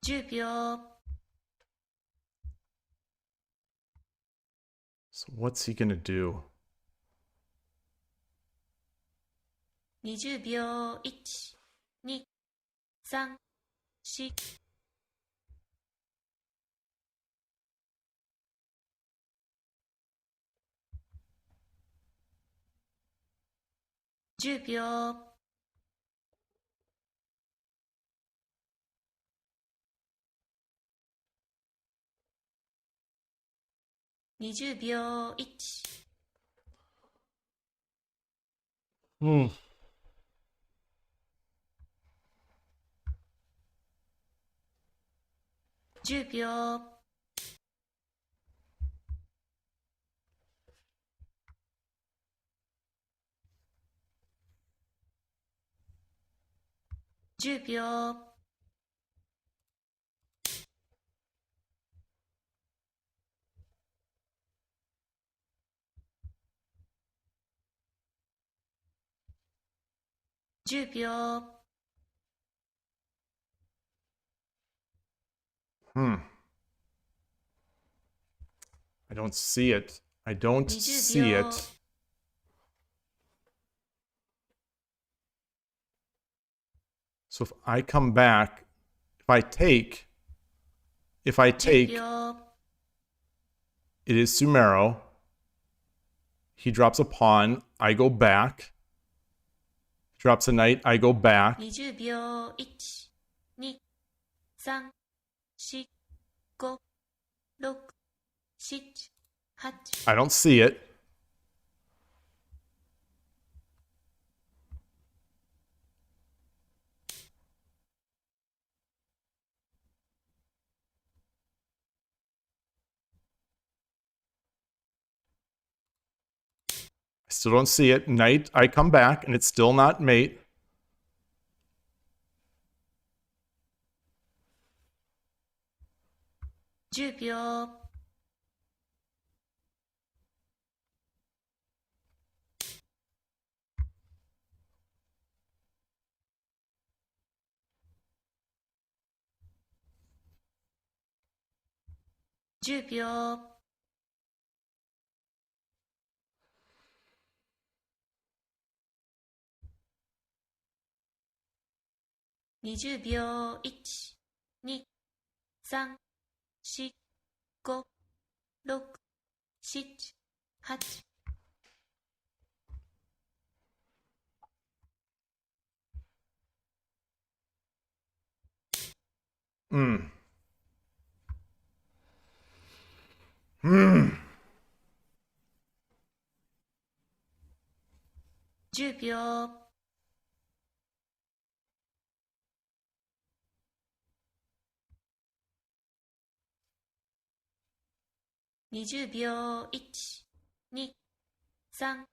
10秒 So what's he gonna do? 20秒 1、2、3、4、10秒 20秒 1、 Hmm. 10秒 10秒 10秒 I don't see it. I don't 20 see 秒 it. So if I come back, if I take, 10秒 it is Sumero. He drops a pawn. I go back. Drops a knight. I go back. 20秒 1、2、3、4、5、6、7、8、 I don't see it. I still don't see it. Knight, I come back, and it's still not mate. 10秒 10秒 20秒 1、2、3、4、5、6、7、8、 10秒 20秒 1、2、3、4、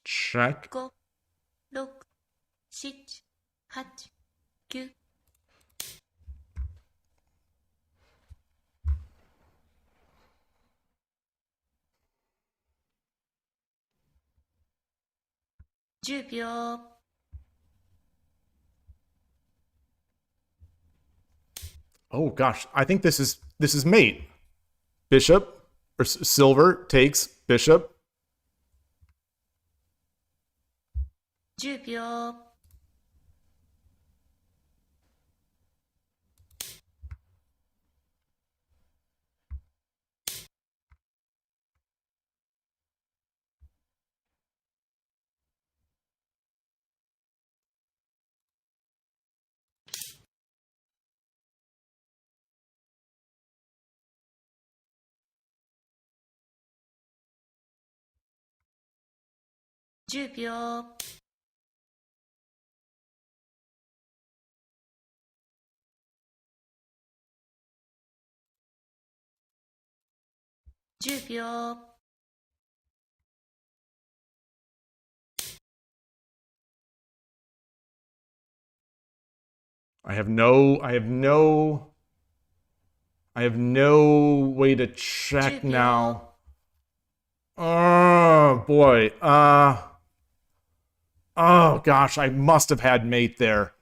Check. 5、6、7、8、9。 10秒 Oh gosh, I think this is mate. Bishop or silver takes bishop. 10秒 10秒 10秒 I have no way to check now. Oh boy. Oh gosh, I must have had mate there.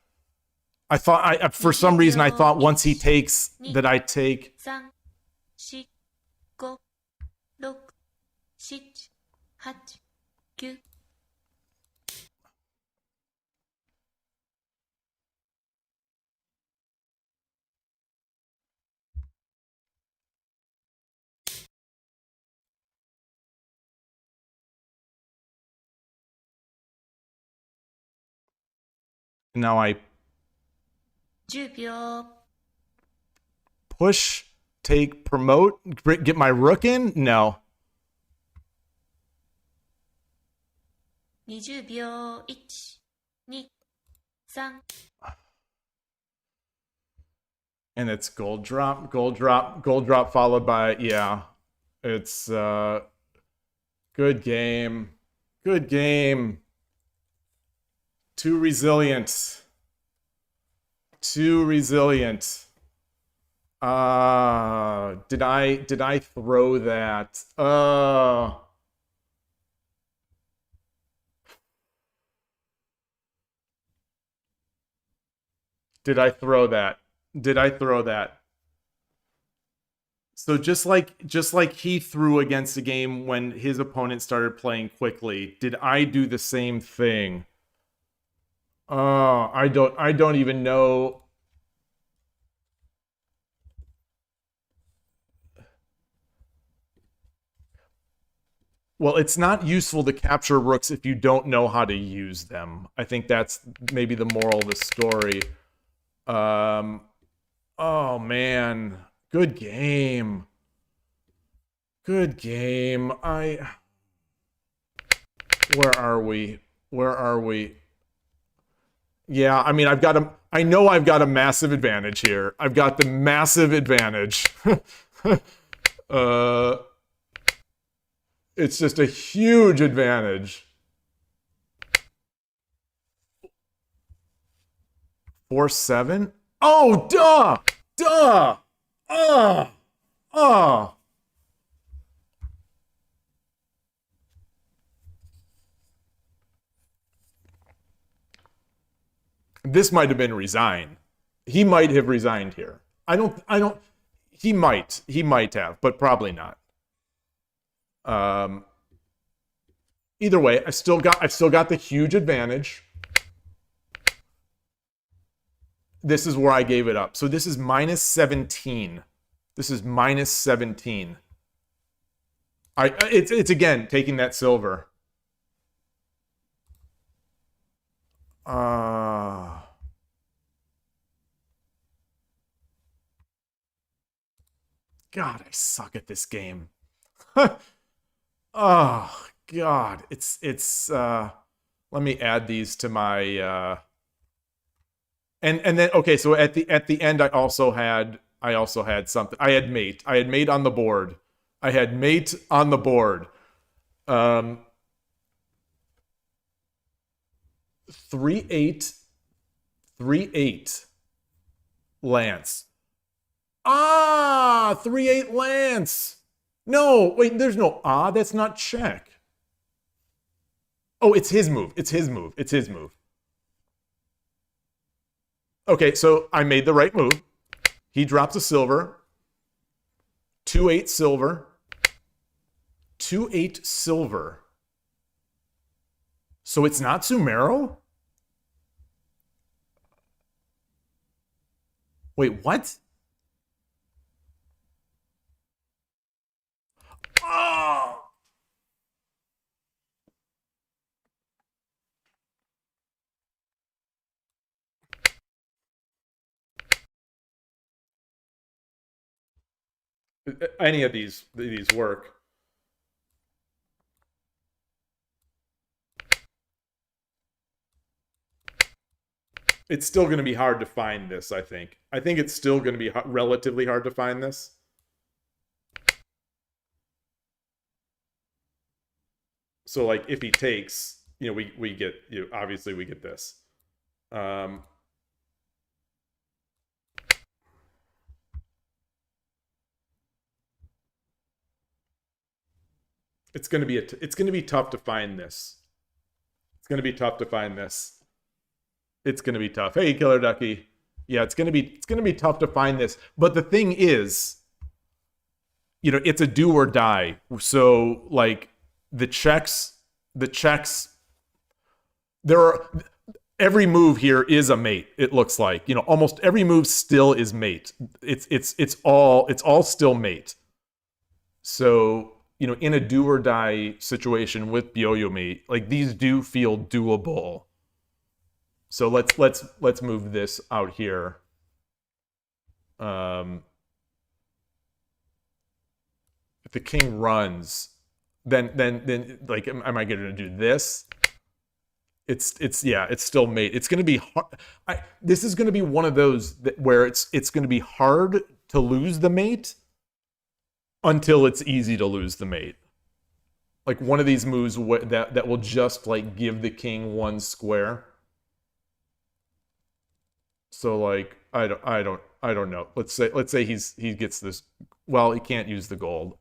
I thought for some reason I thought once he takes that I take. 3、4、5、6、7、8、9。Now I 10秒。 push, take, promote, get my rook in? No. 20秒。1、2、3。 And it's gold drop, gold drop, gold drop followed by, yeah. It's good game. Good game. Too resilient. Too resilient. Did I throw that? Did I throw that? Did I throw that? So just like he threw against a game when his opponent started playing quickly, did I do the same thing? I don't even know. Well, it's not useful to capture rooks if you don't know how to use them. I think that's maybe the moral of the story. Oh man, good game. Good game. Where are we? Where are we? Yeah, I mean, I know I've got a massive advantage here. I've got the massive advantage. It's just a huge advantage. 4-7? Oh, duh! Duh! This might have been resigned. He might have resigned here. He might have, but probably not. Either way, I've still got the huge advantage. This is where I gave it up. So this is minus 17. This is minus 17. It's again taking that silver. God, I suck at this game. Oh God, it's let me add these to my and then okay, so at the end I also had something. I had mate. I had mate on the board. I had mate on the board. 3-8 3-8 Lance. 3-8 Lance. No, wait, there's no that's not check. Oh, it's his move. It's his move. It's his move. Okay, so I made the right move. He drops a silver. 2-8 silver. 2-8 silver. So it's not Sumero? Wait, what? Oh! Any of these work. It's still going to be hard to find this, I think. I think it's still going to be relatively hard to find this. So, like, if he takes, we get, obviously we get this. It's gonna be it's gonna be tough to find this. It's gonna be tough to find this. It's gonna be tough. Hey, Killer Ducky. Yeah, it's gonna be tough to find this. But the thing is, you know, it's a do or die. So like the checks, there are every move here is a mate. It looks like, you know, almost every move still is mate. It's all still mate. So, you know, in a do or die situation with Byoyomi, like these do feel doable. So let's move this out here. If the king runs, then like, am I going to do this? It's still mate. It's going to be hard. This is going to be one of those where it's going to be hard to lose the mate until it's easy to lose the mate. Like one of these moves that will just like give the king one square. So like I don't know. Let's say he gets this. Well, he can't use the gold.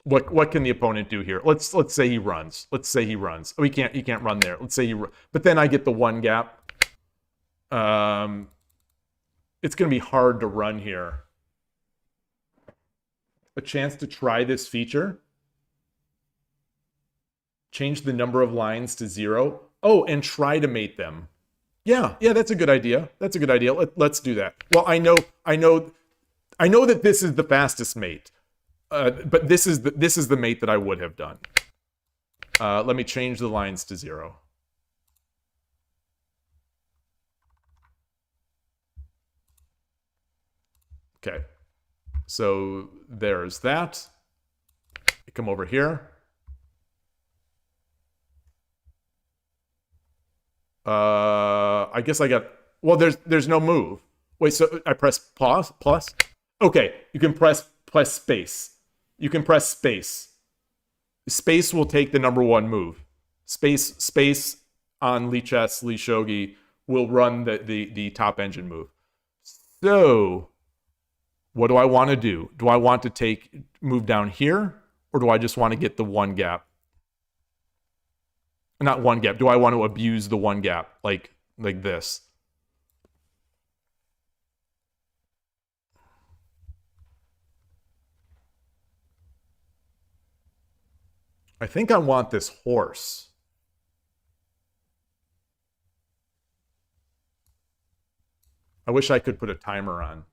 What can the opponent do here? Let's say he runs. Let's say he runs. Oh, he can't run there. Let's say but then I get the one gap. It's going to be hard to run here. A chance to try this feature. Change the number of lines to 0. Oh, and try to mate them. Yeah, that's a good idea. That's a good idea. Let's do that. Well, I know that this is the fastest mate. But this is the mate that I would have done. Let me change the lines to 0. Okay. So there's that. I come over here. I guess I got... Well, there's no move. Wait, so I press pause? Plus? Okay, you can press space. You can press space. Space will take the number 1 move. Space on Lee Chess, Lee Shogi will run the top engine move. So, what do I want to do? Do I want to move down here? Or do I just want to get the one gap? Not one gap. Do I want to abuse the one gap? Like this? I think I want this horse. I wish I could put a timer on.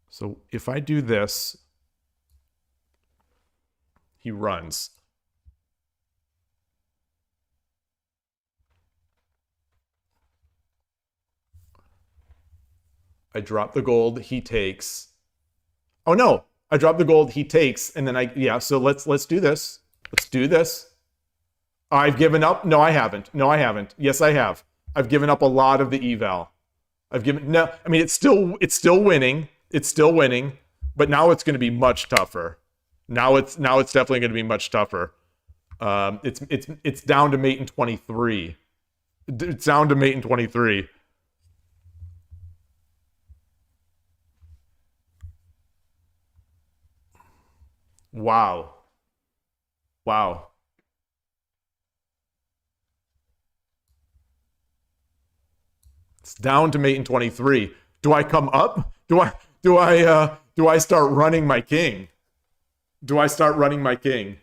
So if I do this, he runs. I drop the gold, he takes. Oh no, I drop the gold, he takes, and then so let's do this. Let's do this. I've given up. No, I haven't. No, I haven't. Yes, I have. I've given up a lot of the eval. I mean, it's still winning. It's still winning, but now it's going to be much tougher. Now it's definitely going to be much tougher. It's down to mate in 23. It's down to mate in 23. Wow. Wow. It's down to mate in 23. Do I come up? Do I start running my king? Do I start running my king?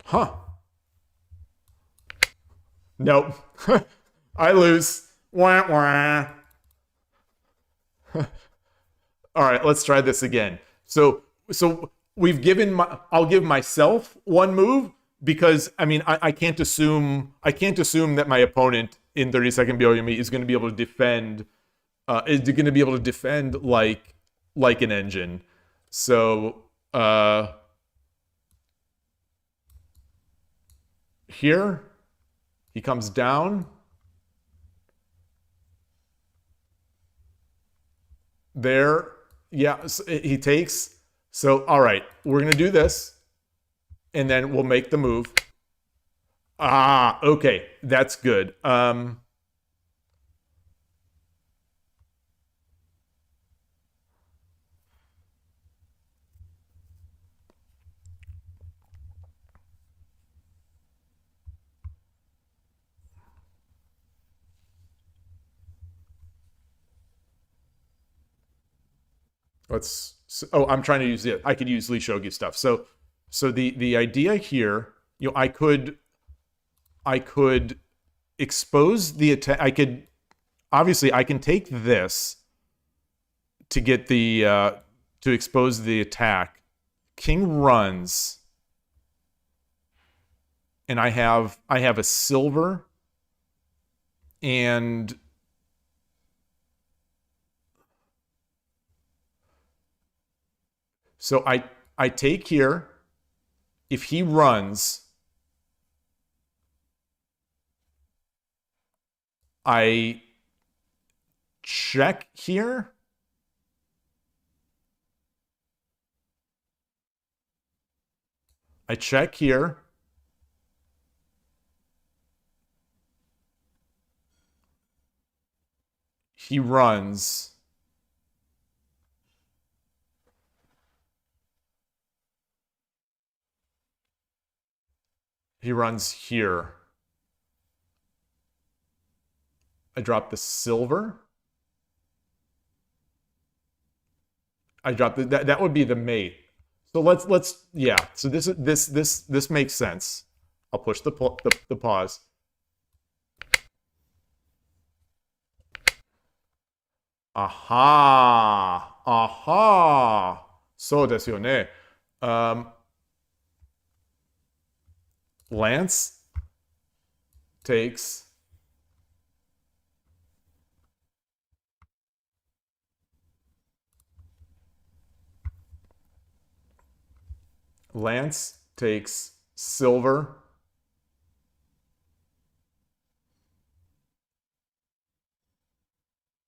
Huh. Nope. I lose. Wah, wah. All right, let's try this again. So we've given I'll give myself one move, because I mean I can't assume that my opponent in 30-second Byoyomi is going to be able to defend like an engine. So here he comes down. There, yeah, so he takes. So all right, we're gonna do this, and then we'll make the move. Ah, okay, that's good. I'm trying to use it. I could use Lee Shogi stuff. So the idea here, I could expose the attack. I can take this to get the to expose the attack. King runs, and I have a silver, and so I take here. If he runs, I check here. I check here. He runs. He runs here. I drop the silver. I drop that would be the mate. So let's yeah. So this makes sense. I'll push the pause. Aha! Aha! So desu yo ne. Lance takes silver.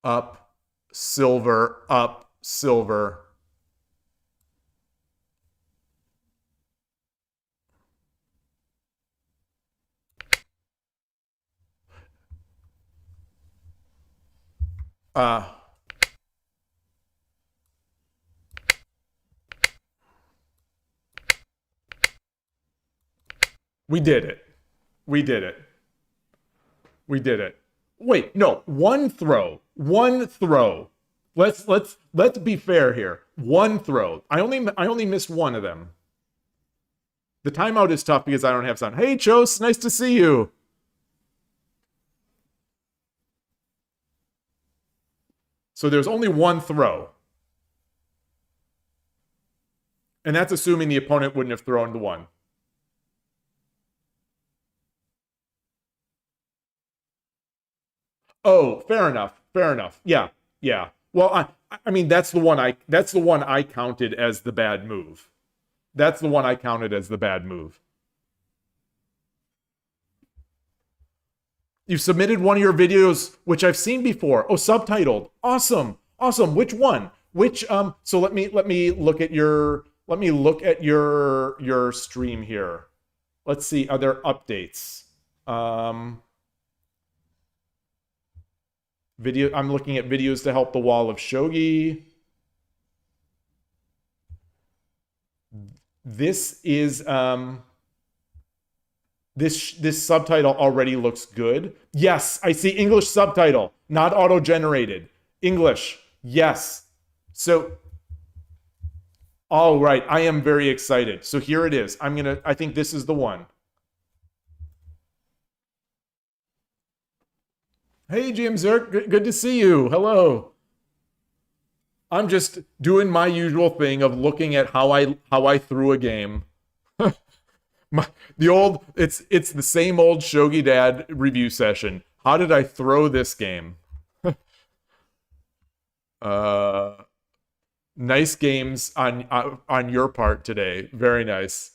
Up, silver, up, silver. We did it. We did it. We did it. Wait, no, one throw. One throw. Let's be fair here. One throw. I only missed one of them. The timeout is tough because I don't have sound. Hey, Chos, nice to see you. So there's only one throw. And that's assuming the opponent wouldn't have thrown the one. Oh, fair enough. Fair enough. Yeah. Yeah. Well, I mean that's the one I counted as the bad move. That's the one I counted as the bad move. You submitted one of your videos, which I've seen before. Oh, subtitled. Awesome. Awesome. Which one? Which so let me look at your stream here. Let's see, are there updates? Video, I'm looking at videos to help the wall of shogi. This is this subtitle already looks good. Yes, I see English subtitle, not auto-generated. English, yes. So, all right, I am very excited. So here it is. I think this is the one. Hey, Jim Zirk, good to see you. Hello. I'm just doing my usual thing of looking at how I threw a game. It's the same old Shogi Dad review session. How did I throw this game? Nice games on your part today. Very nice.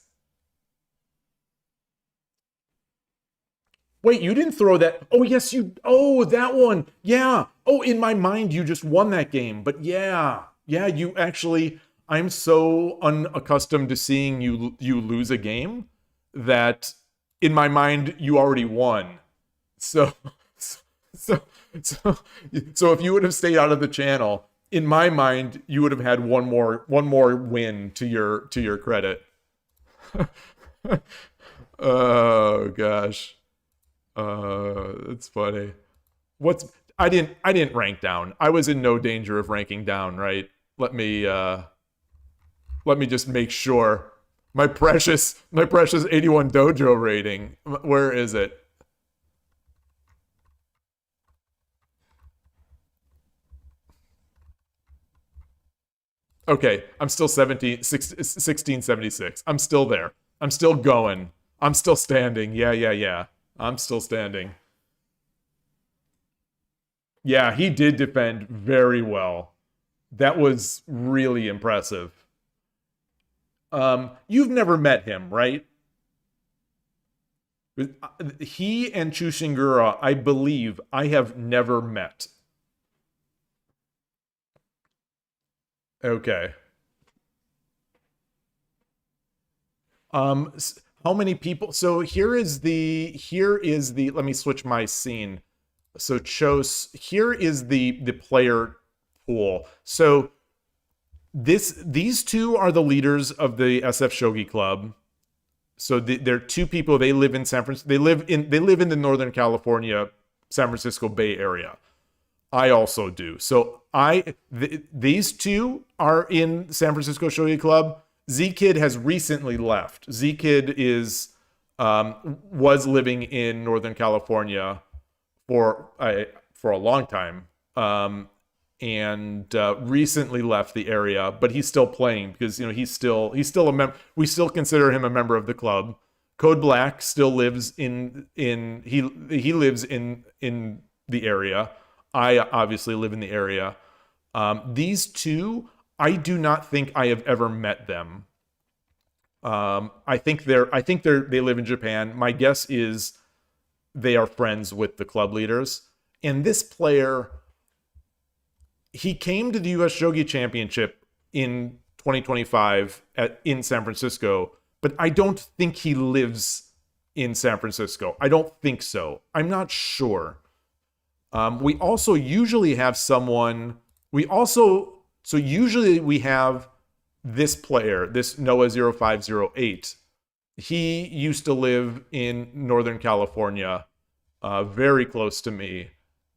Wait, you didn't throw that. Oh, yes, you. Oh, that one. Yeah. Oh, in my mind, you just won that game. But yeah. Yeah, you actually. I'm so unaccustomed to seeing you lose a game that in my mind, you already won. So, so, so, so if you would have stayed out of the channel, in my mind, you would have had one more win to your credit. Oh gosh. It's funny. I didn't rank down. I was in no danger of ranking down, right? Let me just make sure. My precious 81 dojo rating. Where is it? Okay, I'm still 1676. I'm still there. I'm still going. I'm still standing. Yeah. I'm still standing. Yeah, he did defend very well. That was really impressive. You've never met him, right? He and Chushingura, I believe, I have never met. Okay. How many people? So here is the let me switch my scene. So here is the player pool. So these two are the leaders of the SF Shogi Club. So they're two people. They live in San Francisco. They live in the Northern California, San Francisco Bay Area. I also do. So these two are in San Francisco Shogi Club. Z-Kid has recently left. Z-Kid was living in Northern California for a long time, and recently left the area. But he's still playing because he's still a member. We still consider him a member of the club. Code Black still lives he lives in the area. I obviously live in the area. These two, I do not think I have ever met them. I think they live in Japan. My guess is they are friends with the club leaders. And this player, he came to the US Shogi Championship in 2025 in San Francisco, but I don't think he lives in San Francisco. I don't think so. I'm not sure. We also usually have usually we have this player, this Noah0508. He used to live in Northern California, very close to me,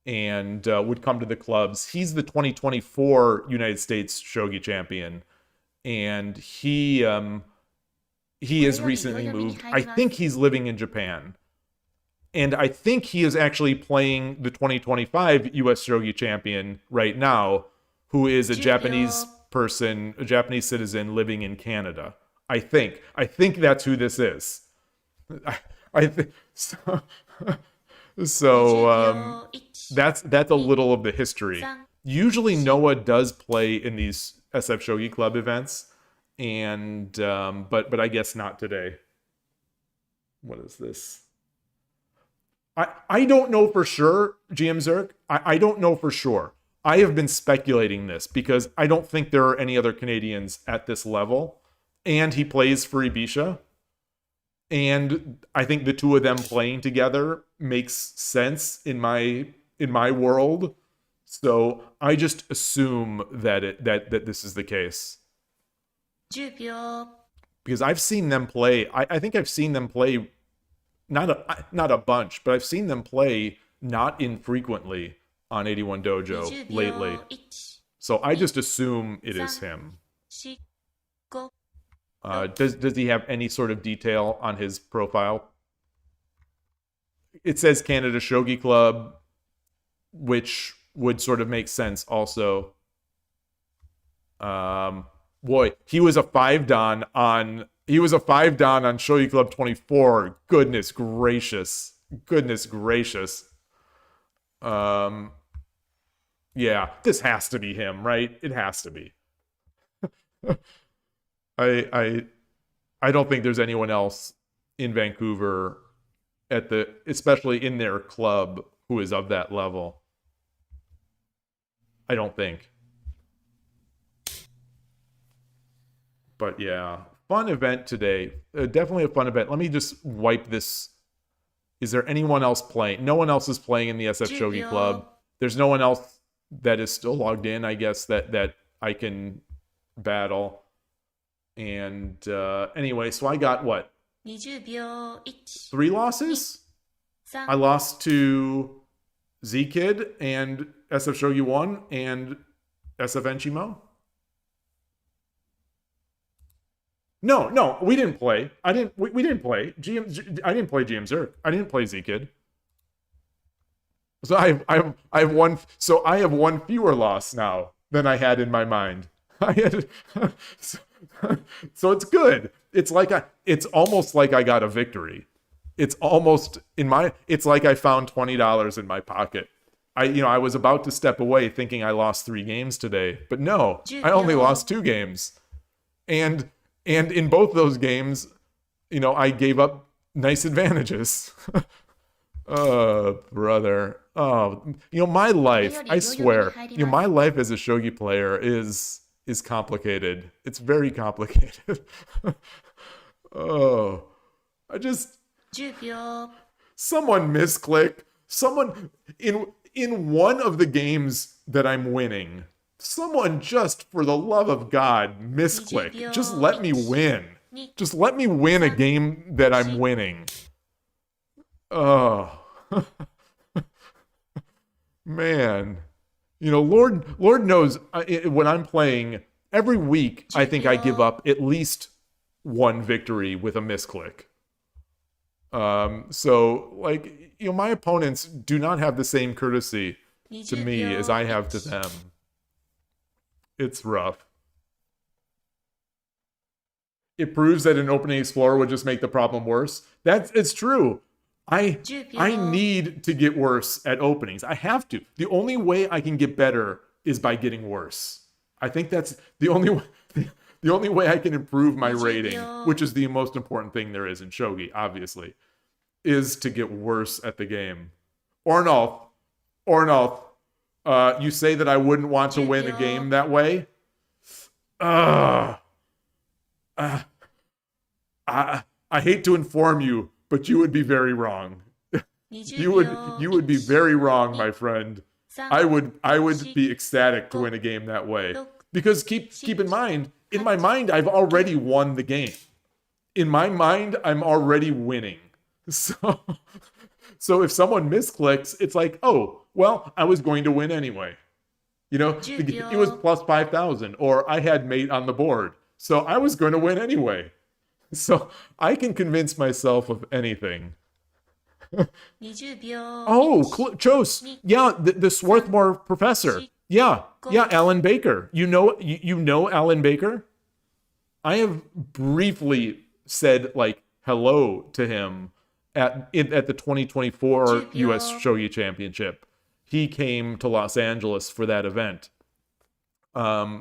and would come to the clubs. He's the 2024 United States Shogi champion, and he has recently moved. I think he's living in Japan. And I think he is actually playing the 2025 US Shogi champion right now, who is a Japanese person, a Japanese citizen living in Canada. I think that's who this is. I think so. So that's a little of the history. Usually Noah does play in these SF Shogi Club events, and but I guess not today. What is this? I don't know for sure, GM Zerk. I don't know for sure. I have been speculating this because I don't think there are any other Canadians at this level. And he plays for Ibisha. And I think the two of them playing together makes sense in my world. So I just assume that that this is the case. 10秒 Because I've seen them play. I think I've seen them play not a bunch, but I've seen them play not infrequently on 81 Dojo 20 lately. 秒 So I just assume it is him. 1 4 Does he have any sort of detail on his profile? It says Canada Shogi Club, which would sort of make sense also. Boy, he was a 5 dan on He was a 5-dan on Shogi Club 24. Goodness gracious. Goodness gracious. Yeah, this has to be him, right? It has to be. I don't think there's anyone else in Vancouver especially in their club who is of that level. I don't think. But yeah, fun event today. Definitely a fun event. Let me just wipe this. Is there anyone else playing? No one else is playing in the SF Shogi Club. There's no one else that is still logged in, I guess, that I can battle. And anyway, so I got what? 20秒1 3 losses? I lost to Z-Kid and SF Shogi 1 and SF Enchimo. No, we didn't play. We didn't play. I didn't play GM Zerk. I didn't play Z-Kid. So I have one. So I have one fewer loss now than I had in my mind. So it's good. It's almost like I got a victory. It's like I found $20 in my pocket. I was about to step away thinking I lost 3 games today, but no, I only lost 2 games. And in both those games, I gave up nice advantages. Oh, brother. Oh, my life, I swear, my life as a shogi player is complicated. It's very complicated. Oh, someone misclick. Someone in one of the games that I'm winning, someone just for the love of God misclick. Just let me win. Just let me win a game that I'm winning. Oh. Man. Lord knows when I'm playing every week, I think I give up at least one victory with a misclick. So my opponents do not have the same courtesy to me as I have to them. It's rough. It proves that an opening explorer would just make the problem worse. It's true. I need to get worse at openings. I have to. The only way I can get better is by getting worse. I think that's the only way. The only way I can improve my rating, which is the most important thing there is in shogi, obviously, is to get worse at the game. Ornolf, you say that I wouldn't want to win a game that way? I hate to inform you, but you would be very wrong. You would be very wrong, my friend. I would be ecstatic to win a game that way. Because keep in mind, in my mind, I've already won the game. In my mind, I'm already winning. So if someone misclicks, it's like, oh, well, I was going to win anyway. It was plus 5,000, or I had mate on the board. So I was going to win anyway. So I can convince myself of anything. Oh, Chos. Yeah, the Swarthmore professor. Yeah, Alan Baker. You know Alan Baker? I have briefly said hello to him at the 2024 US Shogi Championship. He came to Los Angeles for that event.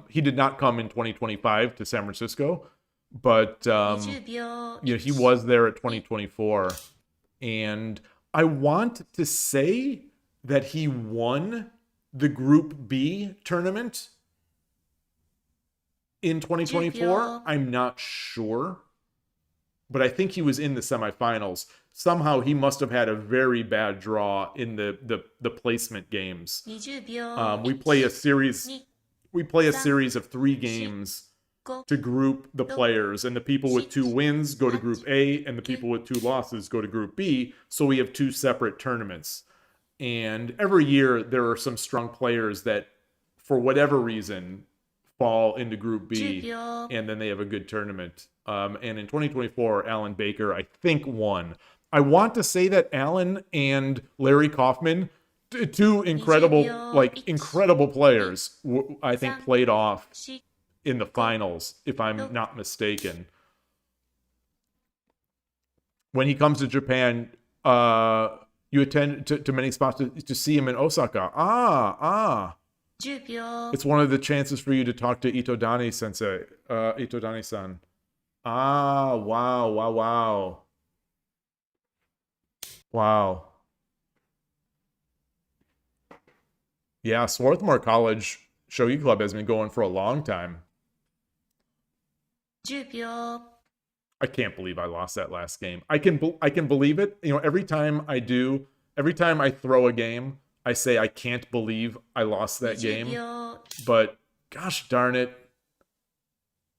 He did not come in 2025 to San Francisco, but he was there at 2024, and I want to say that he won the Group B tournament in 2024. I'm not sure, but I think he was in the semifinals. Somehow he must have had a very bad draw in the placement games. We play a series of 3 games to group the players, and the people with 2 wins go to Group A, and the people with 2 losses go to Group B. So we have 2 separate tournaments. And every year there are some strong players that, for whatever reason, fall into Group B, and then they have a good tournament. And in 2024, Alan Baker, I think, won. I want to say that Alan and Larry Kaufman, 2 incredible players, I think played off in the finals, if I'm not mistaken. when he comes to Japan, you attend to many spots to see him in Osaka. Ah. 10秒 It's one of the chances for you to talk to Itodani sensei, Itodani-san. Ah, wow. Wow. Yeah, Swarthmore College Shogi Club has been going for a long time. 10秒 I can't believe I lost that last game. I can believe it. You know, every time I throw a game, I say I can't believe I lost that 20 game. 秒 But gosh darn it.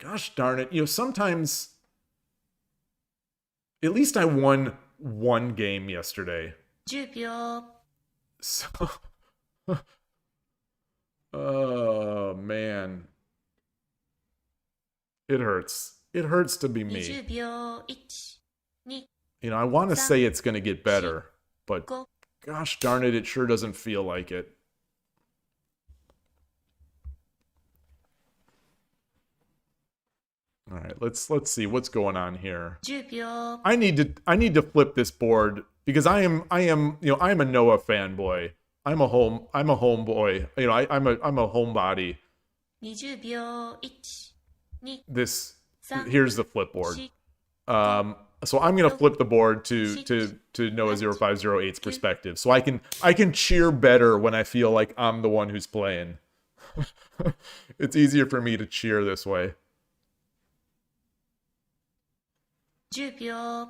You know, sometimes at least I won one game yesterday. 10秒 So oh man. It hurts. It hurts to be me. 20秒 1 2 You know, I want to say it's going to get better, but 5 gosh darn it, it sure doesn't feel like it. All right, let's see what's going on here. 10秒 I need to flip this board because I am you know, I'm a Noah fanboy. I'm a homeboy. You know, I'm a homebody. 20秒 1 2 This 3 here's the flip board. 4 So I'm gonna flip the board to Noah 0508's perspective, so I can cheer better when I feel like I'm the one who's playing. It's easier for me to cheer this way. 10秒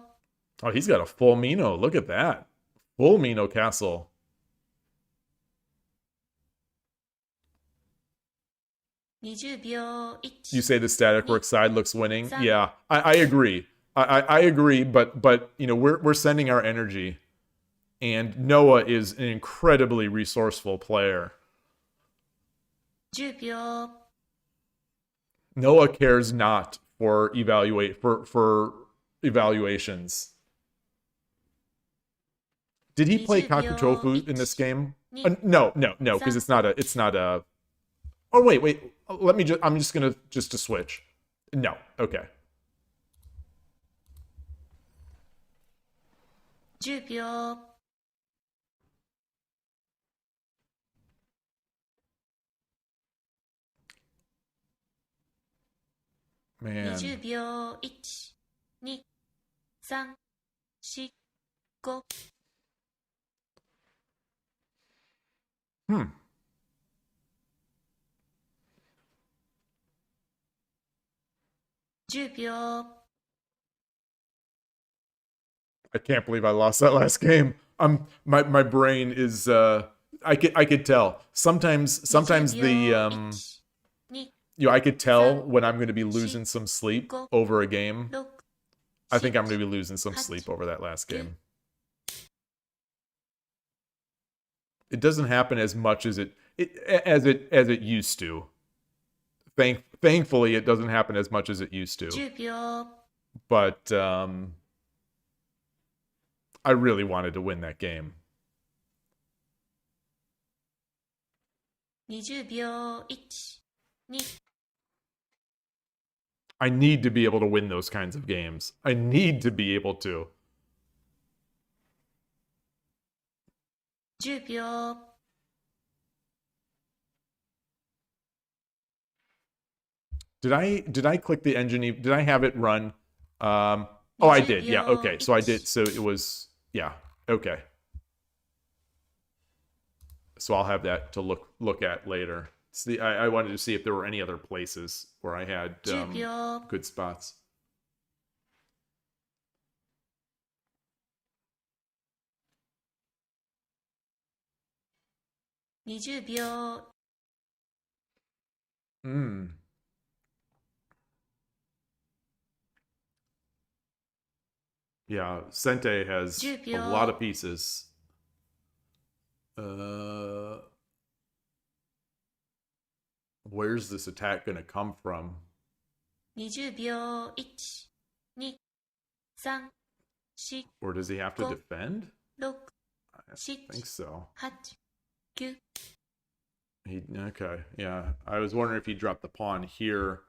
Oh, he's got a full Mino. Look at that, full Mino castle. 20秒 1 You say the static work side looks winning? Yeah, I agree. I agree, but you know, we're sending our energy, and Noah is an incredibly resourceful player. 10秒 Noah cares not for evaluations. Did he play Kakutofu in this game? No, because it's not a. Oh wait. I'm just gonna to switch. No, okay. 10秒 Man. 20秒 1 2 3 4 5 10秒 I can't believe I lost that last game. My brain is I could tell. Sometimes the 2 you know, I could tell when I'm going to be losing some sleep over a game. 6 I think I'm going to be losing some sleep over that last game. It doesn't happen as much as it used to. Thankfully, it doesn't happen as much as it used to. 10秒 But I really wanted to win that game. 20秒 1 2 I need to be able to win those kinds of games. I need to be able to. 10秒 Did I click the engine? Did I have it run? Oh, I did. Yeah. Okay. So I did. So it was. Yeah. Okay. So I'll have that to look at later. See, I wanted to see if there were any other places where I had 10秒 good spots. 20秒 Yeah, Sente has 10 a 秒 lot of pieces. Where's this attack gonna come from? 20秒 1 2 3 4 Or does he have to Go. defend? 6 I 7 think so. 8 9 Okay, yeah. I was wondering if he dropped the pawn here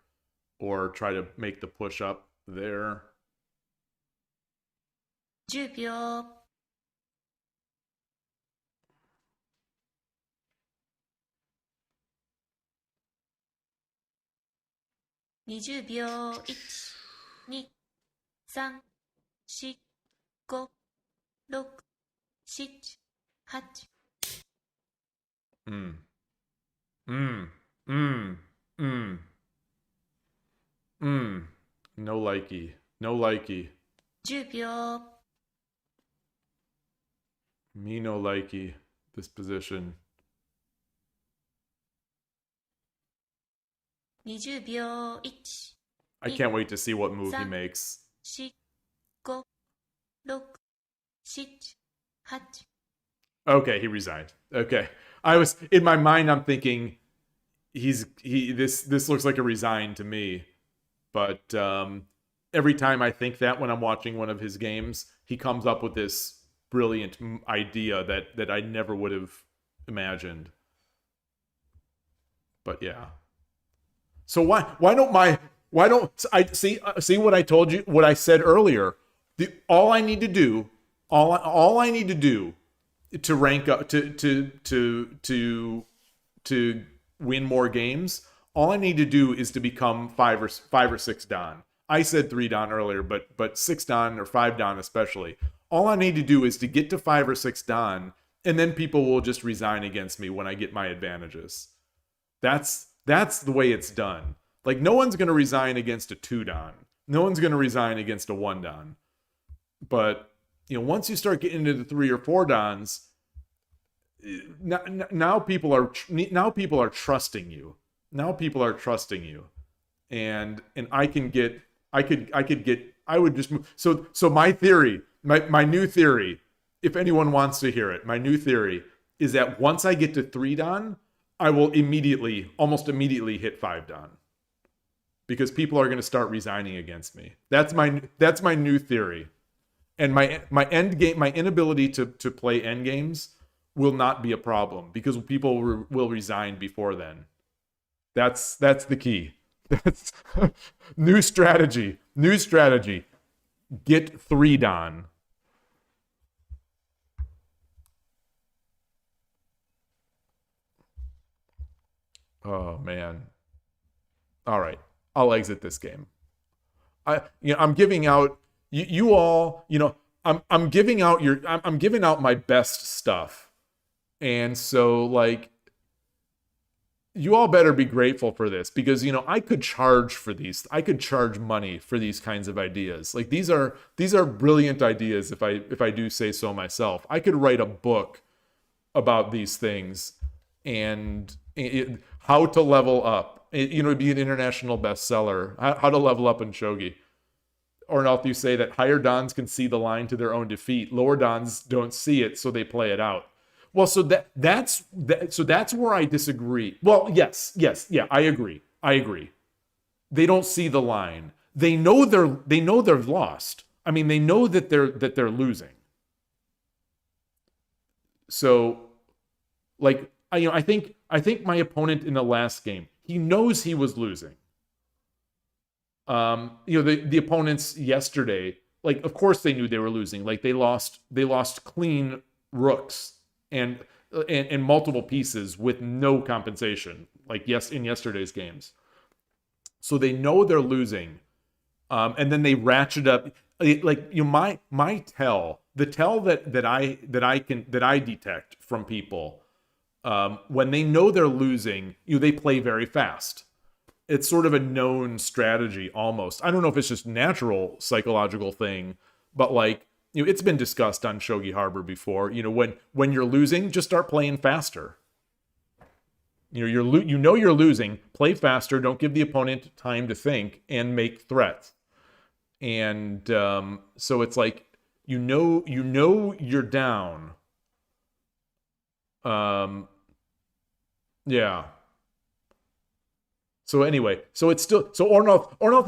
or try to make the push up there. 10秒。20秒。1、2、3、4、5、6、7、8。Mm. Mm. Mm. Mm. Mm. No likey. No likey. 10秒。Me no likey. This position. 20秒。1、I can't wait to see what move he makes. 4、5、6、7、8。Okay, he resigned. Okay. I was in my mind I'm thinking this looks like a resign to me. But every time I think that when I'm watching one of his games, he comes up with this brilliant idea that I never would have imagined. But yeah. So why don't I see what I told you, what I said earlier? All I need to do to rank up to win more games, all I need to do is to become 5 or 6 Dan. I said 3 Dan earlier, but 6 Dan or 5 Dan especially. All I need to do is to get to 5 or 6 Dan, and then people will just resign against me when I get my advantages. That's the way it's done. Like, no one's going to resign against a 2 Dan. No one's going to resign against a 1 Dan. But, once you start getting into the 3 or 4 Dans, now people are trusting you. Now people are trusting you. And I would just move. So my theory, my new theory, if anyone wants to hear it, my new theory is that once I get to 3 Dan, I will almost immediately hit 5 Dan. Because people are going to start resigning against me. That's my new theory. And my inability to play end games will not be a problem because people will resign before then. That's the key. That's new strategy. Get 3 Dan. Oh man. All right. I'll exit this game. I'm giving out you all, I'm giving out my best stuff. And so, like, you all better be grateful for this because, I could charge for these. I could charge money for these kinds of ideas. Like, these are brilliant ideas if I do say so myself. I could write a book about these things and how to level up. It'd be an international bestseller. How to level up in Shogi. Or else you say that higher Dans can see the line to their own defeat. Lower Dans don't see it, so they play it out. Well, so that's where I disagree. Well, yes, yeah, I agree. They don't see the line. They know they're lost. I mean, they know that they're losing. So, like, I think my opponent in the last game, he knows he was losing. The opponents yesterday, like, of course they knew they were losing. Like, they lost clean rooks and multiple pieces with no compensation, like, in yesterday's games. So they know they're losing. And then they ratchet up, like, my tell, the tell that I detect from people, when they know they're losing, they play very fast. It's sort of a known strategy almost. I don't know if it's just natural psychological thing, but, like, it's been discussed on Shogi Harbor before. When you're losing, just start playing faster. You're losing, play faster, don't give the opponent time to think and make threats. And so it's like you're down. Yeah. So anyway, Ornoth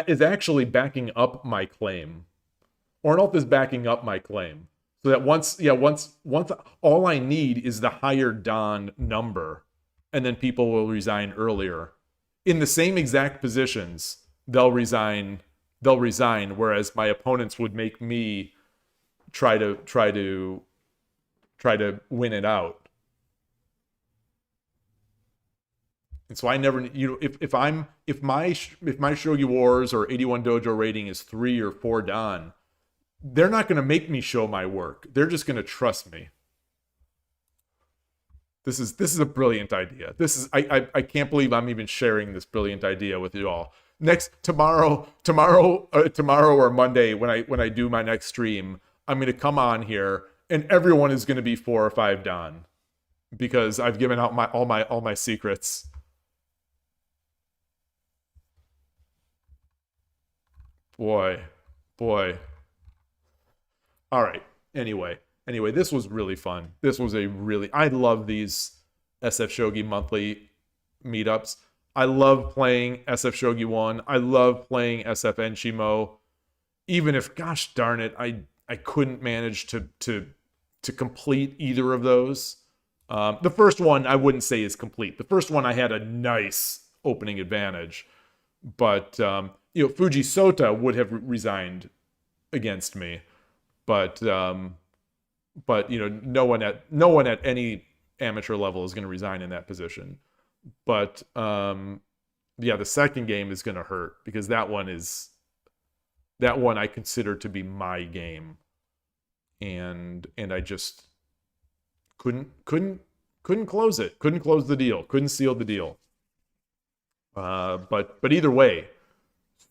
is actually backing up my claim. Ornoth is backing up my claim. So that once all I need is the higher Dan number, and then people will resign earlier. In the same exact positions, they'll resign, whereas my opponents would make me try to win it out. And so I never, if my Shogi Wars or 81 Dojo rating is 3 or 4 dan, they're not going to make me show my work. They're just going to trust me. This is a brilliant idea. I can't believe I'm even sharing this brilliant idea with you all. Tomorrow or Monday when I do my next stream, I'm going to come on here and everyone is going to be 4 or 5 dan because I've given out all my secrets. Boy. All right. Anyway, this was really fun. I love these SF Shogi monthly meetups. I love playing SF Shogi 1. I love playing SF Enshimo. Even if, gosh darn it, I couldn't manage to complete either of those. The first one I wouldn't say is complete. The first one I had a nice opening advantage, but Fuji Sota would have resigned against me, but no one at any amateur level is going to resign in that position. But the second game is going to hurt because that one I consider to be my game, and I just couldn't close it, couldn't close the deal, couldn't seal the deal. But either way,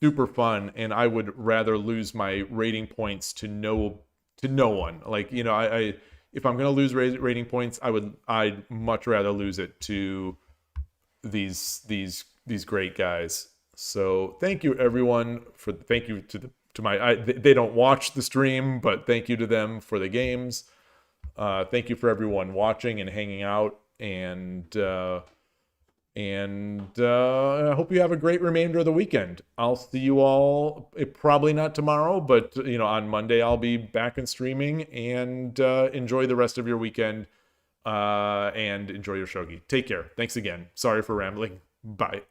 super fun, and I would rather lose my rating points to no one. Like, I if I'm gonna lose rating points, I'd much rather lose it to these great guys. So thank you everyone thank you to my they don't watch the stream, but thank you to them for the games. Thank you for everyone watching and hanging out, and I hope you have a great remainder of the weekend. I'll see you all, probably not tomorrow, but on Monday I'll be back and streaming, and enjoy the rest of your weekend, and enjoy your shogi. Take care. Thanks again. Sorry for rambling. Bye.